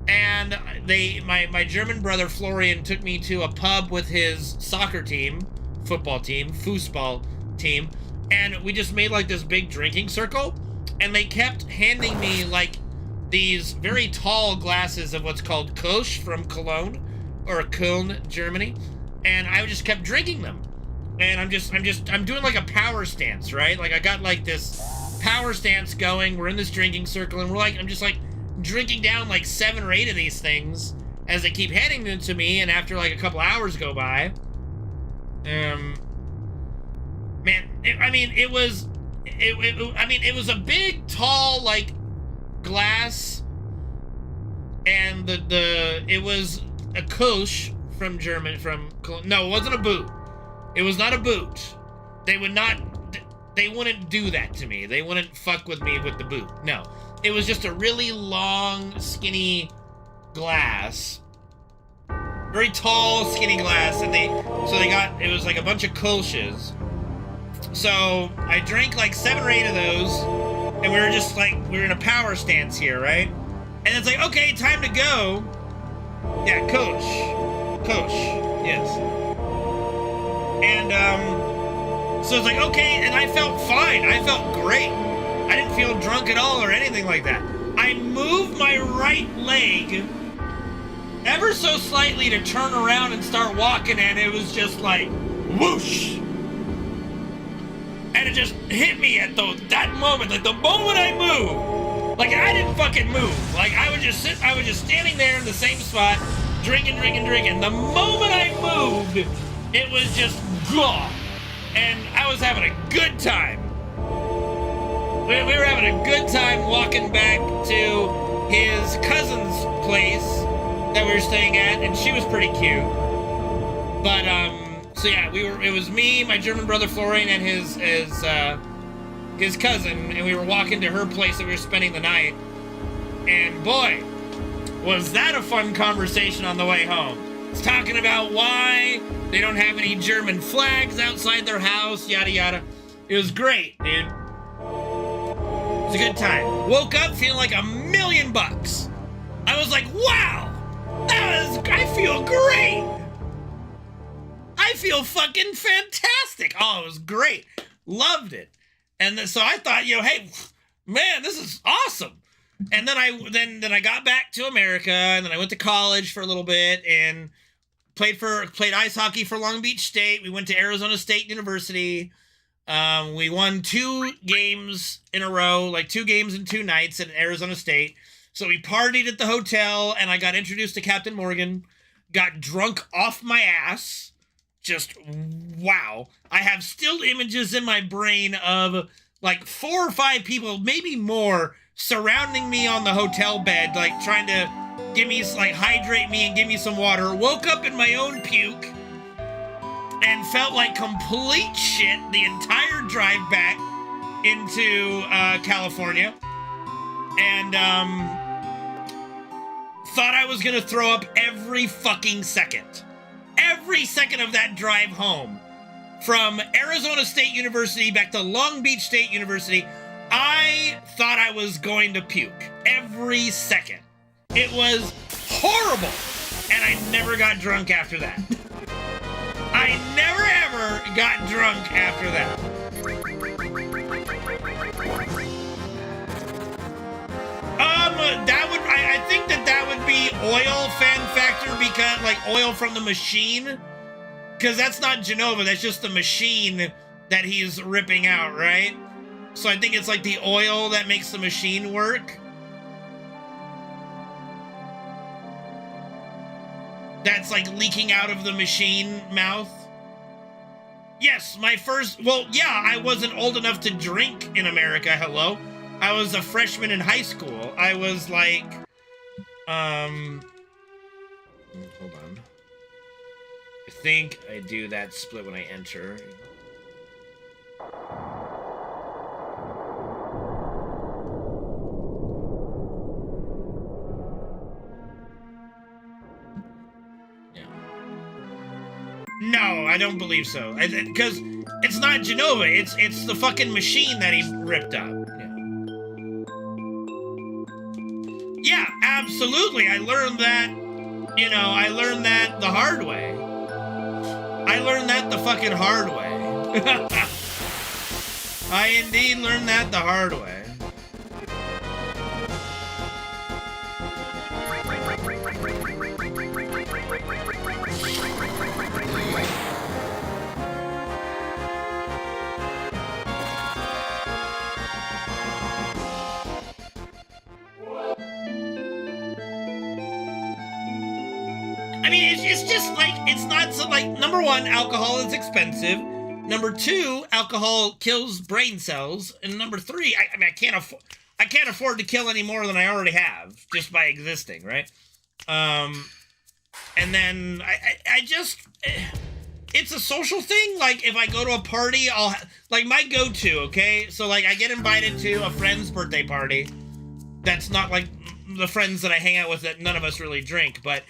And my German brother Florian took me to a pub with his soccer team, football team, foosball team, and we just made like this big drinking circle, and they kept handing me like these very tall glasses of what's called Kosch from Cologne, or Köln, Germany, and I just kept drinking them. And I'm doing like a power stance, right? Like I got like this power stance going, we're in this drinking circle, and I'm just like drinking down like 7 or 8 of these things as they keep handing them to me, and after like a couple hours go by, man, it was a big, tall, like, glass, and it was a Kosch from German, no, it wasn't a boot. It was not a boot. They wouldn't do that to me. They wouldn't fuck with me with the boot. No. It was just a really long, skinny glass. Very tall, skinny glass. And it was like a bunch of Kolsch's. So I drank like 7 or 8 of those. And we were just like, we were in a power stance here, right? And it's like, okay, time to go. Yeah, Kolsch, yes. And, so it's like, okay, and I felt fine. I felt great. I didn't feel drunk at all or anything like that. I moved my right leg ever so slightly to turn around and start walking, and it was just like, whoosh. And it just hit me at that moment, like the moment I moved. Like, I didn't fucking move. Like, I was just standing there in the same spot, drinking. The moment I moved, it was just gone. And I was having a good time. We were having a good time walking back to his cousin's place that we were staying at, and she was pretty cute. But, so yeah, it was me, my German brother Florian, and his cousin, and we were walking to her place that we were spending the night. And boy, was that a fun conversation on the way home. It's talking about why they don't have any German flags outside their house, yada yada. It was great, dude. It was a good time. Woke up feeling like $1,000,000. I was like, wow, I feel great. I feel fucking fantastic. Oh, it was great. Loved it. And so I thought, hey, man, this is awesome. And then I got back to America, and then I went to college for a little bit and played ice hockey for Long Beach State. We went to Arizona State University. We won 2 games in a row, like 2 games in 2 nights at Arizona State. So we partied at the hotel, and I got introduced to Captain Morgan, got drunk off my ass. Just, wow. I have still images in my brain of like 4 or 5 people, maybe more, surrounding me on the hotel bed, like trying to hydrate me and give me some water. Woke up in my own puke and felt like complete shit the entire drive back into California. And thought I was gonna throw up every fucking second. Every second of that drive home from Arizona State University back to Long Beach State University, I thought I was going to puke. Every second. It was horrible. And I never got drunk after that. I never ever got drunk after that. I think that would be oil fan factor, because like oil from the machine, because that's not Genova, that's just the machine that he's ripping out, right? So I think it's like the oil that makes the machine work. That's like leaking out of the machine mouth. Yes, I wasn't old enough to drink in America, hello. I was a freshman in high school. I was like, hold on. I think I do that split when I enter. Yeah. No, I don't believe so. Because it's not Genova. It's the fucking machine that he ripped up. Yeah, absolutely. I learned that, the hard way. I learned that the fucking hard way. I indeed learned that the hard way. I mean, it's just like, it's not so like, number 1, alcohol is expensive. Number 2, alcohol kills brain cells. And number 3, I can't afford to kill any more than I already have just by existing, right? And then I just, it's a social thing. Like if I go to a party, like my go-to, okay? So like I get invited to a friend's birthday party. That's not like the friends that I hang out with that none of us really drink, but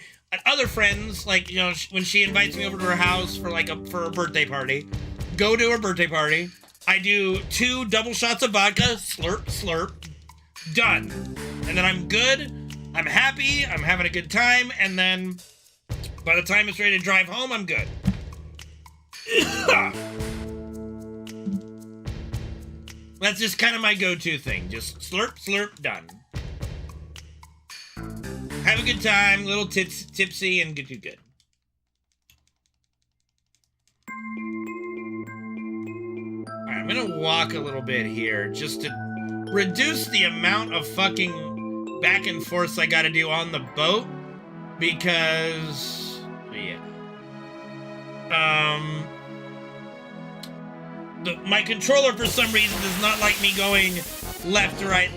other friends, like, you know, when she invites me over to her house for like for a birthday party, go to her birthday party. I do 2 double shots of vodka, slurp, slurp, done. And then I'm good, I'm happy, I'm having a good time, and then by the time it's ready to drive home, I'm good. That's just kind of my go-to thing. Just slurp, slurp, done. Have a good time, a little tipsy, and do good. Alright, I'm gonna walk a little bit here just to reduce the amount of fucking back and forths I gotta do on the boat, because, yeah. My controller for some reason does not like me going left, right,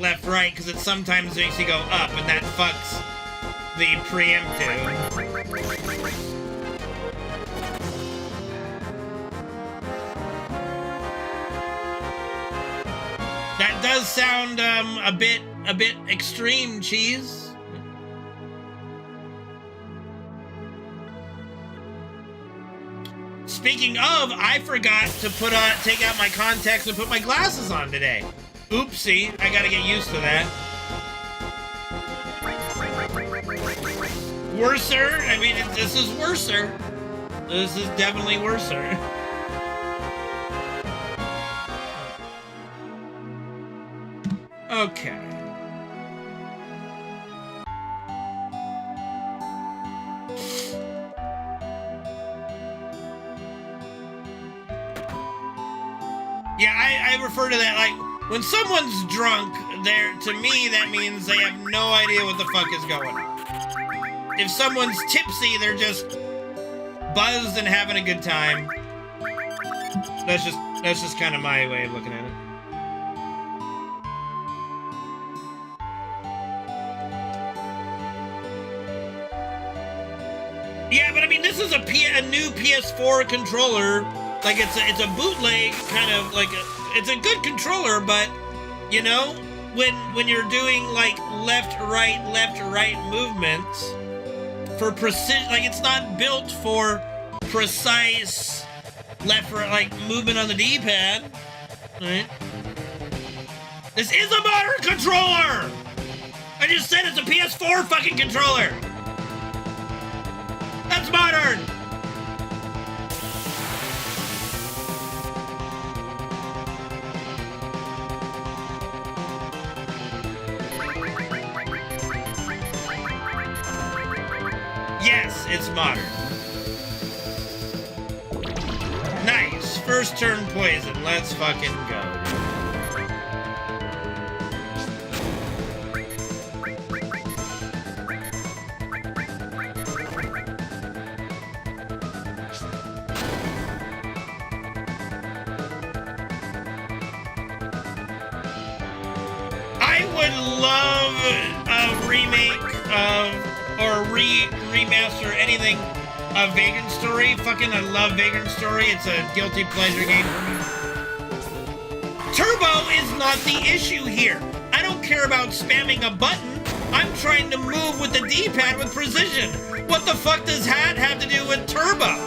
because it sometimes makes you go up, and that fucks the preemptive. That does sound a bit extreme, Cheese. Speaking of, I forgot to take out my contacts and put my glasses on today. Oopsie, I gotta get used to that. Worser? I mean, this is worser. This is definitely worser. Okay. Yeah, I refer to that like, when someone's drunk, to me, that means they have no idea what the fuck is going on. If someone's tipsy, they're just buzzed and having a good time. That's just kind of my way of looking at it. Yeah, but I mean, this is a new PS4 controller. Like it's a bootleg kind of like it's a good controller, but you know, when you're doing like left right movements for precision, like it's not built for precise left right like movement on the D-pad. Right? This is a modern controller. I just said it's a PS4 fucking controller. That's modern. Yes, it's modern. Nice. First turn poison. Let's fucking go. I would love a remake of or remaster anything of Vagrant Story. Fucking I love Vagrant Story. It's a guilty pleasure game for me. Turbo is not the issue here. I don't care about spamming a button. I'm trying to move with the D-pad with precision. What the fuck does that have to do with turbo?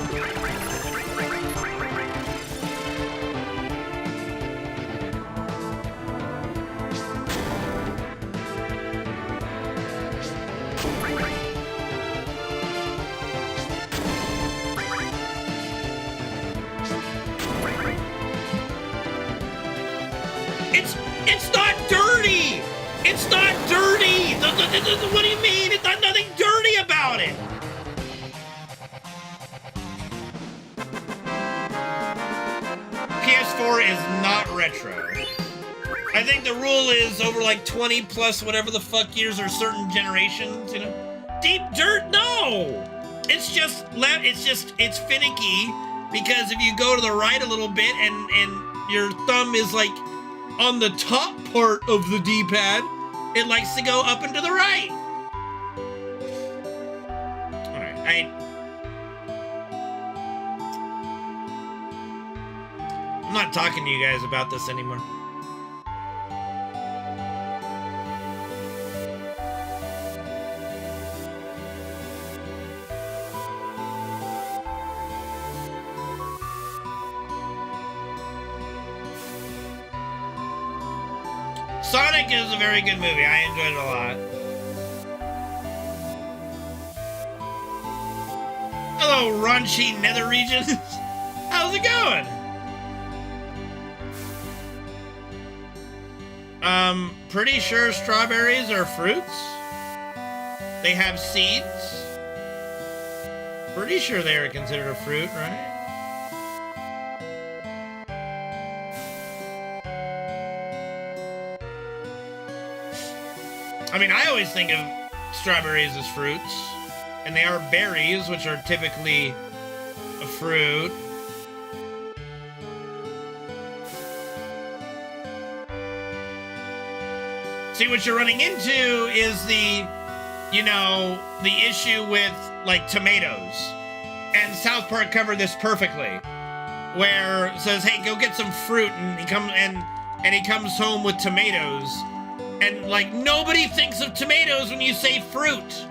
It's not dirty! It's not dirty! What do you mean? It's not nothing dirty about it! PS4 is not retro. I think the rule is over like 20 plus whatever the fuck years or certain generations, you know? Deep dirt? No! It's finicky because if you go to the right a little bit and your thumb is like on the top part of the D-pad, it likes to go up and to the right. Alright, I'm not talking to you guys about this anymore. Sonic is a very good movie. I enjoyed it a lot. Hello, raunchy nether regions. How's it going? Pretty sure strawberries are fruits. They have seeds. Pretty sure they are considered a fruit, right? I mean, I always think of strawberries as fruits, and they are berries, which are typically a fruit. See, what you're running into is the issue with, like, tomatoes. And South Park covered this perfectly, where it says, hey, go get some fruit, and he comes home with tomatoes. And, like, nobody thinks of tomatoes when you say fruit.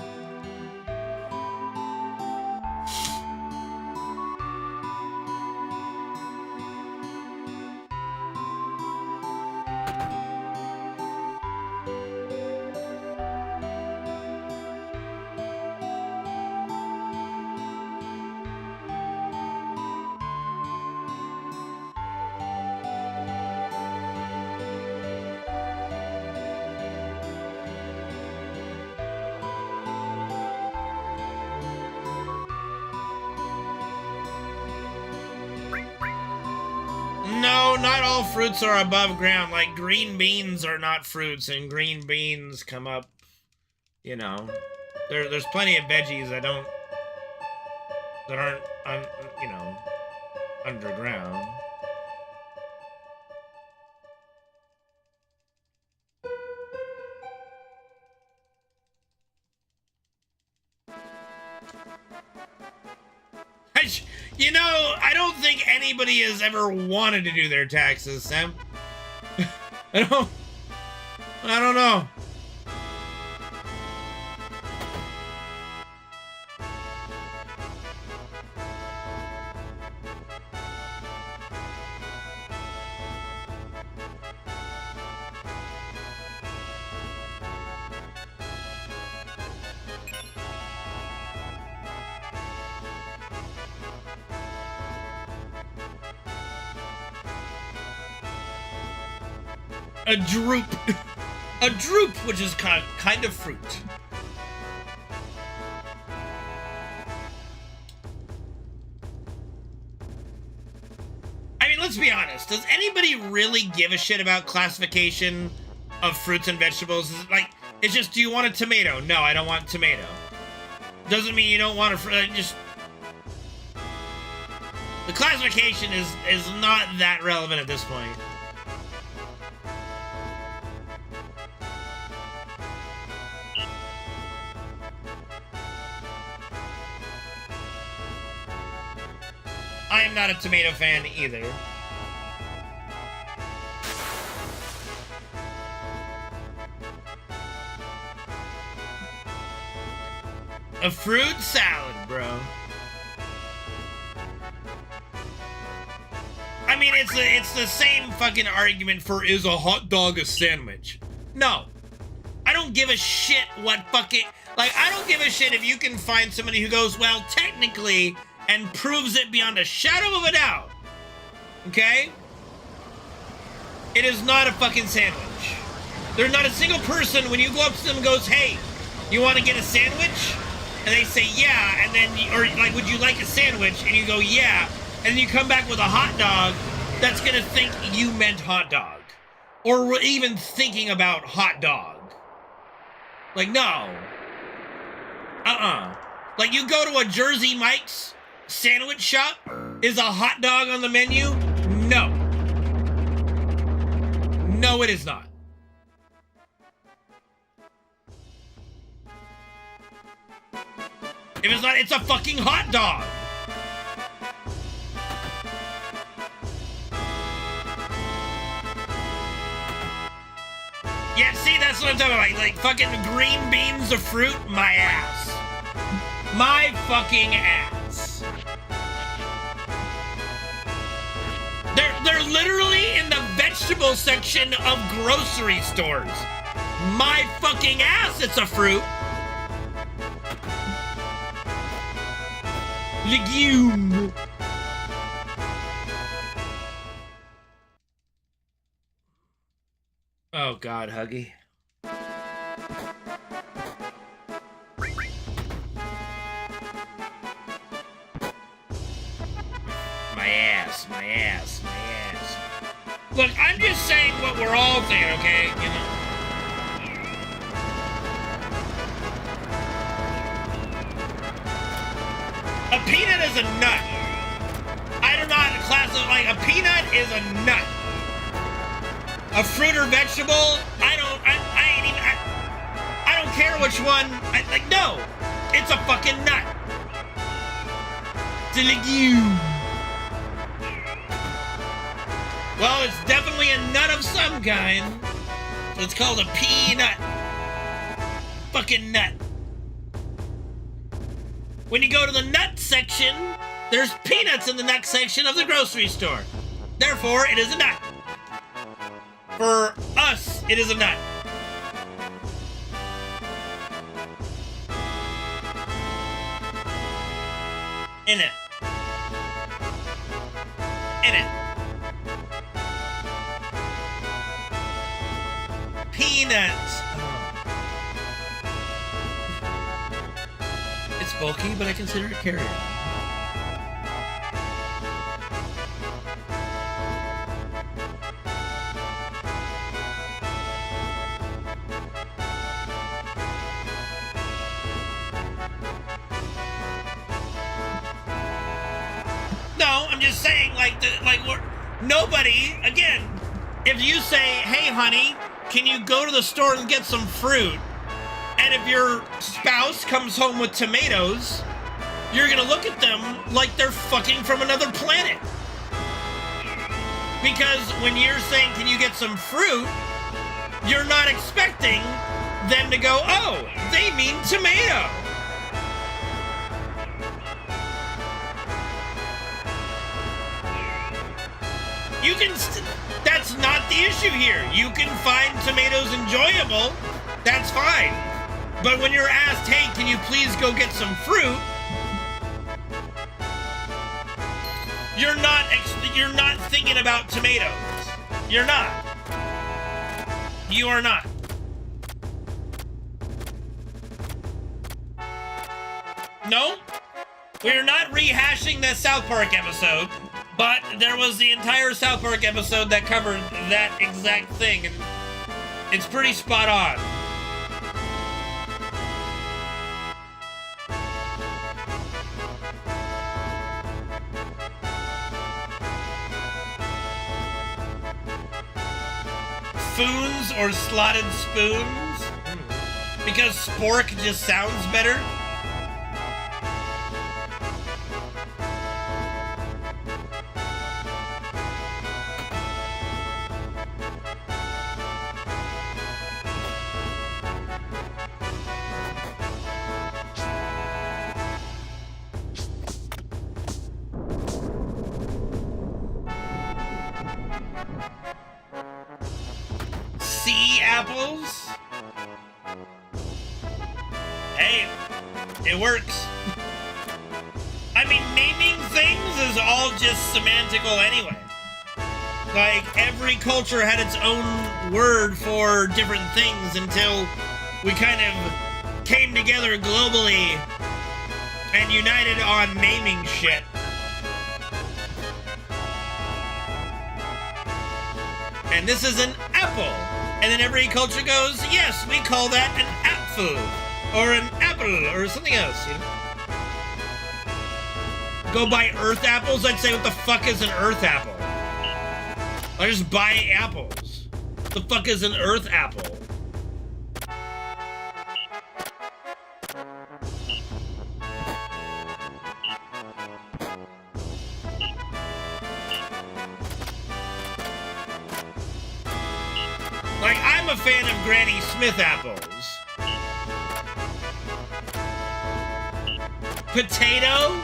No, not all fruits are above ground. Like, green beans are not fruits, and green beans come up, you know. There's plenty of veggies that aren't, underground. You know, I don't think anybody has ever wanted to do their taxes, Sam. I don't know. A droop. A droop, which is kind of fruit. I mean, let's be honest. Does anybody really give a shit about classification of fruits and vegetables? Is it like, it's just, do you want a tomato? No, I don't want tomato. Doesn't mean you don't want a just... The classification is not that relevant at this point. I am not a tomato fan either. A fruit salad, bro. I mean, it's the same fucking argument for, is a hot dog a sandwich? No. I don't give a shit what fucking... Like, I don't give a shit if you can find somebody who goes, well, technically... and proves it beyond a shadow of a doubt. Okay? It is not a fucking sandwich. There's not a single person, when you go up to them and goes, hey, you want to get a sandwich? And they say, yeah, and then, or like, would you like a sandwich? And you go, yeah. And then you come back with a hot dog, that's gonna think you meant hot dog. Or even thinking about hot dog. Like, no. Like, you go to a Jersey Mike's sandwich shop, is a hot dog on the menu? No. No, it is not. If it's not, it's a fucking hot dog. Yeah, see, that's what I'm talking about. Like fucking green beans of fruit, my ass. My fucking ass. They're literally in the vegetable section of grocery stores. My fucking ass, it's a fruit. Legume. Oh God, Huggy. My ass, my ass, my ass. Look, I'm just saying what we're all saying, okay? You know. A peanut is a nut. I do not classify, like, a peanut is a nut. A fruit or vegetable, I don't care which one, no, it's a fucking nut. It's a legume. Well, it's definitely a nut of some kind. So it's called a peanut. Fucking nut. When you go to the nut section, there's peanuts in the nut section of the grocery store. Therefore, it is a nut. For us, it is a nut. In it. In it. Peanuts. It's bulky, but I consider it carrier. No, I'm just saying, nobody, again, if you say, hey, honey, can you go to the store and get some fruit? And if your spouse comes home with tomatoes, you're gonna look at them like they're fucking from another planet. Because when you're saying, can you get some fruit, you're not expecting them to go, oh, they mean tomato. You can, that's not the issue here. You can find tomatoes enjoyable, that's fine. But when you're asked, hey, can you please go get some fruit? You're not thinking about tomatoes. You're not. You are not. No, we're not rehashing the South Park episode. But there was the entire South Park episode that covered that exact thing, and it's pretty spot on. Spoons or slotted spoons? Because spork just sounds better? Apples? Hey, it works. I mean, naming things is all just semantical anyway. Like, every culture had its own word for different things until we kind of came together globally and united on naming shit. And this is an apple. And then every culture goes, yes, we call that an apfel, or an apple, or something else, you know? Go buy earth apples, I'd say, what the fuck is an earth apple? I just buy apples. What the fuck is an earth apple? am a fan of Granny Smith apples. Potato?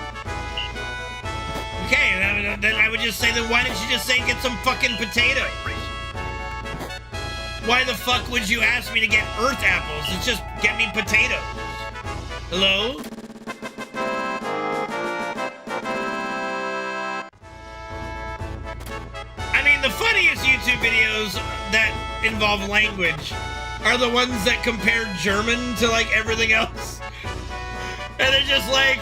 Okay, then I would just say, then why didn't you just say get some fucking potatoes? Why the fuck would you ask me to get earth apples? It's just get me potatoes. Hello? I mean, the funniest YouTube videos that involve language are the ones that compare German to, like, everything else. And they're just like,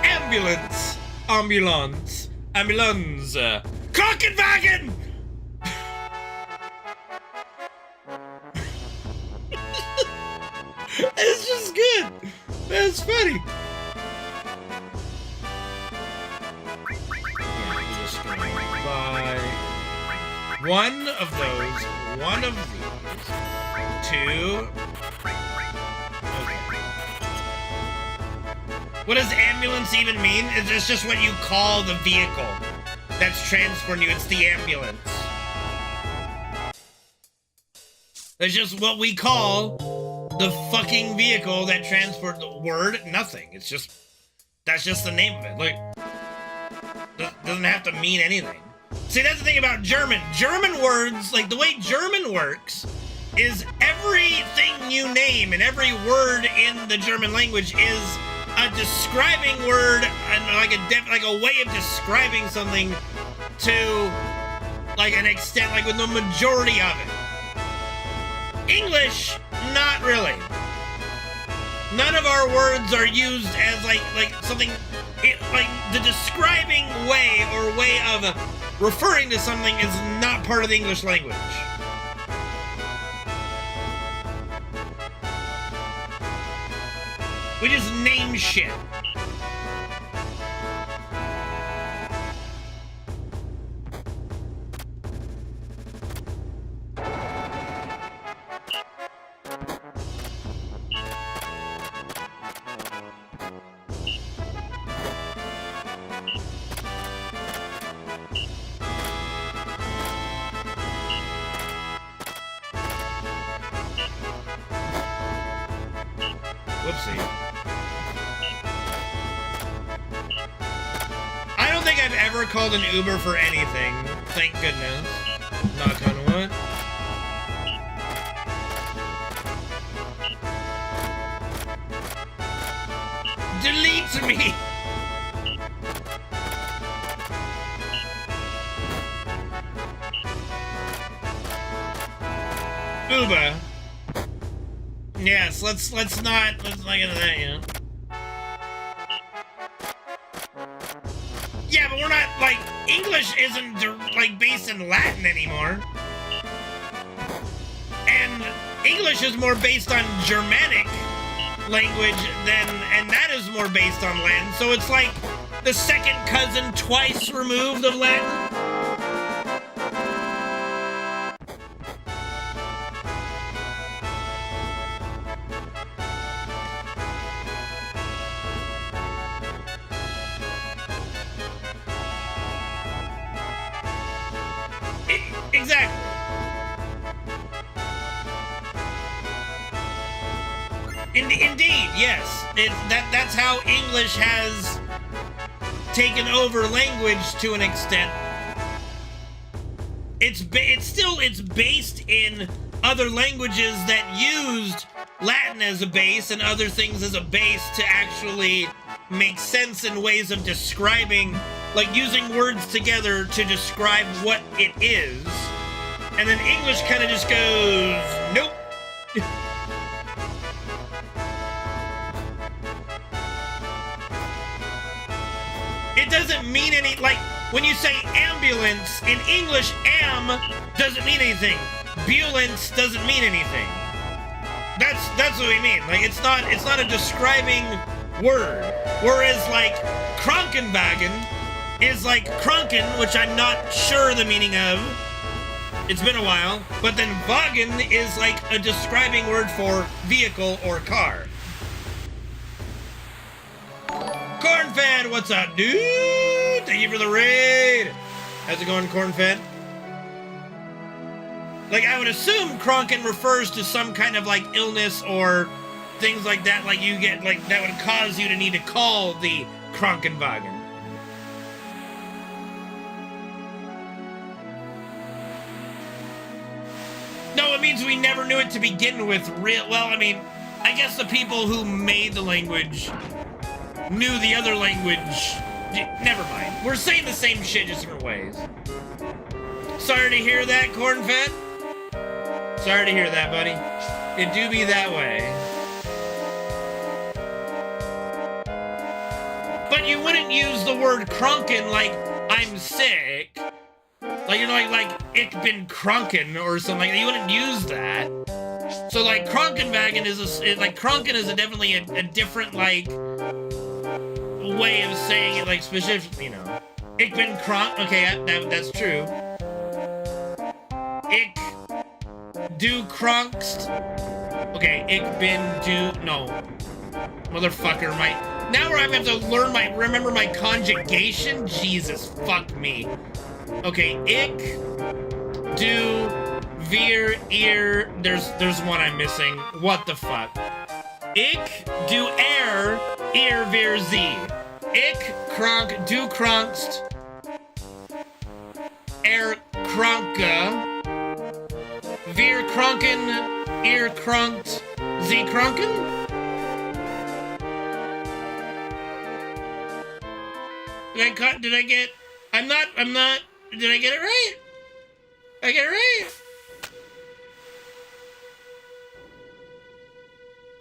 ambulance, ambulance, ambulance, Krankenwagen! It's just good. That's funny. Yeah, we're just gonna buy one of those, one of these, two. Okay. What does ambulance even mean? It's just what you call the vehicle that's transporting you. It's the ambulance. It's just what we call the fucking vehicle that transports the word. Nothing. It's just, that's just the name of it. Like, doesn't have to mean anything. See, that's the thing about German. German words, like the way German works, is everything you name and every word in the German language is a describing word and like a way of describing something to like an extent, like with the majority of it. English, not really. None of our words are used as like something, like the describing way or way of referring to something is not part of the English language. We just name shit. Whoopsie. I don't think I've ever called an Uber for anything. Thank goodness. Knock on wood. Delete me! Uber. Yes, let's not get into that, you know. Yeah, but we're not, like, English isn't, like, based in Latin anymore. And English is more based on Germanic language and that is more based on Latin. So it's like the second cousin twice removed of Latin. Exactly. Indeed, yes. That's how English has taken over language to an extent. It's based in other languages that used Latin as a base and other things as a base to actually make sense in ways of describing, like using words together to describe what it is. And then English kind of just goes, nope. It doesn't mean any, like, when you say ambulance, in English, am doesn't mean anything. Bulance doesn't mean anything. That's what we mean. Like, it's not a describing word. Whereas, like, Krankenwagen is like Kranken, which I'm not sure the meaning of. It's been a while. But then Wagen is like a describing word for vehicle or car. Cornfed, what's up, dude? Thank you for the raid. How's it going, Cornfed? Like, I would assume Kranken refers to some kind of, like, illness or things like that, like you get, like, that would cause you to need to call the Krankenwagen. No, it means we never knew it to begin with. Well, I mean, I guess the people who made the language knew the other language. Never mind. We're saying the same shit, just different ways. Sorry to hear that, Cornfed. Sorry to hear that, buddy. It do be that way. But you wouldn't use the word Kranken like, I'm sick. Like, you know, like ich bin kranken or something. You wouldn't use that. So, like, Krankenwagen is like, Kranken is definitely a different, like, way of saying it, like, specifically, you know. Ich bin krank. Okay, that's true. Ich du krankst. Okay, ich bin du. No. Motherfucker, now where I have to remember my conjugation? Jesus, fuck me. Okay, ich, du, wir, ihr. There's one I'm missing. What the fuck? Ich, du, ihr, wir, sie. Ich, krank, du krankst. Kranke. Wir kranken, ihr krankt, sie kranken? Did I get, did I get it right? Did I get it right? I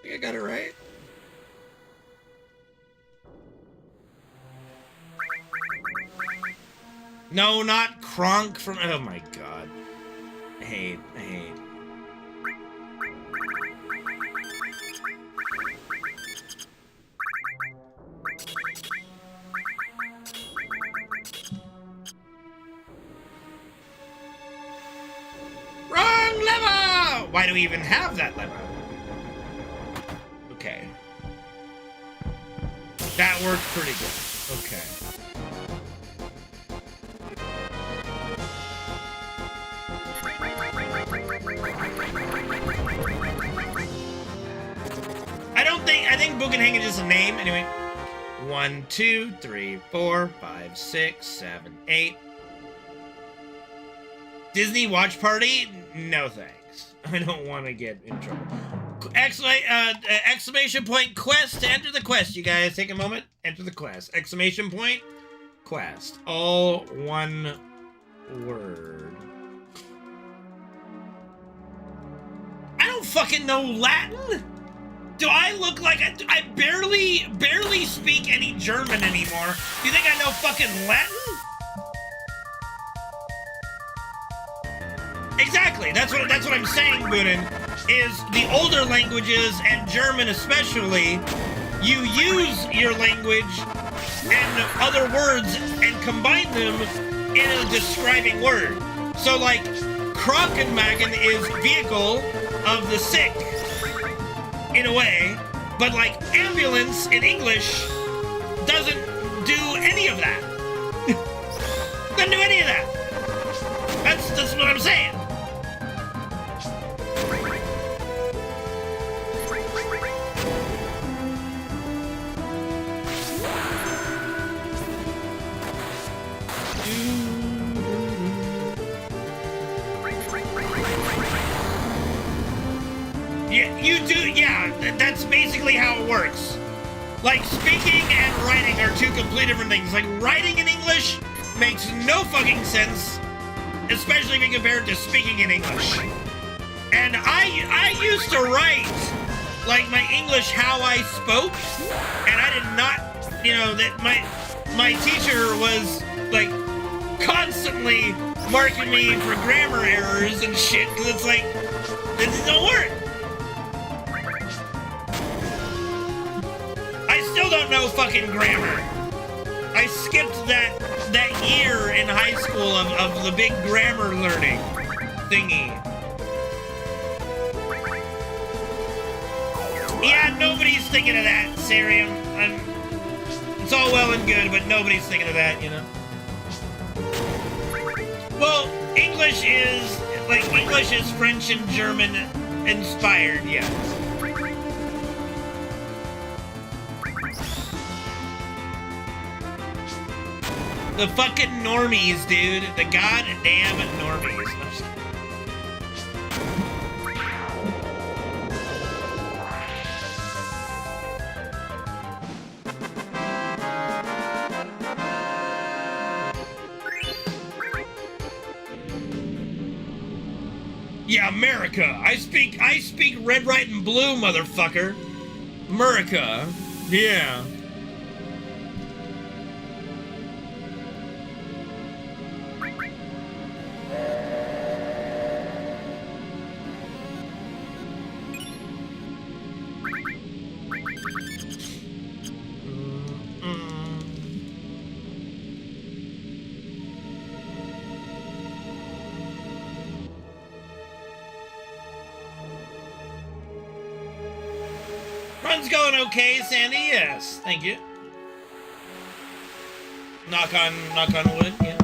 think I got it right. No, not Kronk from, oh my god. I hate. Wrong lever! Why do we even have that lever? Okay. That worked pretty good. Okay. I think Bugenhagen is just a name. Anyway. 1, 2, 3, 4, 5, 6, 7, 8. Disney Watch Party? No thanks. I don't want to get in trouble. Exclamation point quest to enter the quest, you guys. Take a moment. Enter the quest. Exclamation point quest. All one word. I don't fucking know Latin. Do I look like I barely speak any German anymore? Do you think I know fucking Latin? Exactly. That's what I'm saying, Bunin. Is the older languages and German especially, you use your language and other words and combine them in a describing word. So like Krankenwagen is vehicle of the sick. In a way, but like ambulance in English doesn't do any of that. Doesn't do any of that. That's what I'm saying. Yeah, you do, yeah, that's basically how it works. Like, speaking and writing are two completely different things. Like, writing in English makes no fucking sense, especially if you compare it to speaking in English. And I used to write, like, my English how I spoke, and I did not, you know, that my teacher was, like, constantly marking me for grammar errors and shit, because it's like, this don't work. I still don't know fucking grammar. I skipped that year in high school of the big grammar learning thingy. Yeah, nobody's thinking of that, Sirium. It's all well and good, but nobody's thinking of that, you know? Well, English is like English is French and German inspired, yes. The fucking normies, dude. The goddamn normies. Yeah, America. I speak red, white, and blue, motherfucker. America. Yeah. Run's going okay, Sandy. Yes, thank you. Knock on wood. Yes.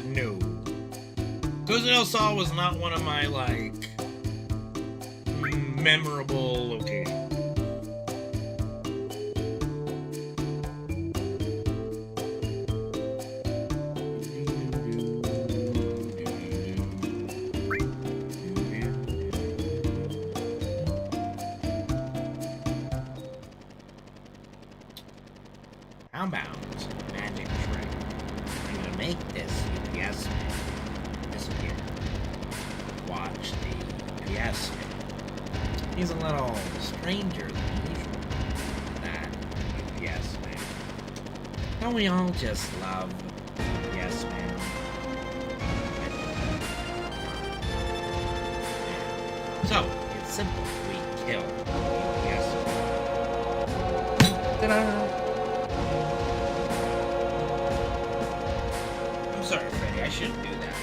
No. Cozinel Saw was not one of my, like, memorable locations. Outbound magic trick. I'm gonna make this UPS disappear. Watch the UPS. He's a little stranger than usual. That UPS man. Don't we all just love UPS man? So, it's simple. We kill UPS man. Ta-da! I'm sorry, Freddy. I shouldn't do that.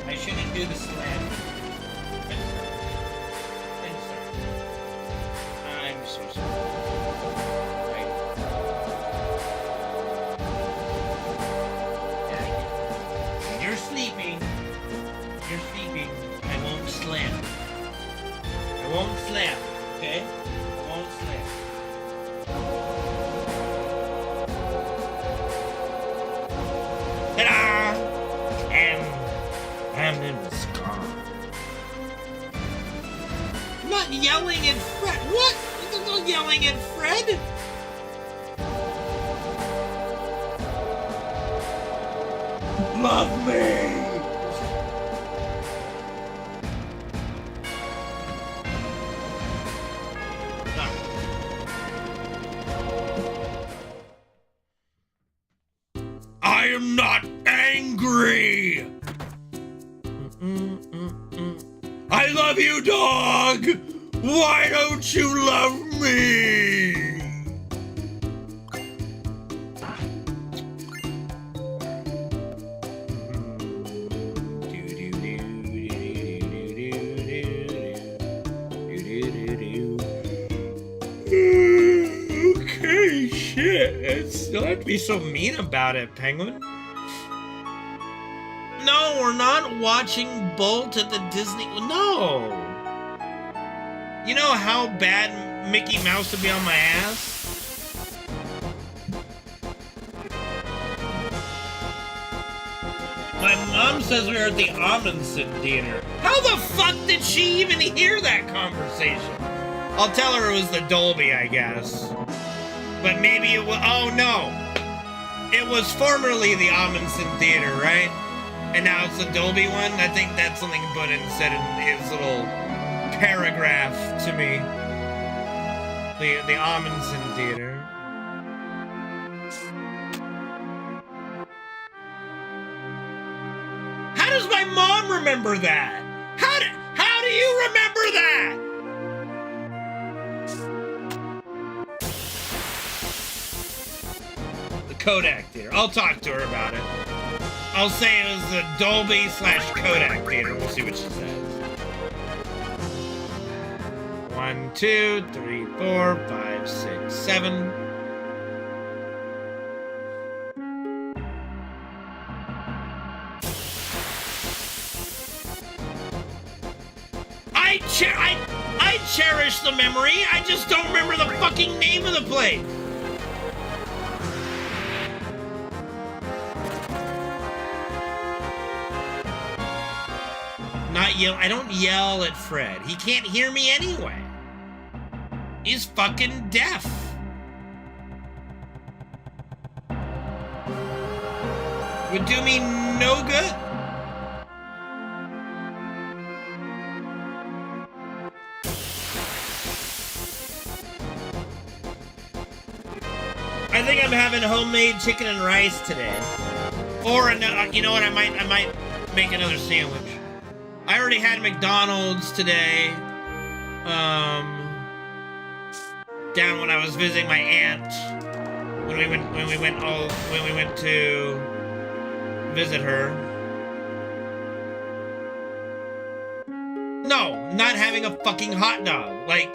I shouldn't do the slam. I'm so sorry. Right. Yeah, you're sleeping. You're sleeping. I won't slam. I won't slam. Okay? I won't slam. Ta-da! And it was gone. I'm not yelling at Fred. What? I'm not yelling at Fred. Love me. I am not angry. I love you, dog! Why don't you love me? Okay, shit. Don't be so mean about it, Penguin. No, we're not watching Bolt at the Disney. No. You know how bad Mickey Mouse would be on my ass? My mom says we were at the Amundsen Theater. How the fuck did she even hear that conversation? I'll tell her it was the Dolby, I guess. But maybe it was. Oh no. It was formerly the Amundsen Theater, right? And now it's the Dolby one. I think that's something he put in said in his little paragraph to me. The Amundsen Theater. does my mom remember that? How do you remember that? The Kodak Theater. I'll talk to her about it. I'll say it was the Dolby/Kodak Theater. We'll see what she says. 1, 2, 3, 4, 5, 6, 7. I cherish the memory. I just don't remember the fucking name of the place. Not yell. I don't yell at Fred. He can't hear me anyway. He's fucking deaf. Would do me no good. I think I'm having homemade chicken and rice today. Or you know what? I might make another sandwich. I already had McDonald's today. Down when I was visiting my aunt. When we went to visit her. No, not having a fucking hot dog. Like,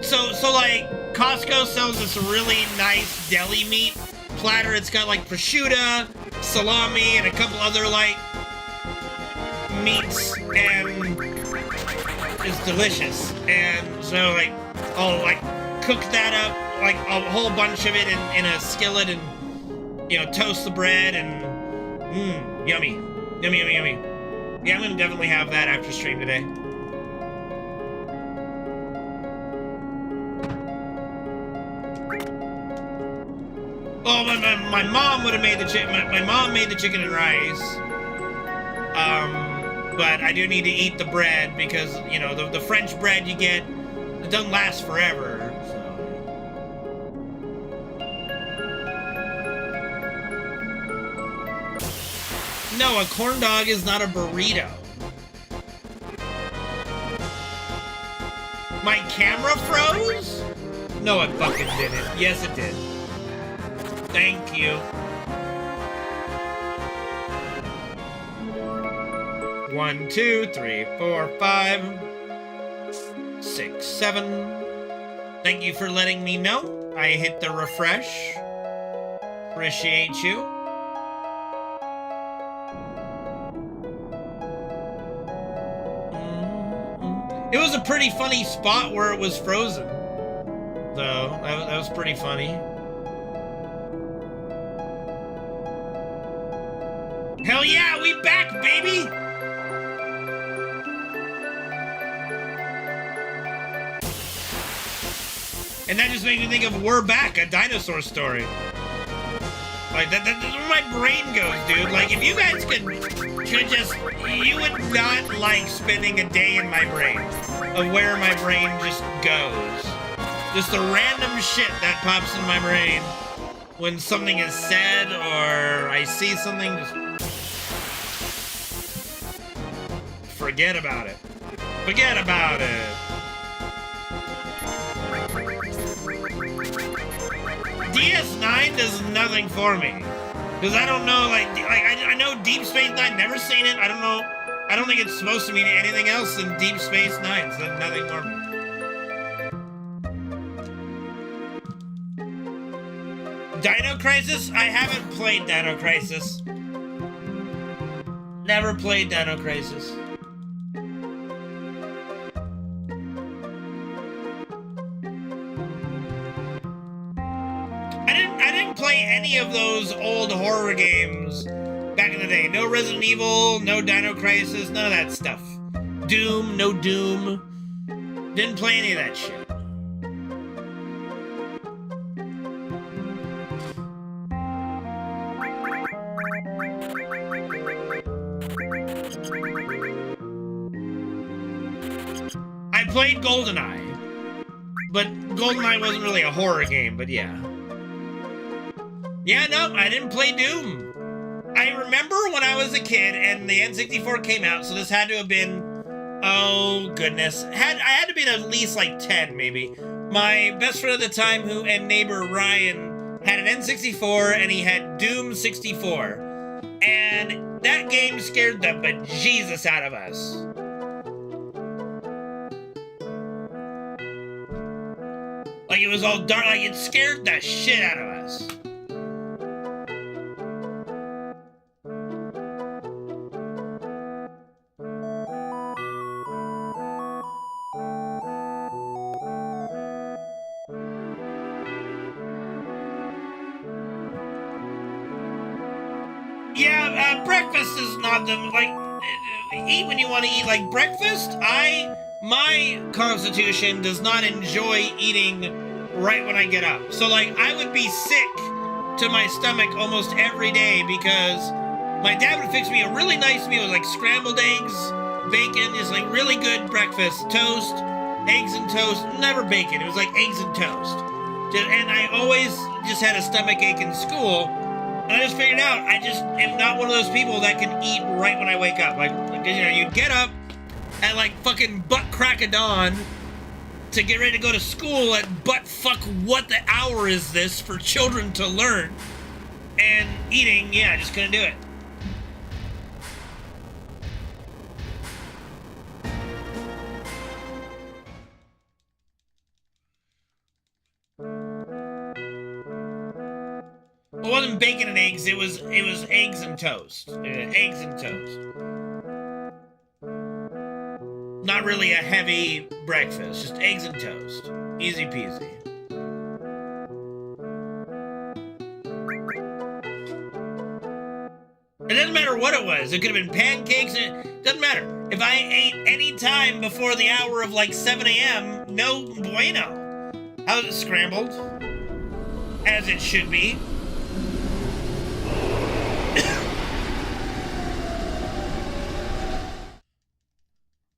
so like Costco sells this really nice deli meat platter. It's got like prosciutto, salami, and a couple other like meats, and it's delicious. And so like I'll like cook that up, like a whole bunch of it in a skillet, and you know, toast the bread, and yummy. Yeah, I'm gonna definitely have that after stream today. Oh, my mom would have made the chicken. My mom made the chicken and rice. But I do need to eat the bread because, you know, the French bread you get, it doesn't last forever. So. No, a corn dog is not a burrito. My camera froze? No, it fucking didn't. Yes, it did. Thank you. 1, 2, 3, 4, 5, 6, 7. Thank you for letting me know. I hit the refresh. Appreciate you. It was a pretty funny spot where it was frozen, though. That was pretty funny. Hell yeah, we back, baby! And that just made me think of We're Back, a dinosaur story. Like, that's where my brain goes, dude. Like, if you guys could just... You would not like spending a day in my brain of where my brain just goes. Just the random shit that pops in my brain when something is said or I see something, just... Forget about it. Forget about it. DS9 does nothing for me. Because I don't know, like I know Deep Space Nine, never seen it. I don't know. I don't think it's supposed to mean anything else than Deep Space Nine, so nothing for me. Dino Crisis? I haven't played Dino Crisis. Never played Dino Crisis. I didn't play any of those old horror games back in the day. No Resident Evil, no Dino Crisis, none of that stuff. Doom, no Doom. Didn't play any of that shit. I played GoldenEye, but GoldenEye wasn't really a horror game, but yeah. Yeah, no, I didn't play Doom. I remember when I was a kid and the N64 came out, so this had to have been, oh goodness, I had to be at least like 10 maybe. My best friend at the time and neighbor Ryan had an N64 and he had Doom 64. And that game scared the bejesus out of us. Like it was all dark, like it scared the shit out of us. Yeah, breakfast is not the, like, eat when you want to eat. Like breakfast, my constitution does not enjoy eating right when I get up. So like I would be sick to my stomach almost every day because my dad would fix me a really nice meal, like scrambled eggs, bacon is like really good breakfast, toast, eggs and toast, never bacon. It was like eggs and toast. And I always just had a stomach ache in school. And I just figured out I just am not one of those people that can eat right when I wake up. Like you know, you get up at like fucking butt crack of dawn to get ready to go to school at butt fuck what the hour is this for children to learn. And eating, yeah, I just couldn't do it. It wasn't bacon and eggs, it was eggs and toast. Eggs and toast. Not really a heavy breakfast, just eggs and toast. Easy peasy. It doesn't matter what it was. It could have been pancakes. It doesn't matter. If I ate any time before the hour of like 7 a.m., no bueno. How's it scrambled? As it should be.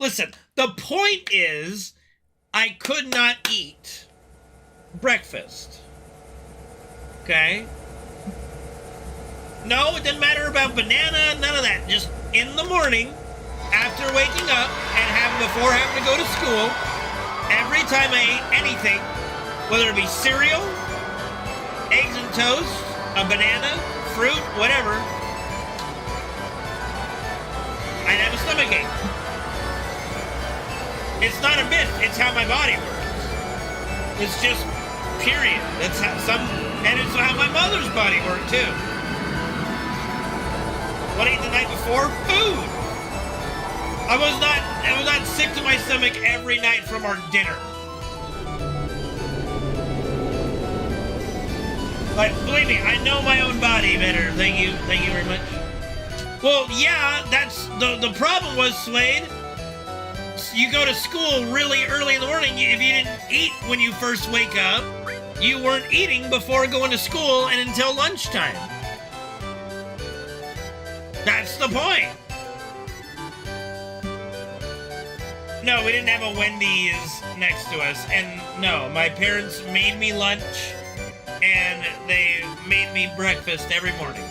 Listen, the point is, I could not eat breakfast. Okay? No, it didn't matter about banana, none of that. Just in the morning, after waking up and before having to go to school, every time I ate anything, whether it be cereal, eggs and toast, a banana, fruit, whatever, I'd have a stomach ache. It's not a myth, it's how my body works. It's just, period. That's how and it's how my mother's body worked too. What I ate the night before? Food! I was not sick to my stomach every night from our dinner. Like, believe me, I know my own body better. Thank you very much. Well, yeah, that's, the problem was, Slade, you go to school really early in the morning. If you didn't eat when you first wake up, you weren't eating before going to school and until lunchtime. That's the point. No, we didn't have a Wendy's next to us. And no, my parents made me lunch and they made me breakfast every morning.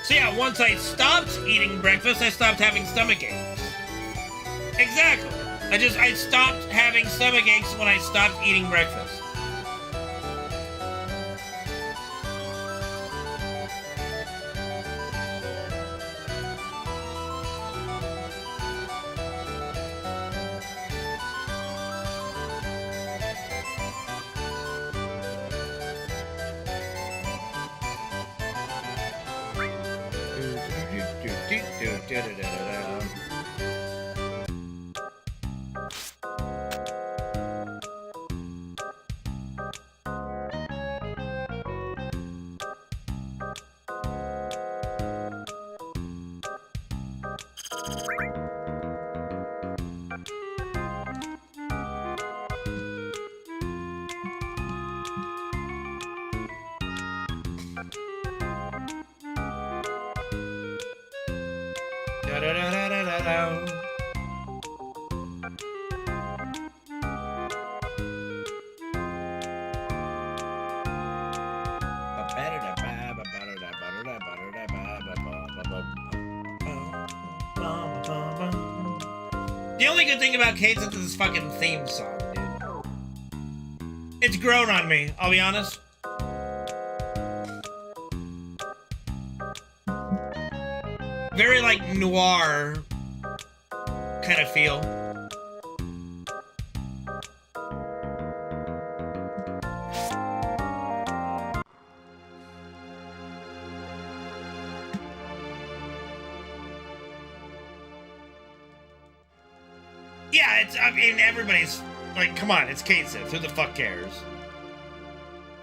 So yeah, once I stopped eating breakfast, I stopped having stomach aches. Exactly. I stopped having stomach aches when I stopped eating breakfast. The only good thing about Cadence is this fucking theme song, dude. It's grown on me, I'll be honest. Very like noir kind of feel. Yeah, it's, I mean, everybody's like, come on, it's Cadence. Who the fuck cares?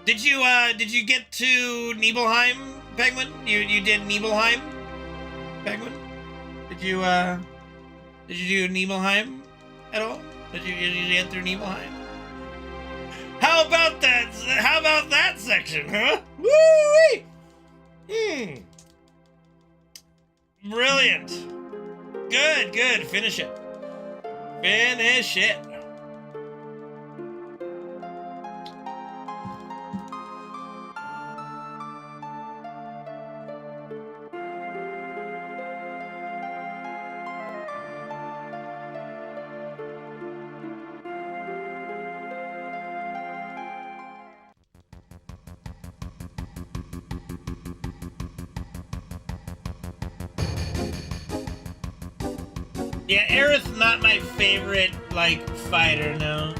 Did you get to Nibelheim, Penguin? You did Nibelheim? Penguin? Did you do Nibelheim at all? Did you get through Nibelheim? How about that section, huh? Woo-wee! Brilliant. Good. Finish it. Finish it. Yeah, Aerith's not my favorite, like, fighter, no.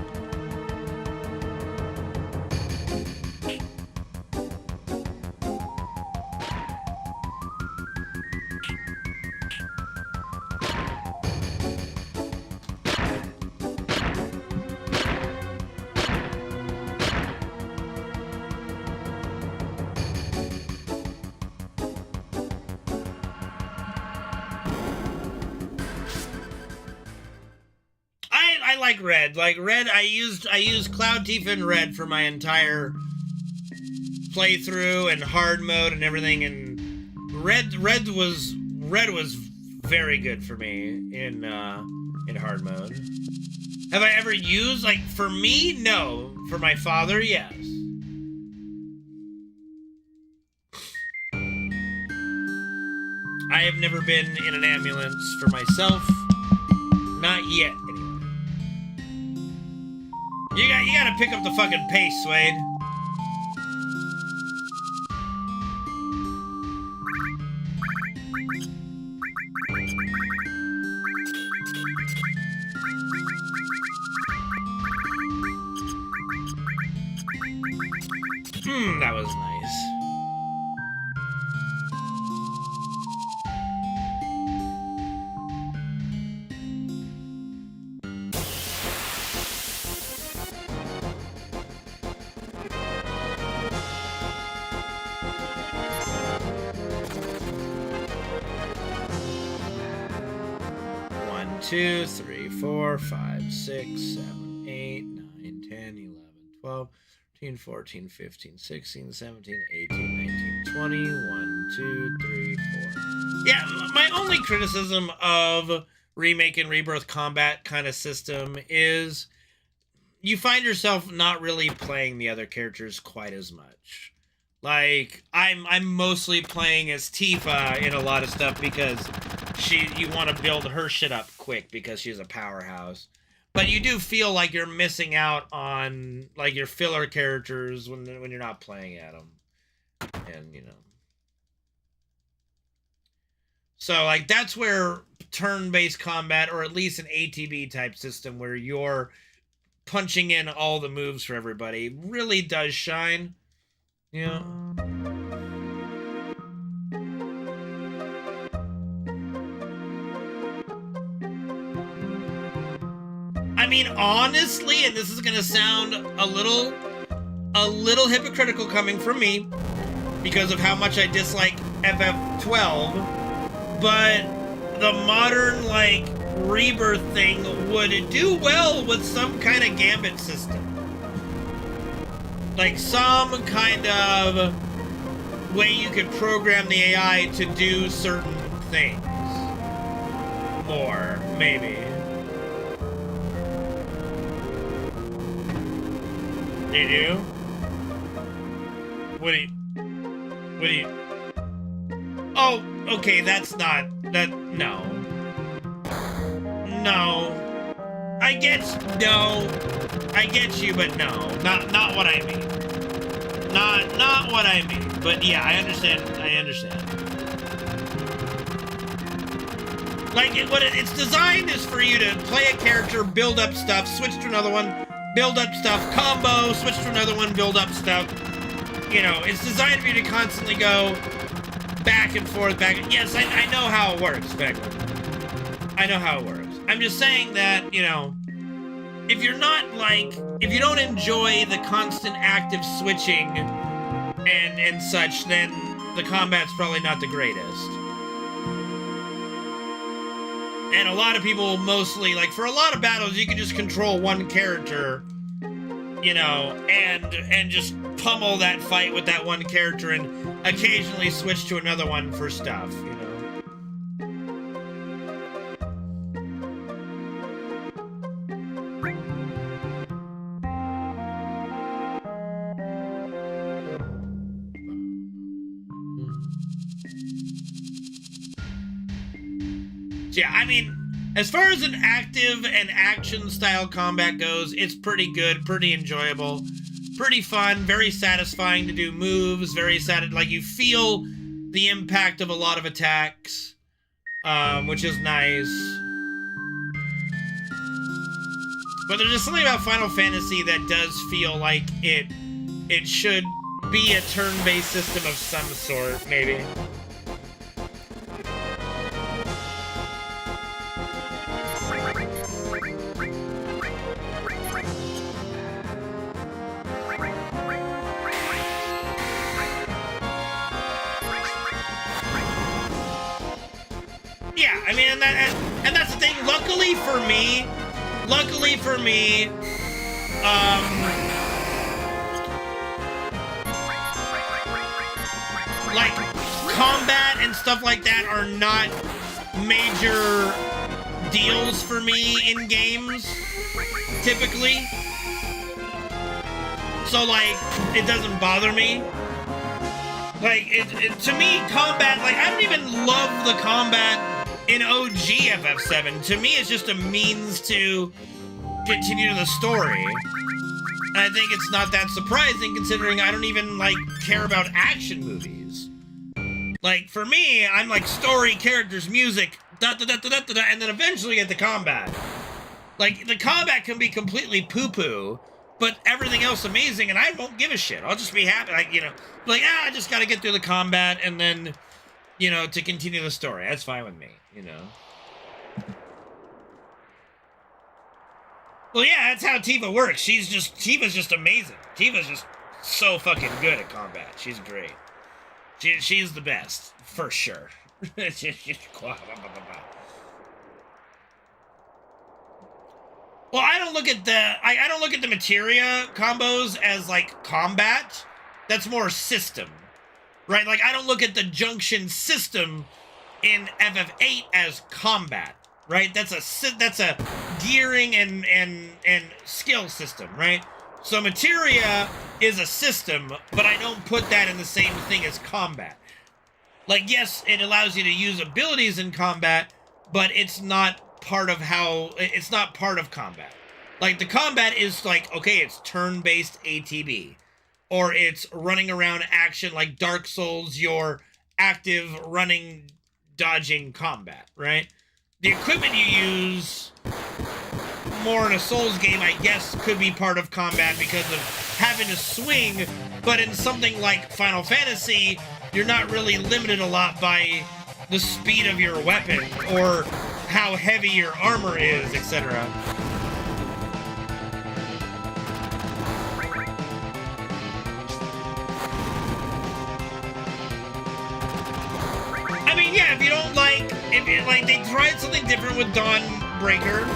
I like Red. Like Red, I used Cloud Tifa and Red for my entire playthrough and hard mode and everything, and Red was very good for me in hard mode. Have I ever used, like, for me? No. For my father, yes. I have never been in an ambulance for myself. Not yet, anyway. You gotta pick up the fucking pace, Swade. That was nice. One, 2, 3, 4, 5, 6, 7, 8, 9, 10, 11, 12, 13, 14, 15, 16, 17, 18, 19, 20, 1, 2, 3, 4. Yeah, my only criticism of Remake and Rebirth combat kind of system is you find yourself not really playing the other characters quite as much. Like, I'm mostly playing as Tifa in a lot of stuff because you want to build her shit up quick because she's a powerhouse. But you do feel like you're missing out on, like, your filler characters when you're not playing at them. And, you know. So, like, that's where turn-based combat, or at least an ATB type system where you're punching in all the moves for everybody, really does shine. Yeah. I mean, honestly, and this is gonna sound a little hypocritical coming from me because of how much I dislike FF12, but the modern, like, Rebirth thing would do well with some kind of gambit system. Like, some kind of way you could program the AI to do certain things. More, maybe. You do? What do you... Oh, okay, that's not... no. No. I get you, but no, not what I mean. Not what I mean. But yeah, I understand. Like, what it's designed is for you to play a character, build up stuff, switch to another one, build up stuff, combo, switch to another one, build up stuff. You know, it's designed for you to constantly go back and forth, Yes, I know how it works, Beckman. I know how it works. I'm just saying that, you know, if you don't enjoy the constant active switching and such, then the combat's probably not the greatest. And a lot of people mostly, like, for a lot of battles, you can just control one character, you know, and just pummel that fight with that one character and occasionally switch to another one for stuff, you know. Yeah, I mean, as far as an active and action style combat goes, it's pretty good, pretty enjoyable, pretty fun, very satisfying to do moves, like you feel the impact of a lot of attacks, which is nice. But there's just something about Final Fantasy that does feel like it should be a turn-based system of some sort, maybe. Yeah, I mean, and that's the thing. Luckily for me, like, combat and stuff like that are not major deals for me in games, typically. So, like, it doesn't bother me. Like, to me, combat, like, I don't even love the combat in OG FF7. To me, it's just a means to continue the story. And I think it's not that surprising, considering I don't even, like, care about action movies. Like, for me, I'm like story, characters, music, da-da-da-da-da-da, and then eventually get the combat. Like, the combat can be completely poo-poo, but everything else amazing, and I won't give a shit. I'll just be happy, like, you know, like, I just gotta get through the combat, and then, you know, to continue the story. That's fine with me, you know. Well, yeah, that's how Tifa works. Tifa's just amazing. Tifa's just so fucking good at combat. She's great. She's the best, for sure. Well, I don't look at the materia combos as like combat. That's more system, right? Like, I don't look at the junction system in FF8 as combat, right? That's a gearing and skill system, right? So materia is a system, but I don't put that in the same thing as combat. Like, yes, it allows you to use abilities in combat, but it's not part of combat. Like, the combat is like, okay, it's turn-based ATB. Or it's running around action like Dark Souls, your active running, dodging combat, right? The equipment you use more in a Souls game, I guess, could be part of combat because of having to swing, but in something like Final Fantasy, you're not really limited a lot by the speed of your weapon or how heavy your armor is, etc. I mean, yeah, if you like, they tried something different with Dawnbreaker,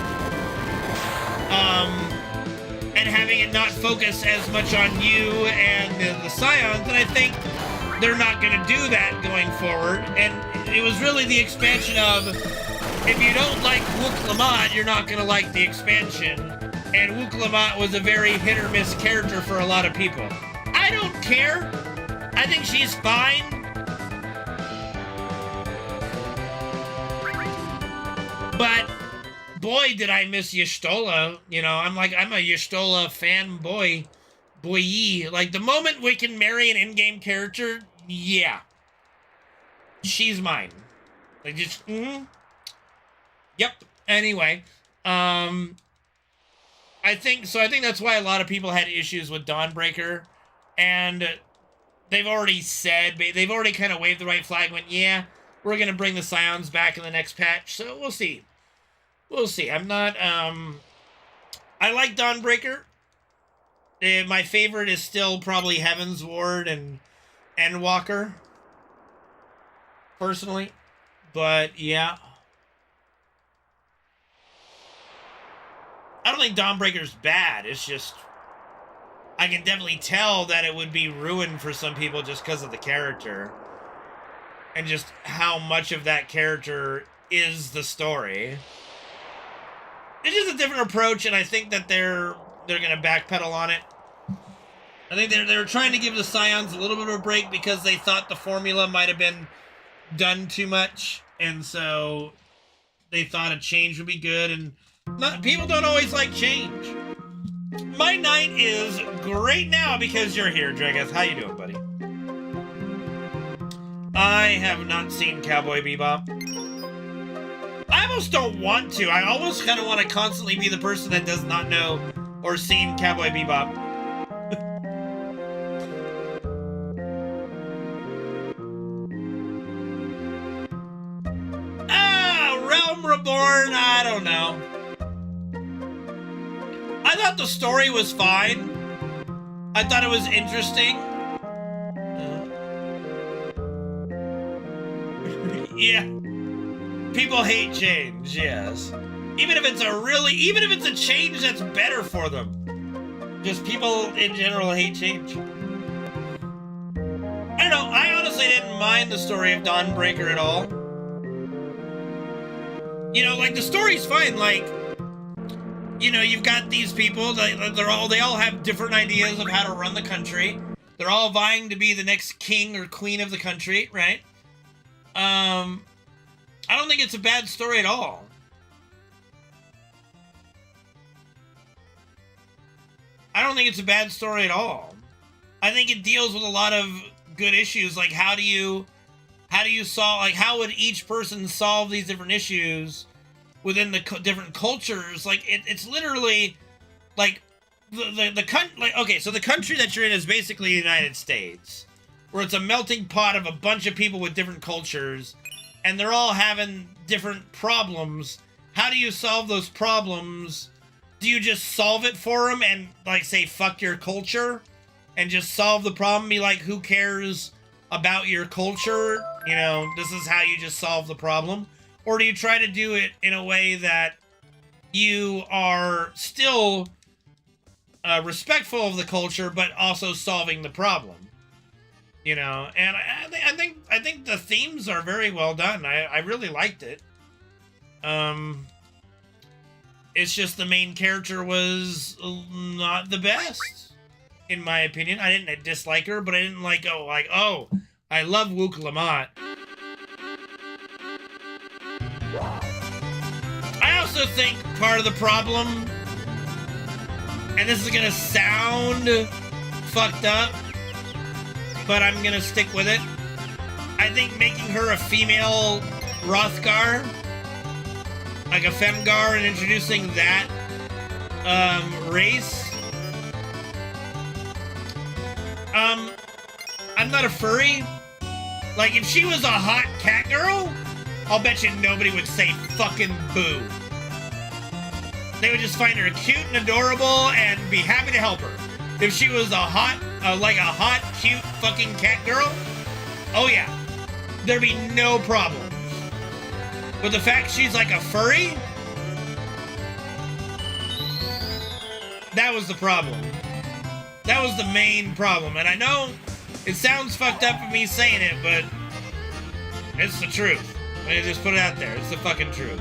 and having it not focus as much on you and the Scions, and I think they're not going to do that going forward. And it was really the expansion of, if you don't like Wuk-Lamat, you're not going to like the expansion. And Wuk-Lamat was a very hit-or-miss character for a lot of people. I don't care. I think she's fine. But boy, did I miss Y'shtola. You know, I'm a Y'shtola fanboy. Boy, like, the moment we can marry an in-game character, yeah. She's mine. Like, just, Yep. Anyway, I think that's why a lot of people had issues with Dawnbreaker, and they've already kind of waved the right flag, went, yeah, we're going to bring the Scions back in the next patch, so we'll see. We'll see. I'm not, I like Dawnbreaker. My favorite is still probably Heaven's Ward and Endwalker, personally, but yeah. I don't think Dawnbreaker's bad. It's just, I can definitely tell that it would be ruined for some people just because of the character. And just how much of that character is the story. It's just a different approach, and I think that they're going to backpedal on it. I think they're trying to give the Scions a little bit of a break because they thought the formula might have been done too much. And so they thought a change would be good, and people don't always like change. My night is great now because you're here, Dragus. How you doing, buddy? I have not seen Cowboy Bebop. I almost don't want to. I almost kind of want to constantly be the person that does not know or seen Cowboy Bebop. Realm Reborn, I don't know. I thought the story was fine. I thought it was interesting. Yeah. People hate change, yes. Even if it's a change that's better for them. Just people in general hate change. I don't know, I honestly didn't mind the story of Dawnbreaker at all. You know, like, the story's fine, like, you know, you've got these people, they all have different ideas of how to run the country. They're all vying to be the next king or queen of the country, right? I don't think it's a bad story at all. I don't think it's a bad story at all. I think it deals with a lot of good issues, like how do you solve, like, how would each person solve these different issues within the different cultures? Like, it's literally, like, okay, so the country that you're in is basically the United States, where it's a melting pot of a bunch of people with different cultures, and they're all having different problems. How do you solve those problems? Do you just solve it for them and, like, say, fuck your culture, and just solve the problem? Be like, who cares about your culture? You know, this is how you just solve the problem. Or do you try to do it in a way that you are still respectful of the culture, but also solving the problem? You know, and I think the themes are very well done. I really liked it. It's just the main character was not the best, in my opinion. I didn't dislike her, but I didn't like, oh, I love Wook Lamont. I also think part of the problem, and this is gonna sound fucked up, but I'm gonna stick with it. I think making her a female Rothgar, like a Femgar, and introducing that race. I'm not a furry. Like, if she was a hot cat girl, I'll bet you nobody would say fucking boo. They would just find her cute and adorable and be happy to help her. If she was a hot, cute fucking cat girl, oh yeah, there'd be no problems. But the fact she's like a furry, that was the problem. That was the main problem. And I know it sounds fucked up for me saying it, but it's the truth. Let me just put it out there. It's the fucking truth.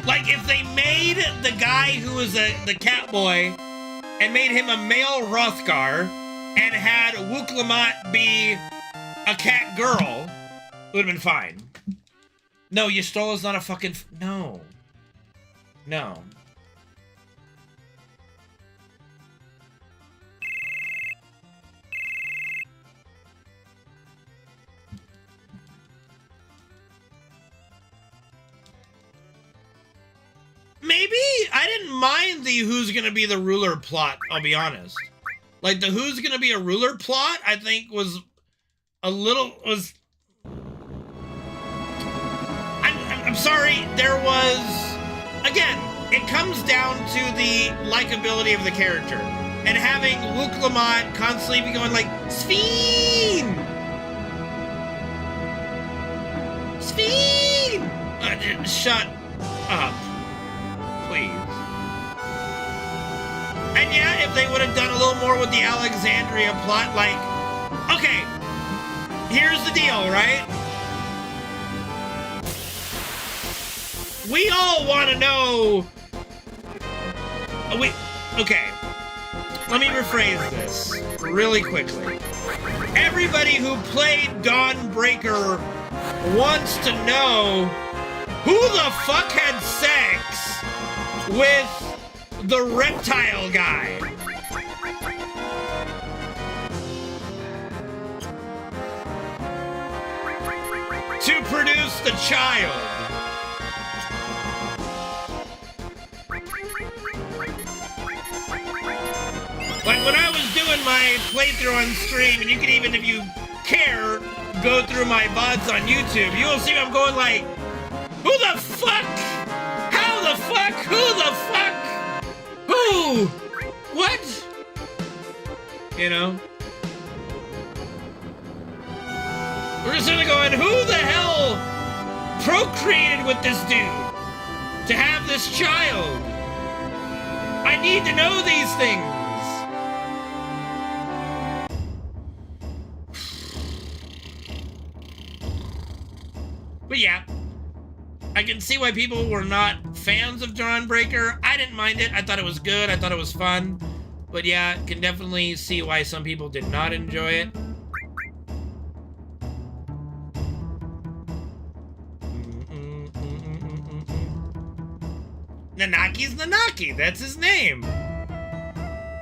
Like, if they made the guy who was the cat boy and made him a male Rothgar and had Wook Lamont be a cat girl, Would have been fine. No, Ystola is not a fucking... No. No. Maybe I didn't mind the who's gonna be the ruler plot, I'll be honest. Like, the who's gonna be a ruler plot, I think was a little... I'm sorry, there was... Again, it comes down to the likability of the character. And having Luke Lamont constantly be going like, Sphene! Sphene! Shut up. Please. And yeah, if they would have done a little more with the Alexandria plot, like... Okay, here's the deal, right? We all want to know... Okay. Let me rephrase this really quickly. Everybody who played Dawnbreaker wants to know who the fuck had sex with the reptile guy. To produce the child. Like when I was doing my playthrough on stream, and you can even, if you care, go through my VODs on YouTube, you will see I'm going like, who the fuck? How the fuck? Who the fuck? Who? What? You know? We're just sort of going, who the hell procreated with this dude to have this child? I need to know these things. But yeah, I can see why people were not fans of Dawnbreaker. I didn't mind it. I thought it was good. I thought it was fun. But yeah, can definitely see why some people did not enjoy it. Nanaki's Nanaki. That's his name.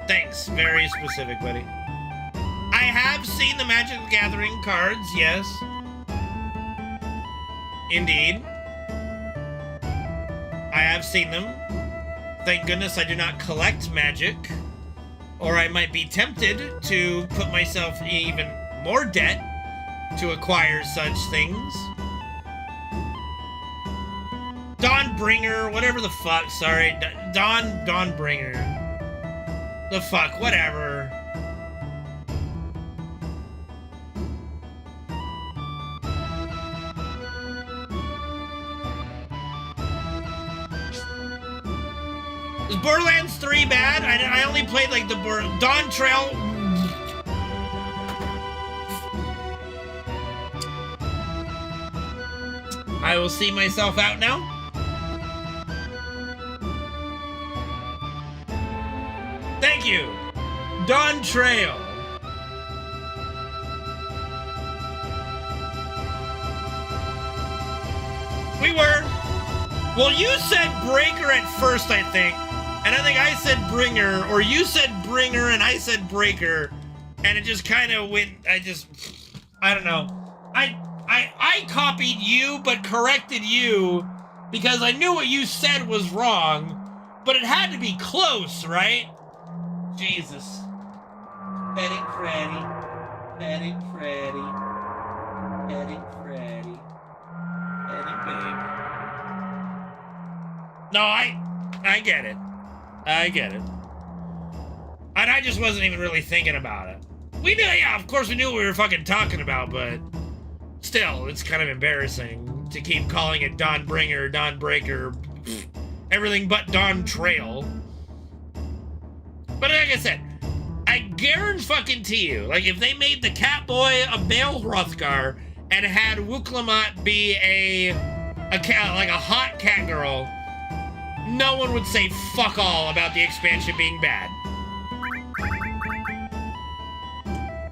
Thanks. Very specific, buddy. I have seen the Magic the Gathering cards, yes. Indeed. I have seen them. Thank goodness I do not collect Magic, or I might be tempted to put myself in even more debt to acquire such things. Dawnbringer, whatever the fuck, sorry. Dawnbringer. The fuck, whatever. Is Borderlands 3 bad? I only played like the Dawn Trail. I will see myself out now. Thank you. Dawn Trail. We were. Well, you said Breaker at first, I think. And I think I said Bringer, or you said Bringer and I said Breaker, and it just kind of went, I don't know. I copied you, but corrected you, because I knew what you said was wrong, but it had to be close, right? Jesus. Petting Freddy. Petting Freddy. Petting Freddy. Petting baby. No, I get it. I get it. And I just wasn't even really thinking about it. We knew, yeah, of course we knew what we were fucking talking about, but still, it's kind of embarrassing to keep calling it Dawnbringer, Dawnbreaker, everything but Dawn Trail. But like I said, I guarantee you, like if they made the Catboy a Bale Hrothgar and had Wuklamot be a cat, like a hot cat girl, no one would say fuck all about the expansion being bad.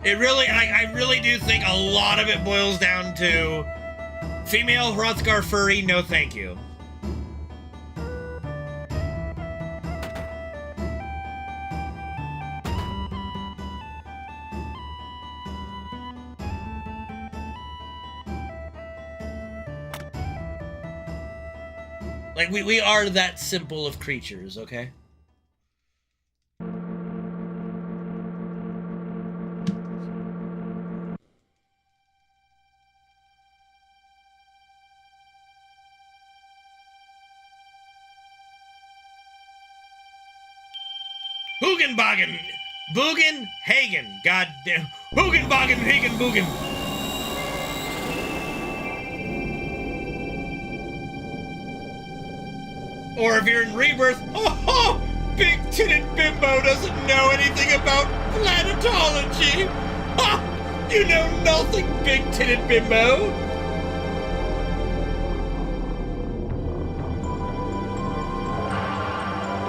It really, I really do think a lot of it boils down to Female Hrothgar furry, no thank you. Like, we are that simple of creatures, okay? Hoogenbogen, Boogen, Hagen, goddamn, Hoogenbogen, Hagen, Boogen. Or if you're in Rebirth, oh, big-titted bimbo doesn't know anything about planetology. Ha! You know nothing, big-titted bimbo.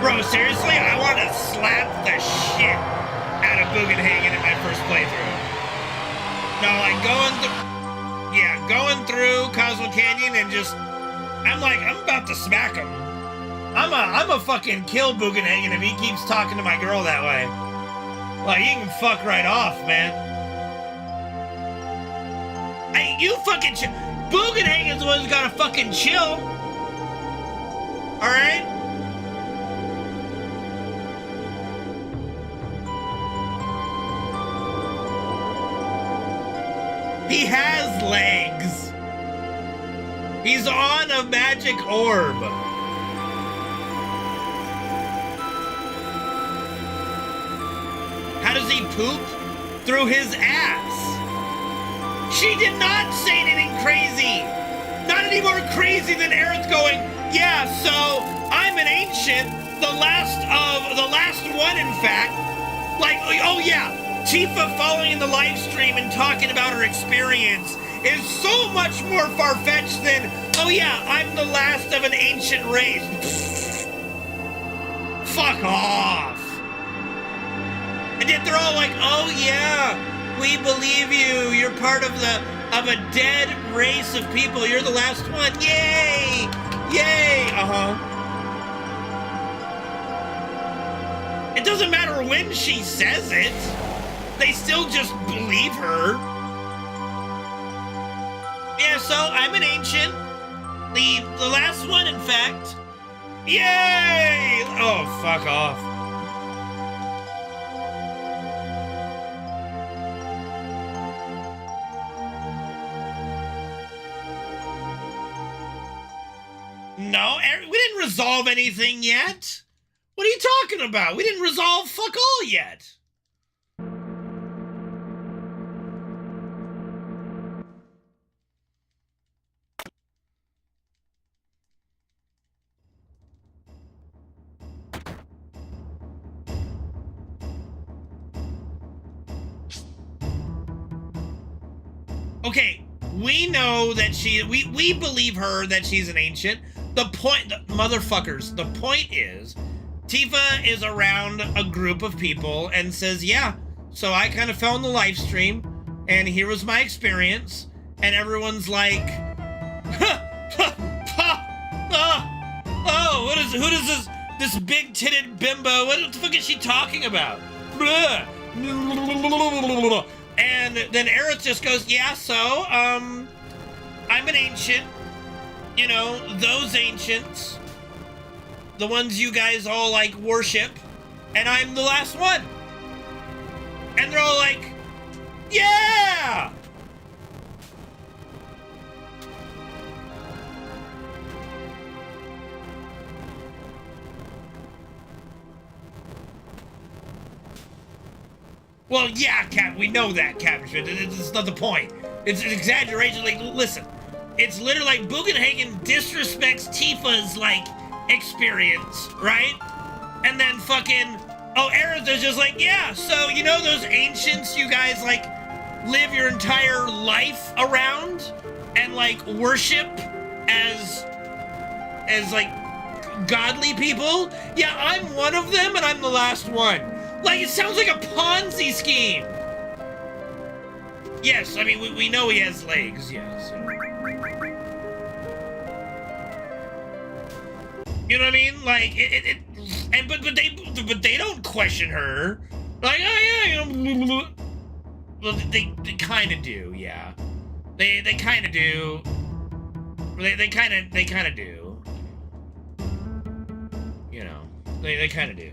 Bro, seriously, I want to slap the shit out of Bugenhagen in my first playthrough. No, like going through Cosmo Canyon and just, I'm about to smack him. I'm a fucking kill Bugenhagen if he keeps talking to my girl that way. Like, he can fuck right off, man. Hey, you fucking chill. Bugenhagen's the one who's gotta fucking chill. Alright? He has legs. He's on a magic orb. How does he poop? Through his ass. She did not say anything crazy. Not any more crazy than Aerith going, yeah, so I'm an ancient, the last one, in fact. Like, oh yeah, Tifa following the live stream and talking about her experience is so much more far-fetched than, oh yeah, I'm the last of an ancient race. Fuck off. And yet they're all like, oh yeah, we believe you. You're part of a dead race of people. You're the last one. Yay! Yay! Uh-huh. It doesn't matter when she says it. They still just believe her. Yeah, so I'm an ancient. The last one, in fact. Yay! Oh, fuck off. No, we didn't resolve anything yet. What are you talking about? We didn't resolve fuck all yet. Okay, we know that we believe her that she's an ancient. The point, motherfuckers, the point is, Tifa is around a group of people and says, yeah, so I kind of fell in the live stream, and here was my experience, and everyone's like, oh, who does this big-titted bimbo, what the fuck is she talking about? Blah. And then Aerith just goes, yeah, so, I'm an ancient. You know, those ancients, the ones you guys all, like, worship, and I'm the last one. And they're all like, yeah! Well, yeah, Cap, we know that, Captain Schmidt. It's not the point. It's an exaggeration. Like, listen. It's literally like Bugenhagen disrespects Tifa's, like, experience, right? And then fucking, oh, Aerith is just like, yeah, so, you know those ancients you guys, like, live your entire life around and, like, worship as like, godly people? Yeah, I'm one of them and I'm the last one. Like, it sounds like a Ponzi scheme. Yes, I mean, we know he has legs, yes. You know what I mean? Like but they don't question her. Like, oh yeah, you know. Well, they kind of do, yeah. They kind of do. They kind of do. You know, they kind of do.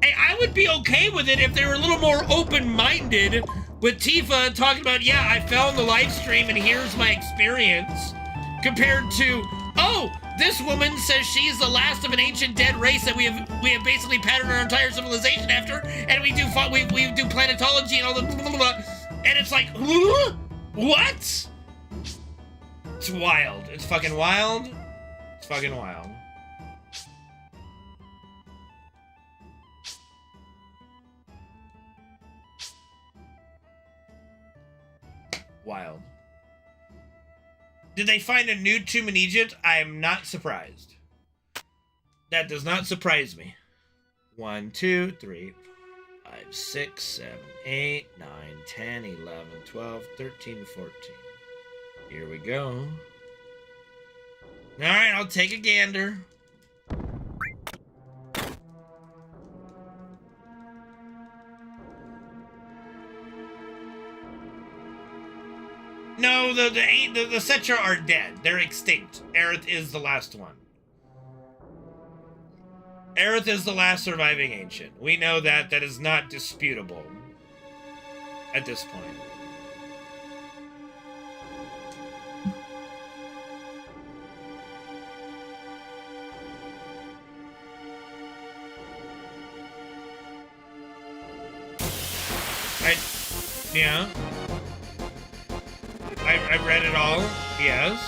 Hey, I would be okay with it if they were a little more open-minded with Tifa talking about, yeah, I fell in the live stream and here's my experience, compared to, oh, this woman says she's the last of an ancient dead race that we have basically patterned our entire civilization after, and we do planetology and all the blah, blah, blah, and it's like, what? It's wild. It's fucking wild. It's fucking wild. Wild. Did they find a new tomb in Egypt? I am not surprised. That does not surprise me. 1, 2, 3, 5, 6, 7, 8, 9, 10, 11, 12, 13, 14. Here we go. Alright, I'll take a gander. No, the Cetra are dead. They're extinct. Aerith is the last one. Aerith is the last surviving ancient. We know that. That is not disputable at this point. Yeah. I read it all, yes.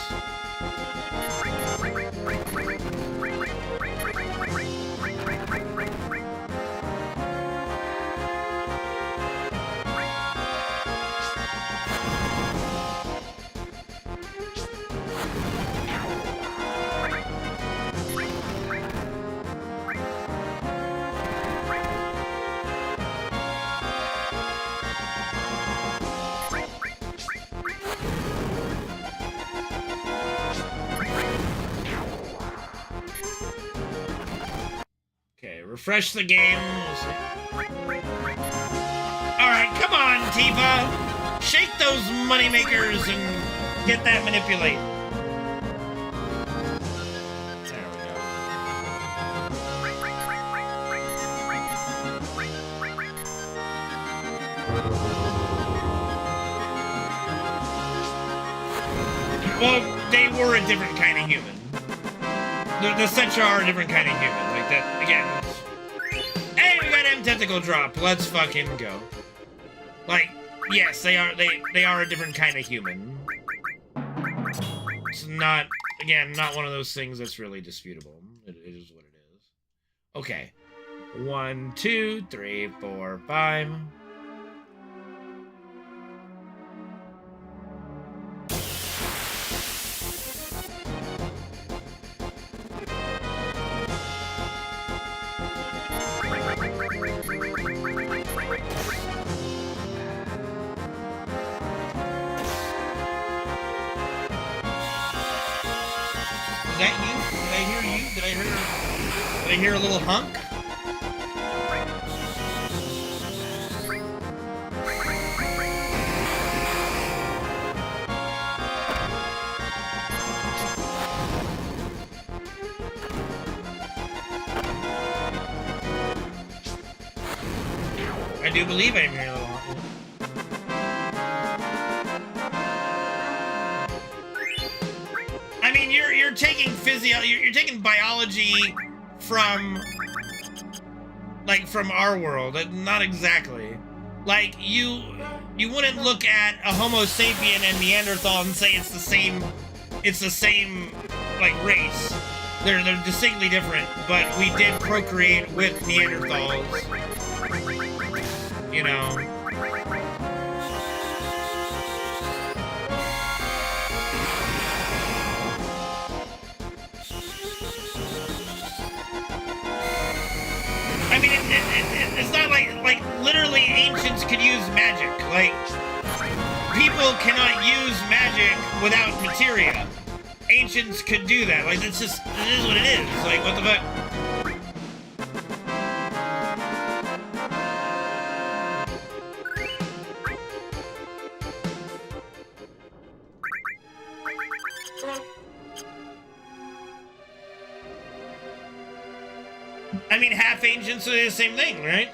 Refresh the game. We'll see. Alright, come on, Tifa. Shake those moneymakers and get that manipulate. There we go. Well, they were a different kind of human. The Cetra are a different kind of human. Like that, again. Hey, we got M tentacle drop. Let's fucking go. Like, yes, they are a different kind of human. It's not, again, not one of those things that's really disputable. It is what it is. Okay. 1, 2, 3, 4, 5. Is that you? Did I hear you? Did I hear a little hunk? I do believe I'm hearing a little hunk. I mean, you're taking you're taking biology from our world. Not exactly. Like you wouldn't look at a Homo sapien and Neanderthal and say it's the same like race. They're distinctly different, but we did procreate with Neanderthals. You know. I mean, it's not like literally ancients could use magic. Like, people cannot use magic without materia. ancients could do that. Like, it's just, it is what it is. Like, what the fuck? I mean, half ancients are the same thing, right?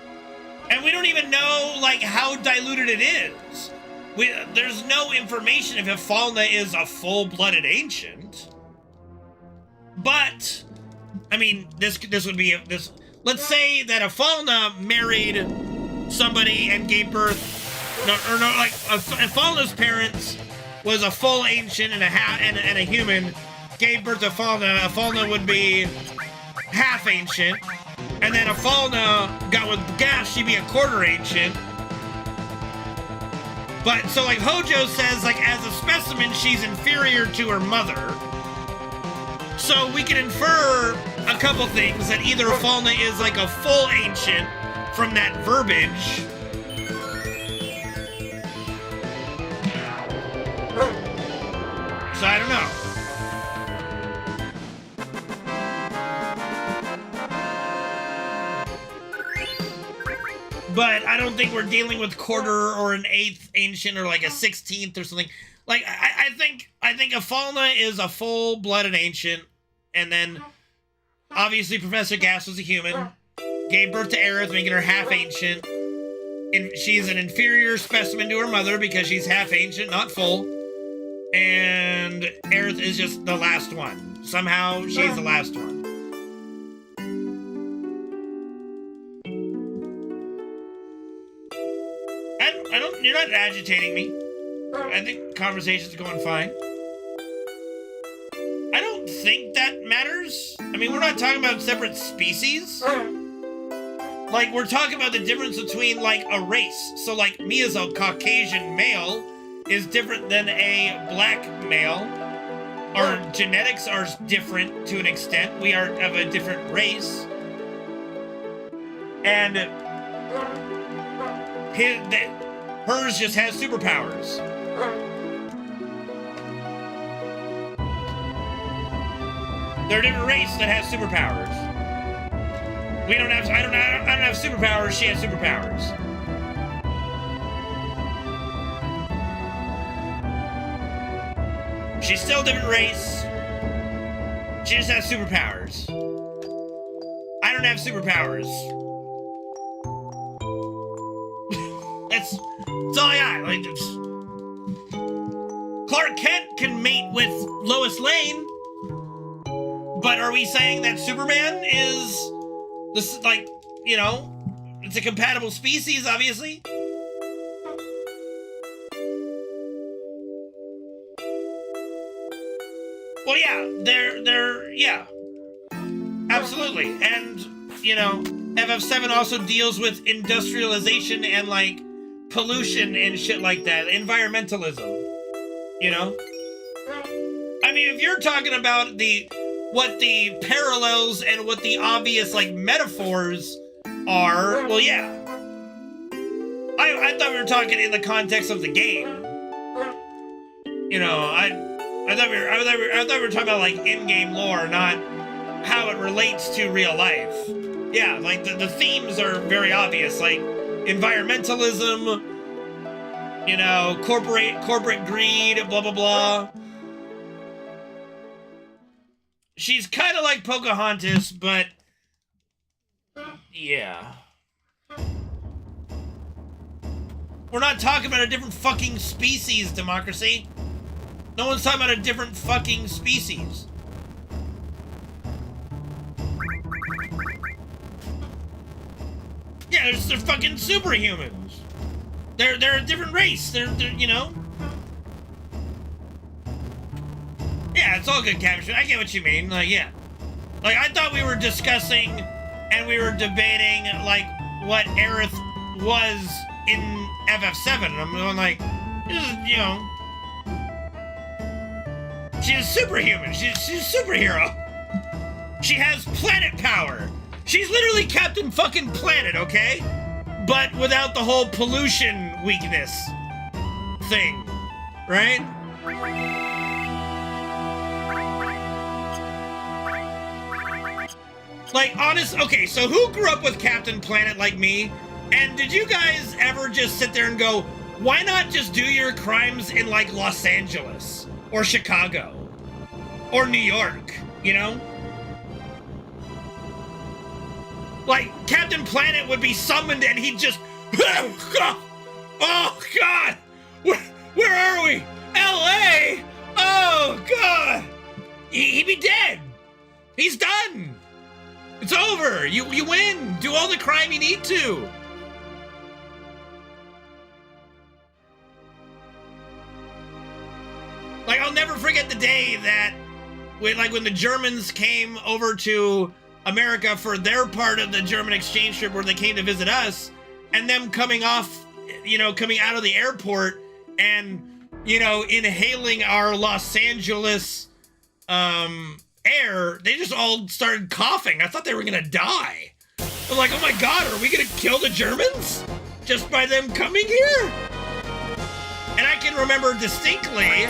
And we don't even know, like, how diluted it is. There's no information if Falna is a full-blooded ancient. But, I mean, this would be this. Let's say that Falna married somebody and gave birth. If Falna's parents was a full ancient and a human, gave birth to Falna. Falna would be half ancient. And then if Falna got with gas, she'd be a quarter ancient. But, so like Hojo says, like, as a specimen, she's inferior to her mother. So we can infer a couple things, that either Falna is like a full ancient from that verbiage. So I don't know. But I don't think we're dealing with quarter or an 8th ancient or like a 16th or something. Like, I think Falna is a full-blooded ancient, and then obviously Professor Gas was a human, gave birth to Aerith, making her half ancient. She's an inferior specimen to her mother because she's half ancient, not full. And Aerith is just the last one. Somehow she's the last one. You're not agitating me. I think conversation's going fine. I don't think that matters. I mean, we're not talking about separate species. Like, we're talking about the difference between, like, a race. So, like, me as a Caucasian male is different than a black male. Our genetics are different to an extent. We are of a different race. And hers just has superpowers. They're a different race that has superpowers. We don't have. I don't have superpowers. She has superpowers. She's still a different race. She just has superpowers. I don't have superpowers. That's all I got. Like, Clark Kent can mate with Lois Lane, but are we saying that Superman is this, like, you know, it's a compatible species, obviously? Well, yeah, they're yeah, absolutely. And, you know, FF7 also deals with industrialization and, like, pollution and shit like that, environmentalism, you know? I mean, if you're talking about what the parallels and what the obvious, like, metaphors are, well, yeah. I thought we were talking in the context of the game. You know, I thought we were talking about, like, in-game lore, not how it relates to real life. Yeah, like, the themes are very obvious, like environmentalism, you know, corporate greed, blah, blah, blah. She's kind of like Pocahontas, but yeah. We're not talking about a different fucking species, Democracy. No one's talking about a different fucking species. Yeah, they're fucking superhumans. They're a different race. They're you know. Yeah, it's all good, Captain. I get what you mean. Like, yeah. Like, I thought we were discussing and we were debating, like, what Aerith was in FF7. And I'm going like, you know, she's superhuman. She's a superhero. She has planet power. She's literally Captain fucking Planet, okay? But without the whole pollution weakness thing, right? Like, honest, okay, so who grew up with Captain Planet like me? And did you guys ever just sit there and go, why not just do your crimes in, like, Los Angeles? Or Chicago? Or New York, you know? Like, Captain Planet would be summoned and he'd just... Oh, God! Where are we? L.A.? Oh, God! He'd be dead! He's done! It's over! You win! Do all the crime you need to! Like, I'll never forget the day that... when the Germans came over to America for their part of the German exchange trip where they came to visit us, and them coming off, you know, coming out of the airport and, you know, inhaling our Los Angeles air, they just all started coughing. I thought they were gonna die. I was like, oh my God, are we gonna kill the Germans just by them coming here? And I can remember distinctly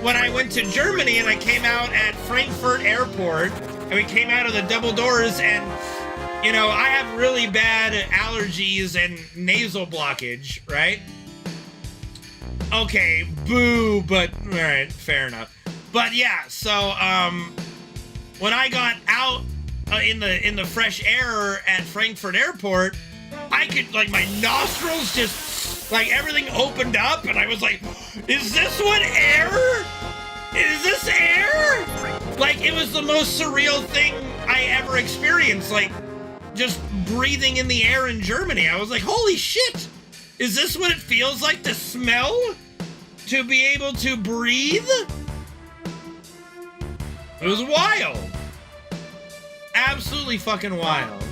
when I went to Germany and I came out at Frankfurt Airport and we came out of the double doors and, you know, I have really bad allergies and nasal blockage, right? Okay, boo, but all right, fair enough. But yeah, so when I got out in the fresh air at Frankfurt Airport, I could, like, my nostrils just, like, everything opened up and I was like, is this what air? Is this air? Like, it was the most surreal thing I ever experienced, like, just breathing in the air in Germany. I was like, holy shit, is this what it feels like to smell? To be able to breathe? It was wild. Absolutely fucking wild.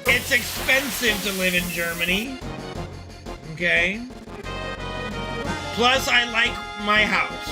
It's expensive to live in Germany. Okay. Plus, I like my house.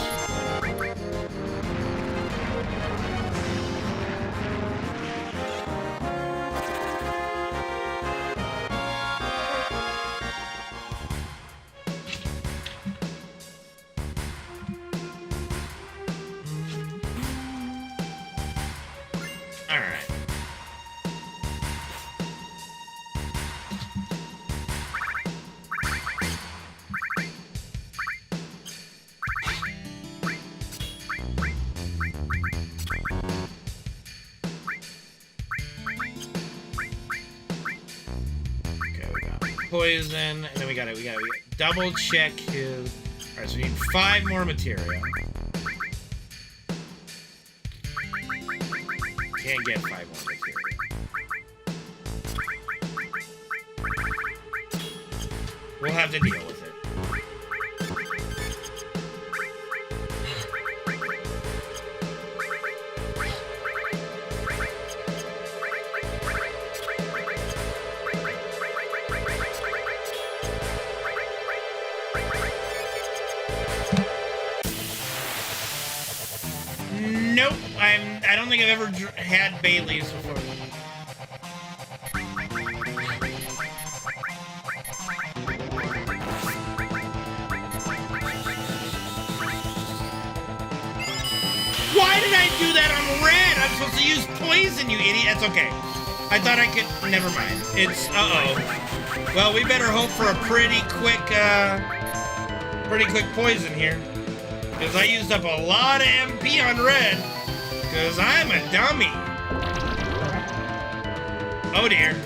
Poison, and then we gotta double check his. All right, so we need 5 more material. Can't get 5 more material. We'll have to deal with it. Nope, I don't think I've ever had Bailey's before. Why did I do that on red? I'm supposed to use poison, you idiot. That's okay. I thought I could, never mind. It's, uh-oh. Well, we better hope for a pretty quick poison here. Because I used up a lot of MP on red. Because I'm a dummy. Oh dear.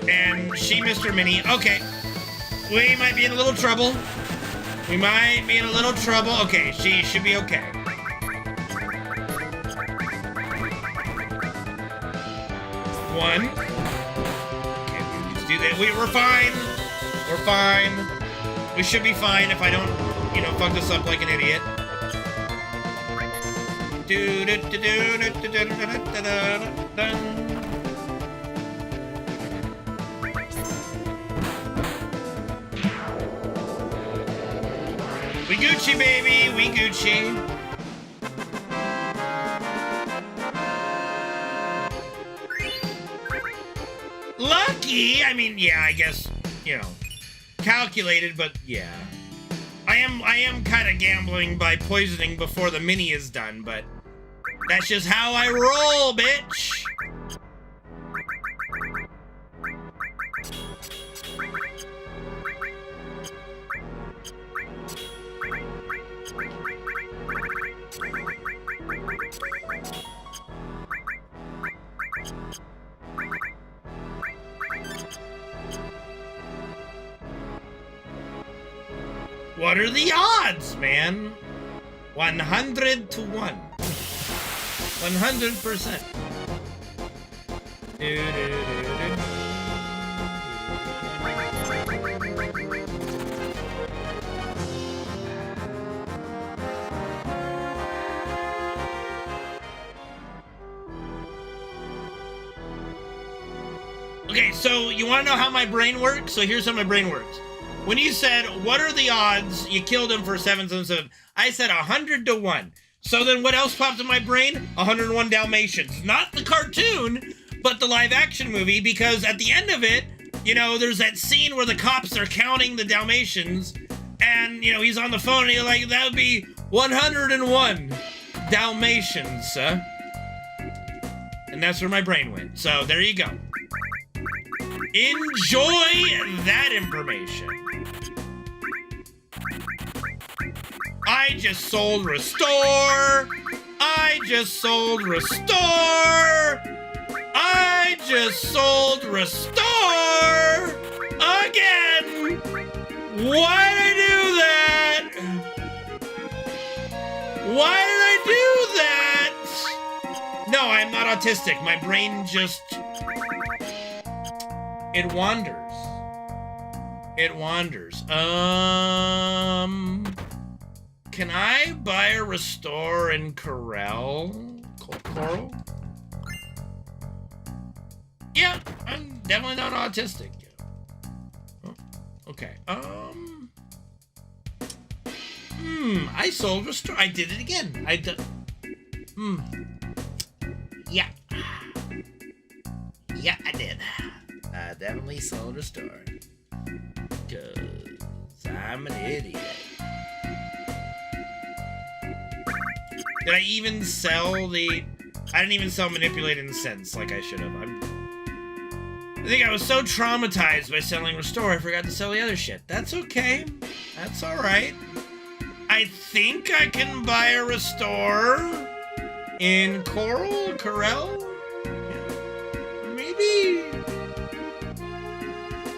And she, Mr. Mini. Okay. We might be in a little trouble. We might be in a little trouble. Okay, she should be okay. One. Okay, we just do that. We're fine. We're fine. We should be fine if I don't, you know, fuck this up like an idiot. We Gucci, baby. We Gucci. Lucky? I mean, yeah, I guess, you know, calculated, but yeah. I am kind of gambling by poisoning before the mini is done, but that's just how I roll, bitch. What are the odds, man? 100 to 1. 100%. Okay, so you want to know how my brain works? So here's how my brain works. When you said, what are the odds you killed him for 777? I said 100 to 1. So then what else popped in my brain? 101 Dalmatians. Not the cartoon, but the live action movie, because at the end of it, you know, there's that scene where the cops are counting the Dalmatians, and, you know, he's on the phone, and he's like, that would be 101 Dalmatians, sir. And that's where my brain went. So there you go. Enjoy that information. I just sold Restore. I just sold Restore. I just sold Restore again. Why did I do that? Why did I do that? No, I'm not autistic. My brain just... It wanders. It wanders. Can I buy a Restore in Coral? Yeah, I'm definitely not autistic. Oh, okay. I sold Restore. I did it again. Yeah. Yeah, I did. I definitely sold Restore. 'Cause I'm an idiot. Did I even sell the... I didn't even sell Manipulate and Sense like I should have. I think I was so traumatized by selling Restore, I forgot to sell the other shit. That's okay. That's alright. I think I can buy a Restore in Corel? Yeah. Maybe.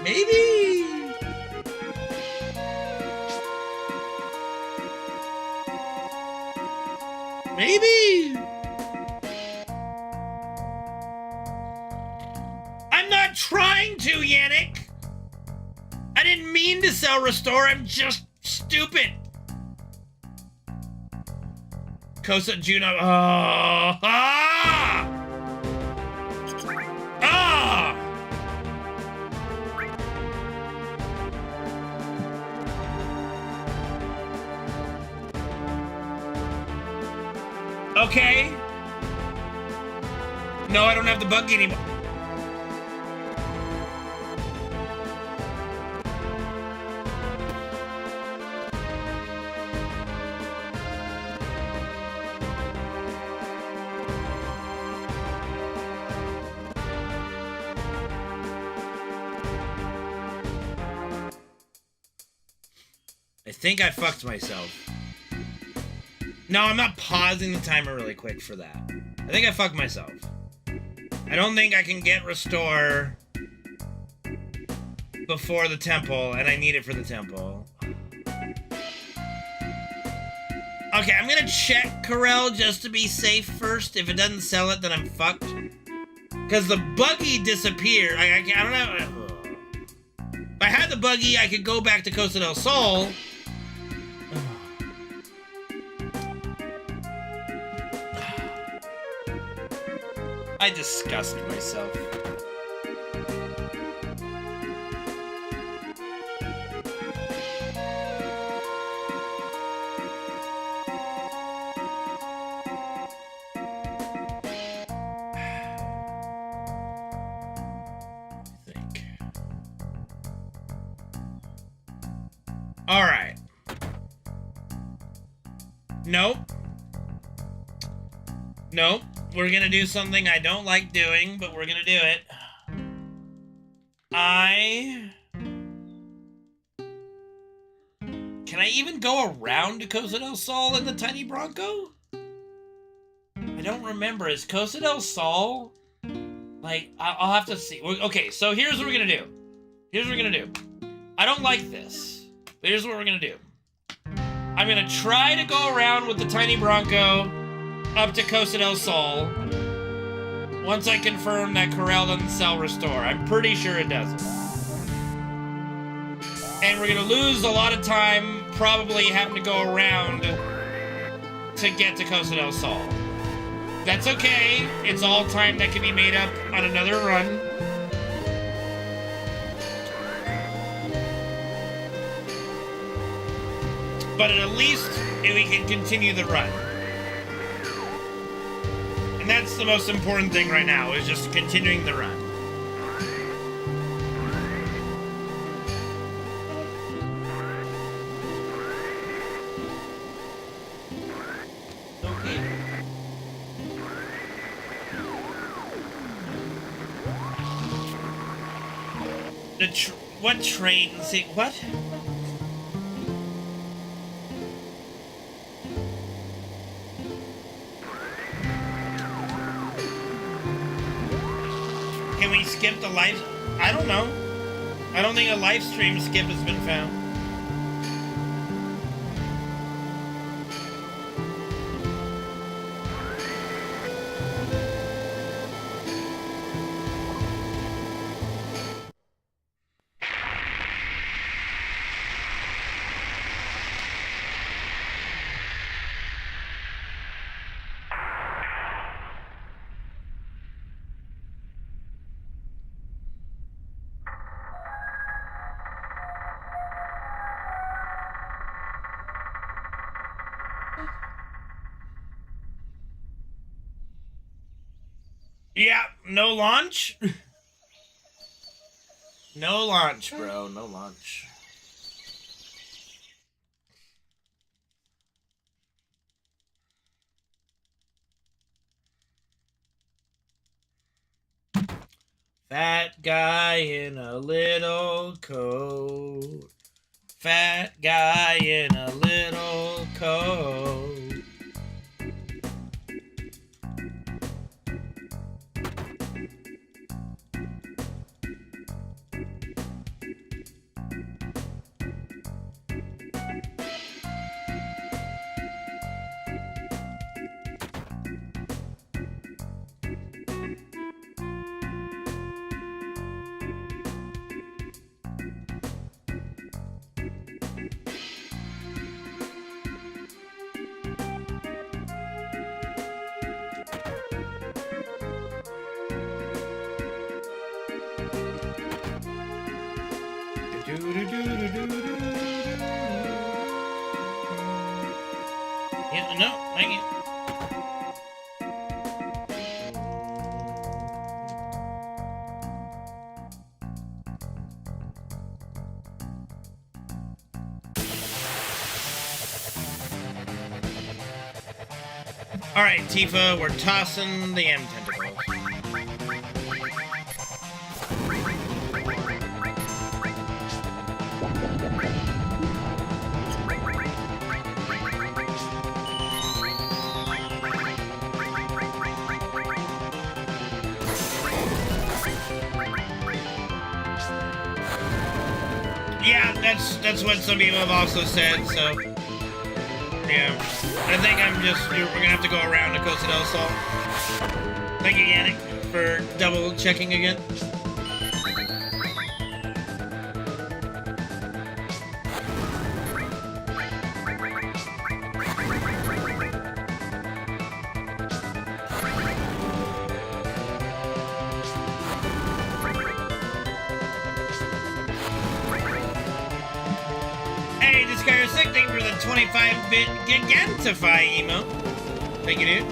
Maybe. Maybe. I'm not trying to, Yannick. I didn't mean to sell Restore. I'm just stupid. Kosa Juno. Oh. Ah! Ah! Okay. No, I don't have the buggy anymore. I think I fucked myself. No, I'm not pausing the timer really quick for that. I think I fucked myself. I don't think I can get Restore before the temple, and I need it for the temple. Okay, I'm gonna check Corel just to be safe first. If it doesn't sell it, then I'm fucked. Because the buggy disappeared. I don't know. If I had the buggy, I could go back to Costa del Sol. I disgust myself. I think. All right. Nope. Nope. We're gonna do something I don't like doing, but we're gonna do it. Can I even go around to Costa del Sol in the Tiny Bronco? I don't remember. Is Costa del Sol... Like, I'll have to see. Okay, so here's what we're gonna do. Here's what we're gonna do. I don't like this, but here's what we're gonna do. I'm gonna try to go around with the Tiny Bronco up to Costa del Sol once I confirm that Corel doesn't sell Restore. I'm pretty sure it doesn't. And we're gonna lose a lot of time probably having to go around to get to Costa del Sol. That's okay. It's all time that can be made up on another run. But at least we can continue the run. And that's the most important thing right now, is just continuing the run. Okay. What train? See, what? Can we skip the live? I don't know. I don't think a live stream skip has been found. Yeah, no launch? No launch, bro. No launch. Fat guy in a little coat. Fat guy in a little coat. Yeah, no, thank you. All right, Tifa, we're tossing the M tentacles. Yeah, that's what some people have also said, so yeah. I think we're gonna have to go around to Costa del Sol. Thank you, Yannick, for double checking again. Hey, this guy is sick. Thank you for the 25-bit Gigantify emo. Thank you, dude.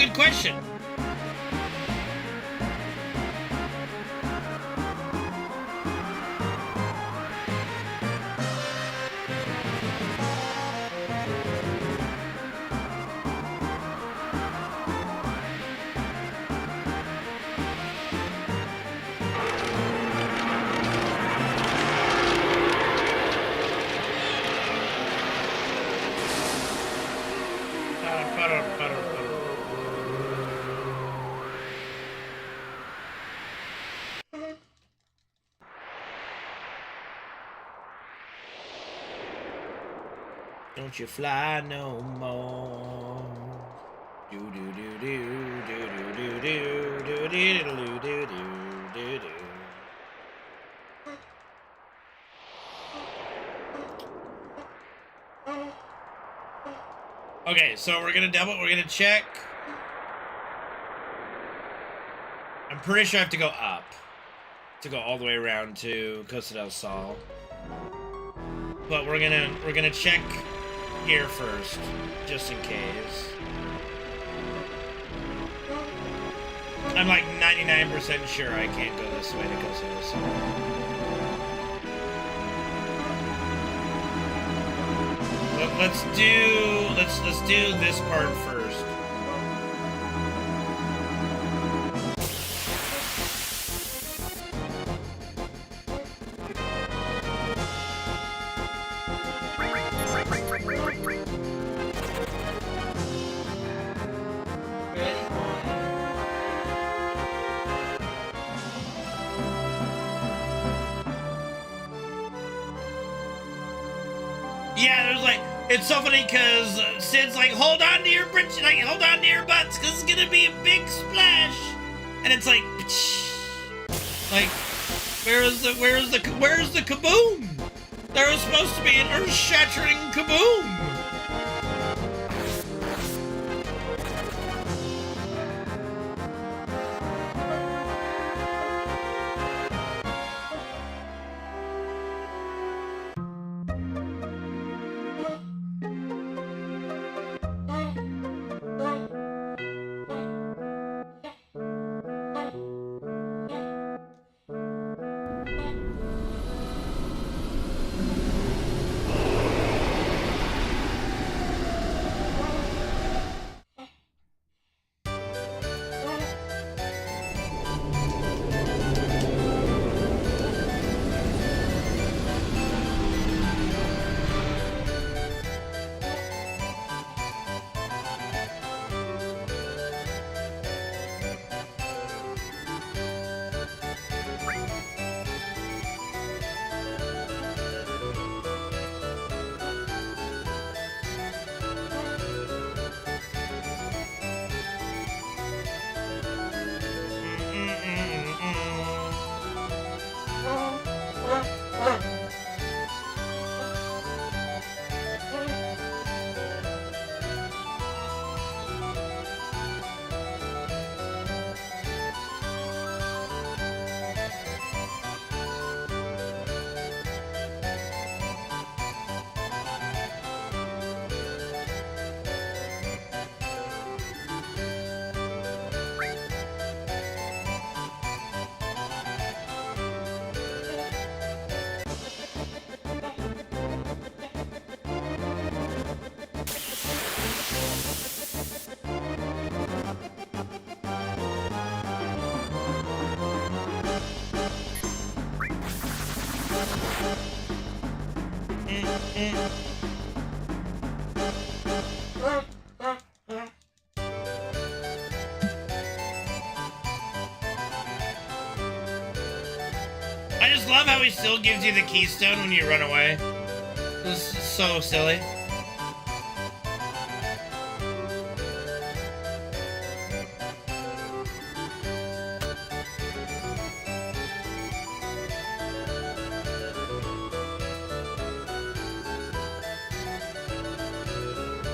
good question. Don't you fly no more. Do do do do do do do do do do do do do. Okay, so we're gonna check. I'm pretty sure I have to go up to go all the way around to Costa del Sol. But we're gonna check here first, just in case. I'm like 99% sure I can't go this way to Costa del Sol. Let's do this part first. Yeah, there's like, it's so funny because Sid's like, hold on to your bridge, like, hold on to your butts, because it's gonna be a big splash, and it's like, where's the kaboom? There was supposed to be an earth-shattering kaboom. I just love how he still gives you the keystone when you run away. This is so silly.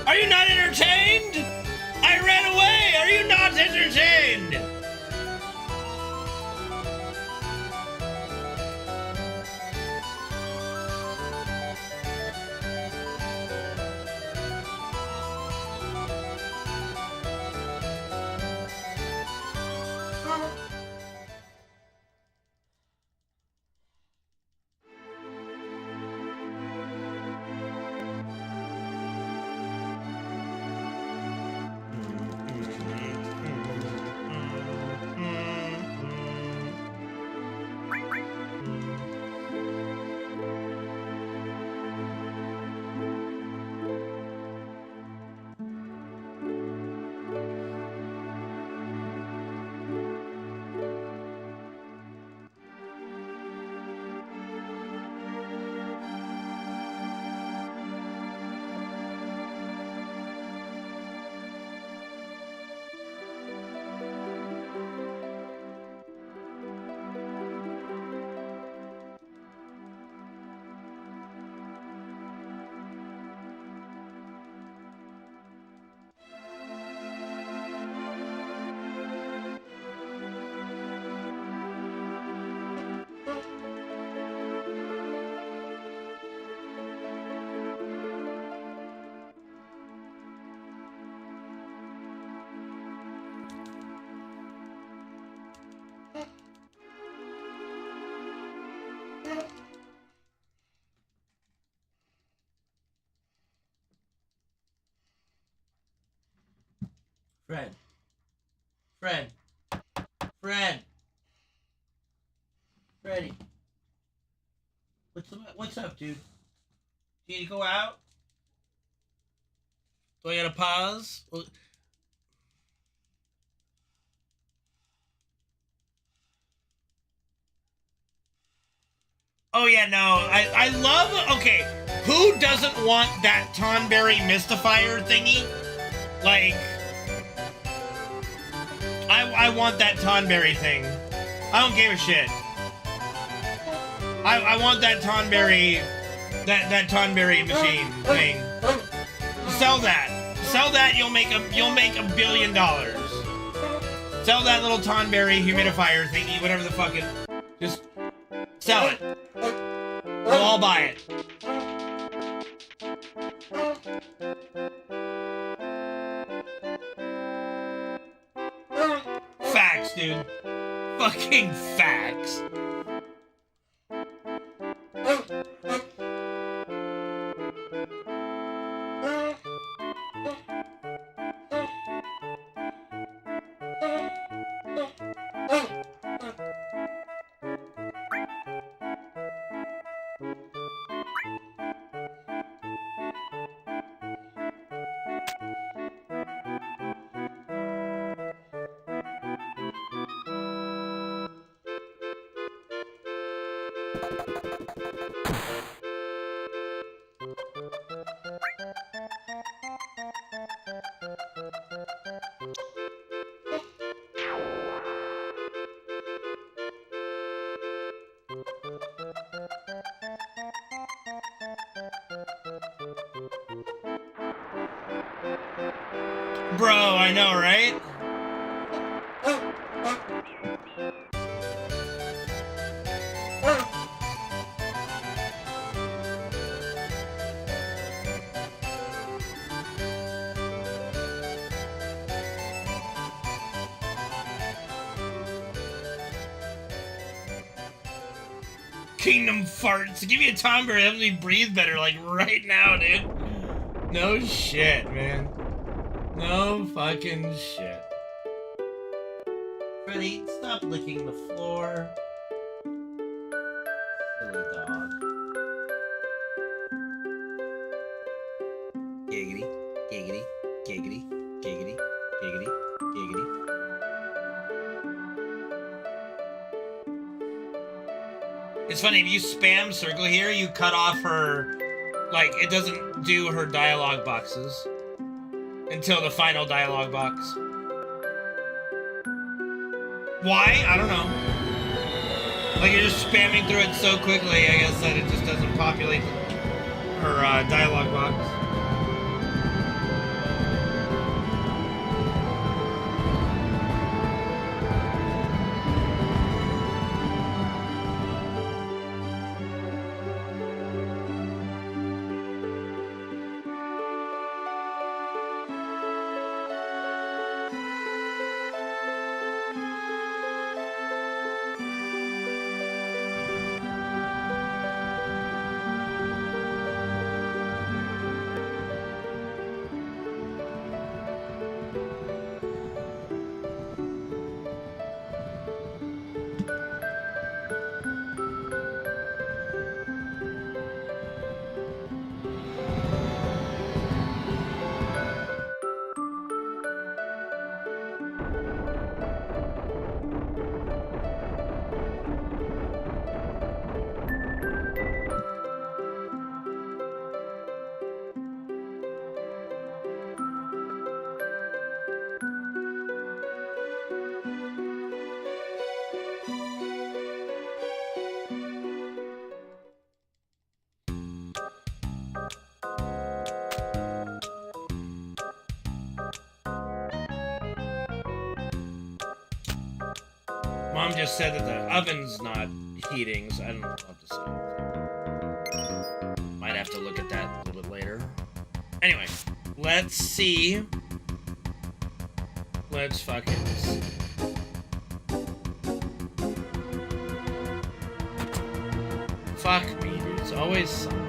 Are you not entertained? I ran away! Are you not entertained? Fred. Fred. Fred. Freddy. What's up, dude? Do you need to go out? Do I gotta pause? Oh yeah, no. I love, okay, who doesn't want that Tonberry Mystifier thingy? Like, I want that Tonberry thing. I don't give a shit. I want that Tonberry, that Tonberry machine thing. Sell that. Sell that. You'll make $1 billion. Sell that little Tonberry humidifier thingy, whatever the fuck it. Just sell it. We'll all buy it. Facts, dude. Fucking facts. Bro, I know, right? Kingdom farts. Give me a Tonberry, help me breathe better, like right now, dude. No shit, man. No fucking shit. Freddy, stop licking the floor. Silly dog. Giggity, giggity, giggity, giggity, giggity, giggity. It's funny, if you spam circle here, you cut off her, like, it doesn't do her dialogue boxes until the final dialogue box. Why? I don't know. Like, you're just spamming through it so quickly, I guess, that it just doesn't populate her dialogue box. Mom just said that the oven's not heating, so I don't know what to say. Might have to look at that a little bit later. Anyway, let's see. Let's fucking see. always something.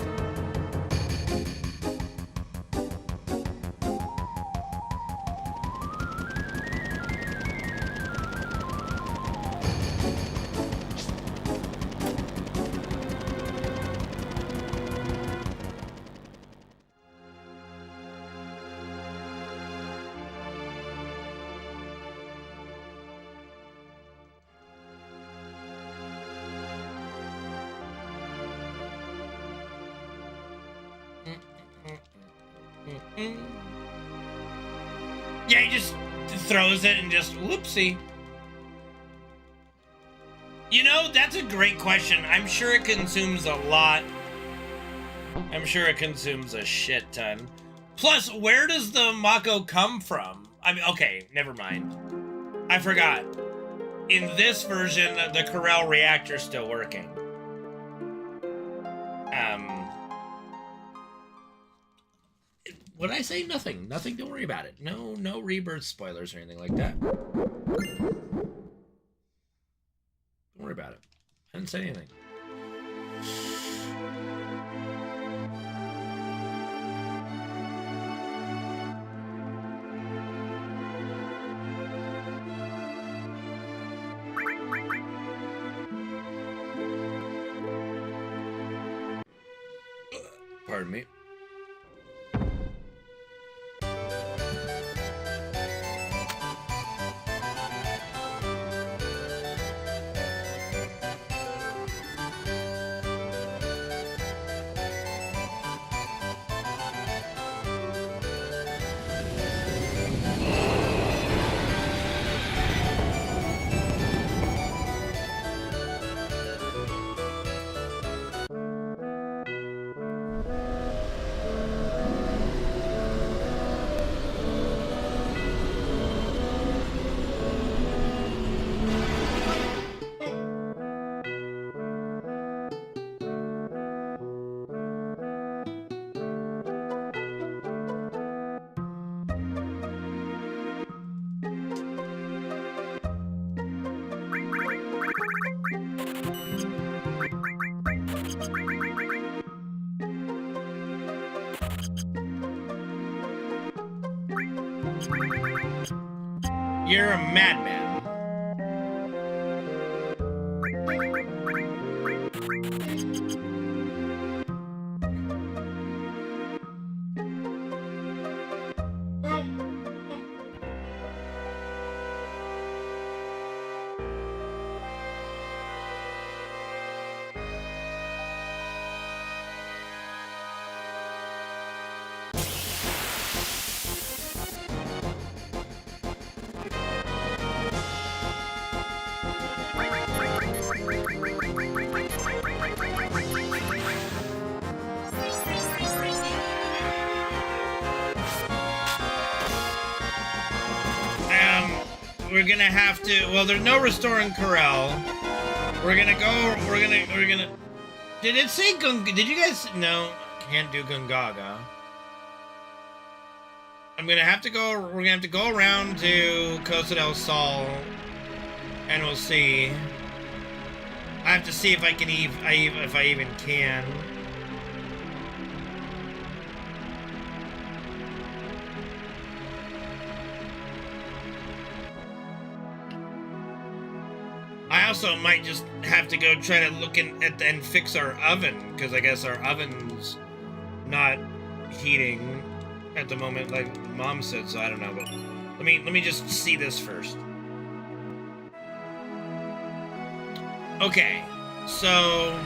Yeah, he just throws it and just whoopsie. You know, that's a great question. I'm sure it consumes a lot. I'm sure it consumes a shit ton. Plus, where does the Mako come from? I mean, okay, never mind. I forgot. In this version, the Corel reactor's still working. What did I say? Nothing. Nothing, don't worry about it. No rebirth spoilers or anything like that. Don't worry about it. I didn't say anything. Pardon me. You're a madman. We're gonna have to, well, there's no restoring Corel. We're gonna, did it say did you guys, no, can't do Gungaga. We're gonna have to go around to Costa del Sol, and we'll see. I have to see if I can if I even can. I also might just have to go try to look and fix our oven, because I guess our oven's not heating at the moment, like Mom said. So I don't know, but let me just see this first. Okay, so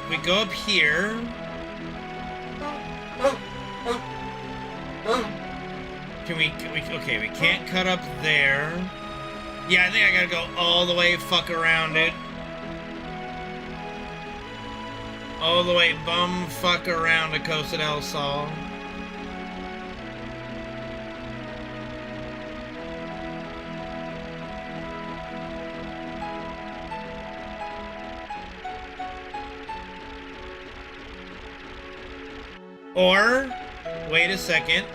we go up here. Okay, we can't cut up there. Yeah, I think I gotta go all the way fuck around it. All the way bum fuck around to Costa del Sol. Or, wait a second.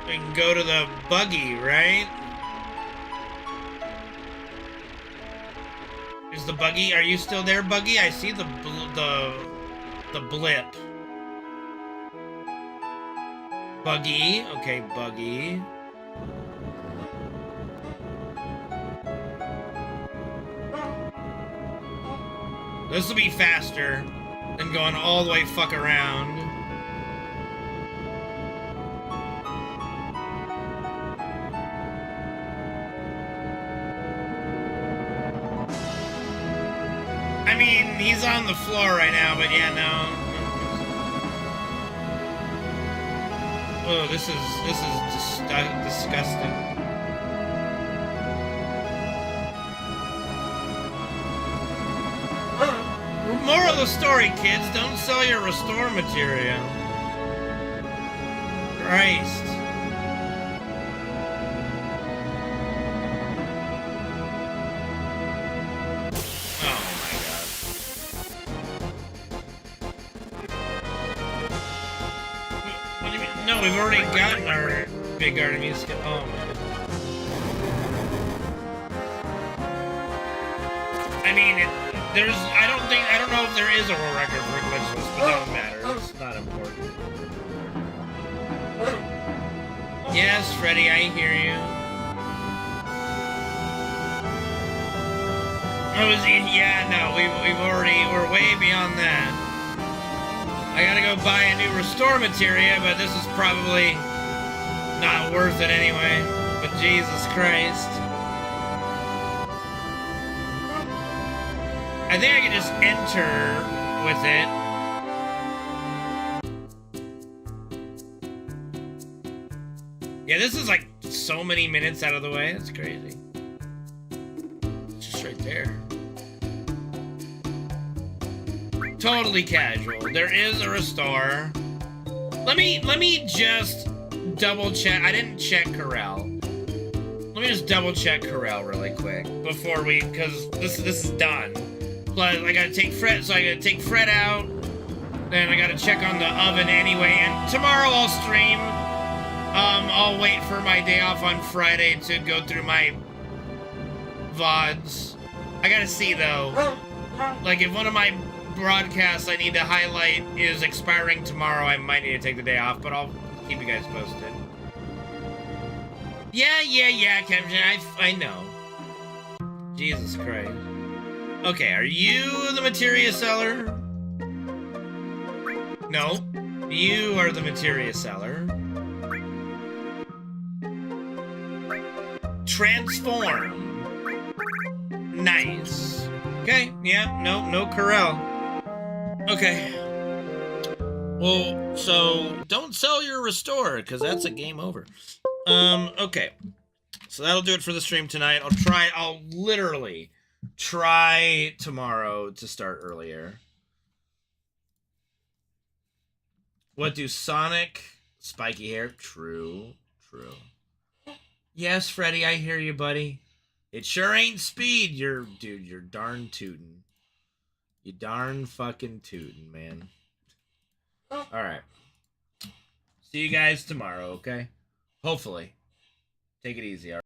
We can go to the buggy, right? Is the buggy? Are you still there, buggy? I see the blip. Buggy. Okay, buggy. This will be faster than going all the way fuck around. I mean, he's on the floor right now, but yeah, no. Oh, this is disgusting. Moral of the story, kids, don't sell your restore material. Christ. Oh my god. What do you mean? No, we've already gotten our big Artemis. Oh my. I mean, I don't know if there is a world record for glitchless, but that doesn't matter. It's not important. Yes, Freddy, I hear you. Yeah, no, we're way beyond that. I gotta go buy a new restore materia, but this is probably not worth it anyway. But Jesus Christ. I think I can just enter with it. Yeah, this is like so many minutes out of the way. That's crazy. It's just right there. Totally casual. There is a restore. Let me just double check. I didn't check Corral. Let me just double check Corral really quick before because this is done. Plus, I gotta take Fred, so I gotta take Fred out. Then I gotta check on the oven anyway. And tomorrow I'll stream. I'll wait for my day off on Friday to go through my VODs. I gotta see though. Like if one of my broadcasts I need to highlight is expiring tomorrow, I might need to take the day off, but I'll keep you guys posted. Yeah, Captain, I know. Jesus Christ. Okay, are you the materia seller? No, you are the materia seller. Transform. Nice. Okay, yeah, no Corel. Okay. Well, so don't sell your restore, because that's a game over. Okay. So that'll do it for the stream tonight. I'll literally try tomorrow to start earlier. What do Sonic? Spiky hair? True. Yes, Freddy, I hear you, buddy. It sure ain't speed. You're darn tootin'. You darn fucking tootin', man. Alright. See you guys tomorrow, okay? Hopefully. Take it easy, alright?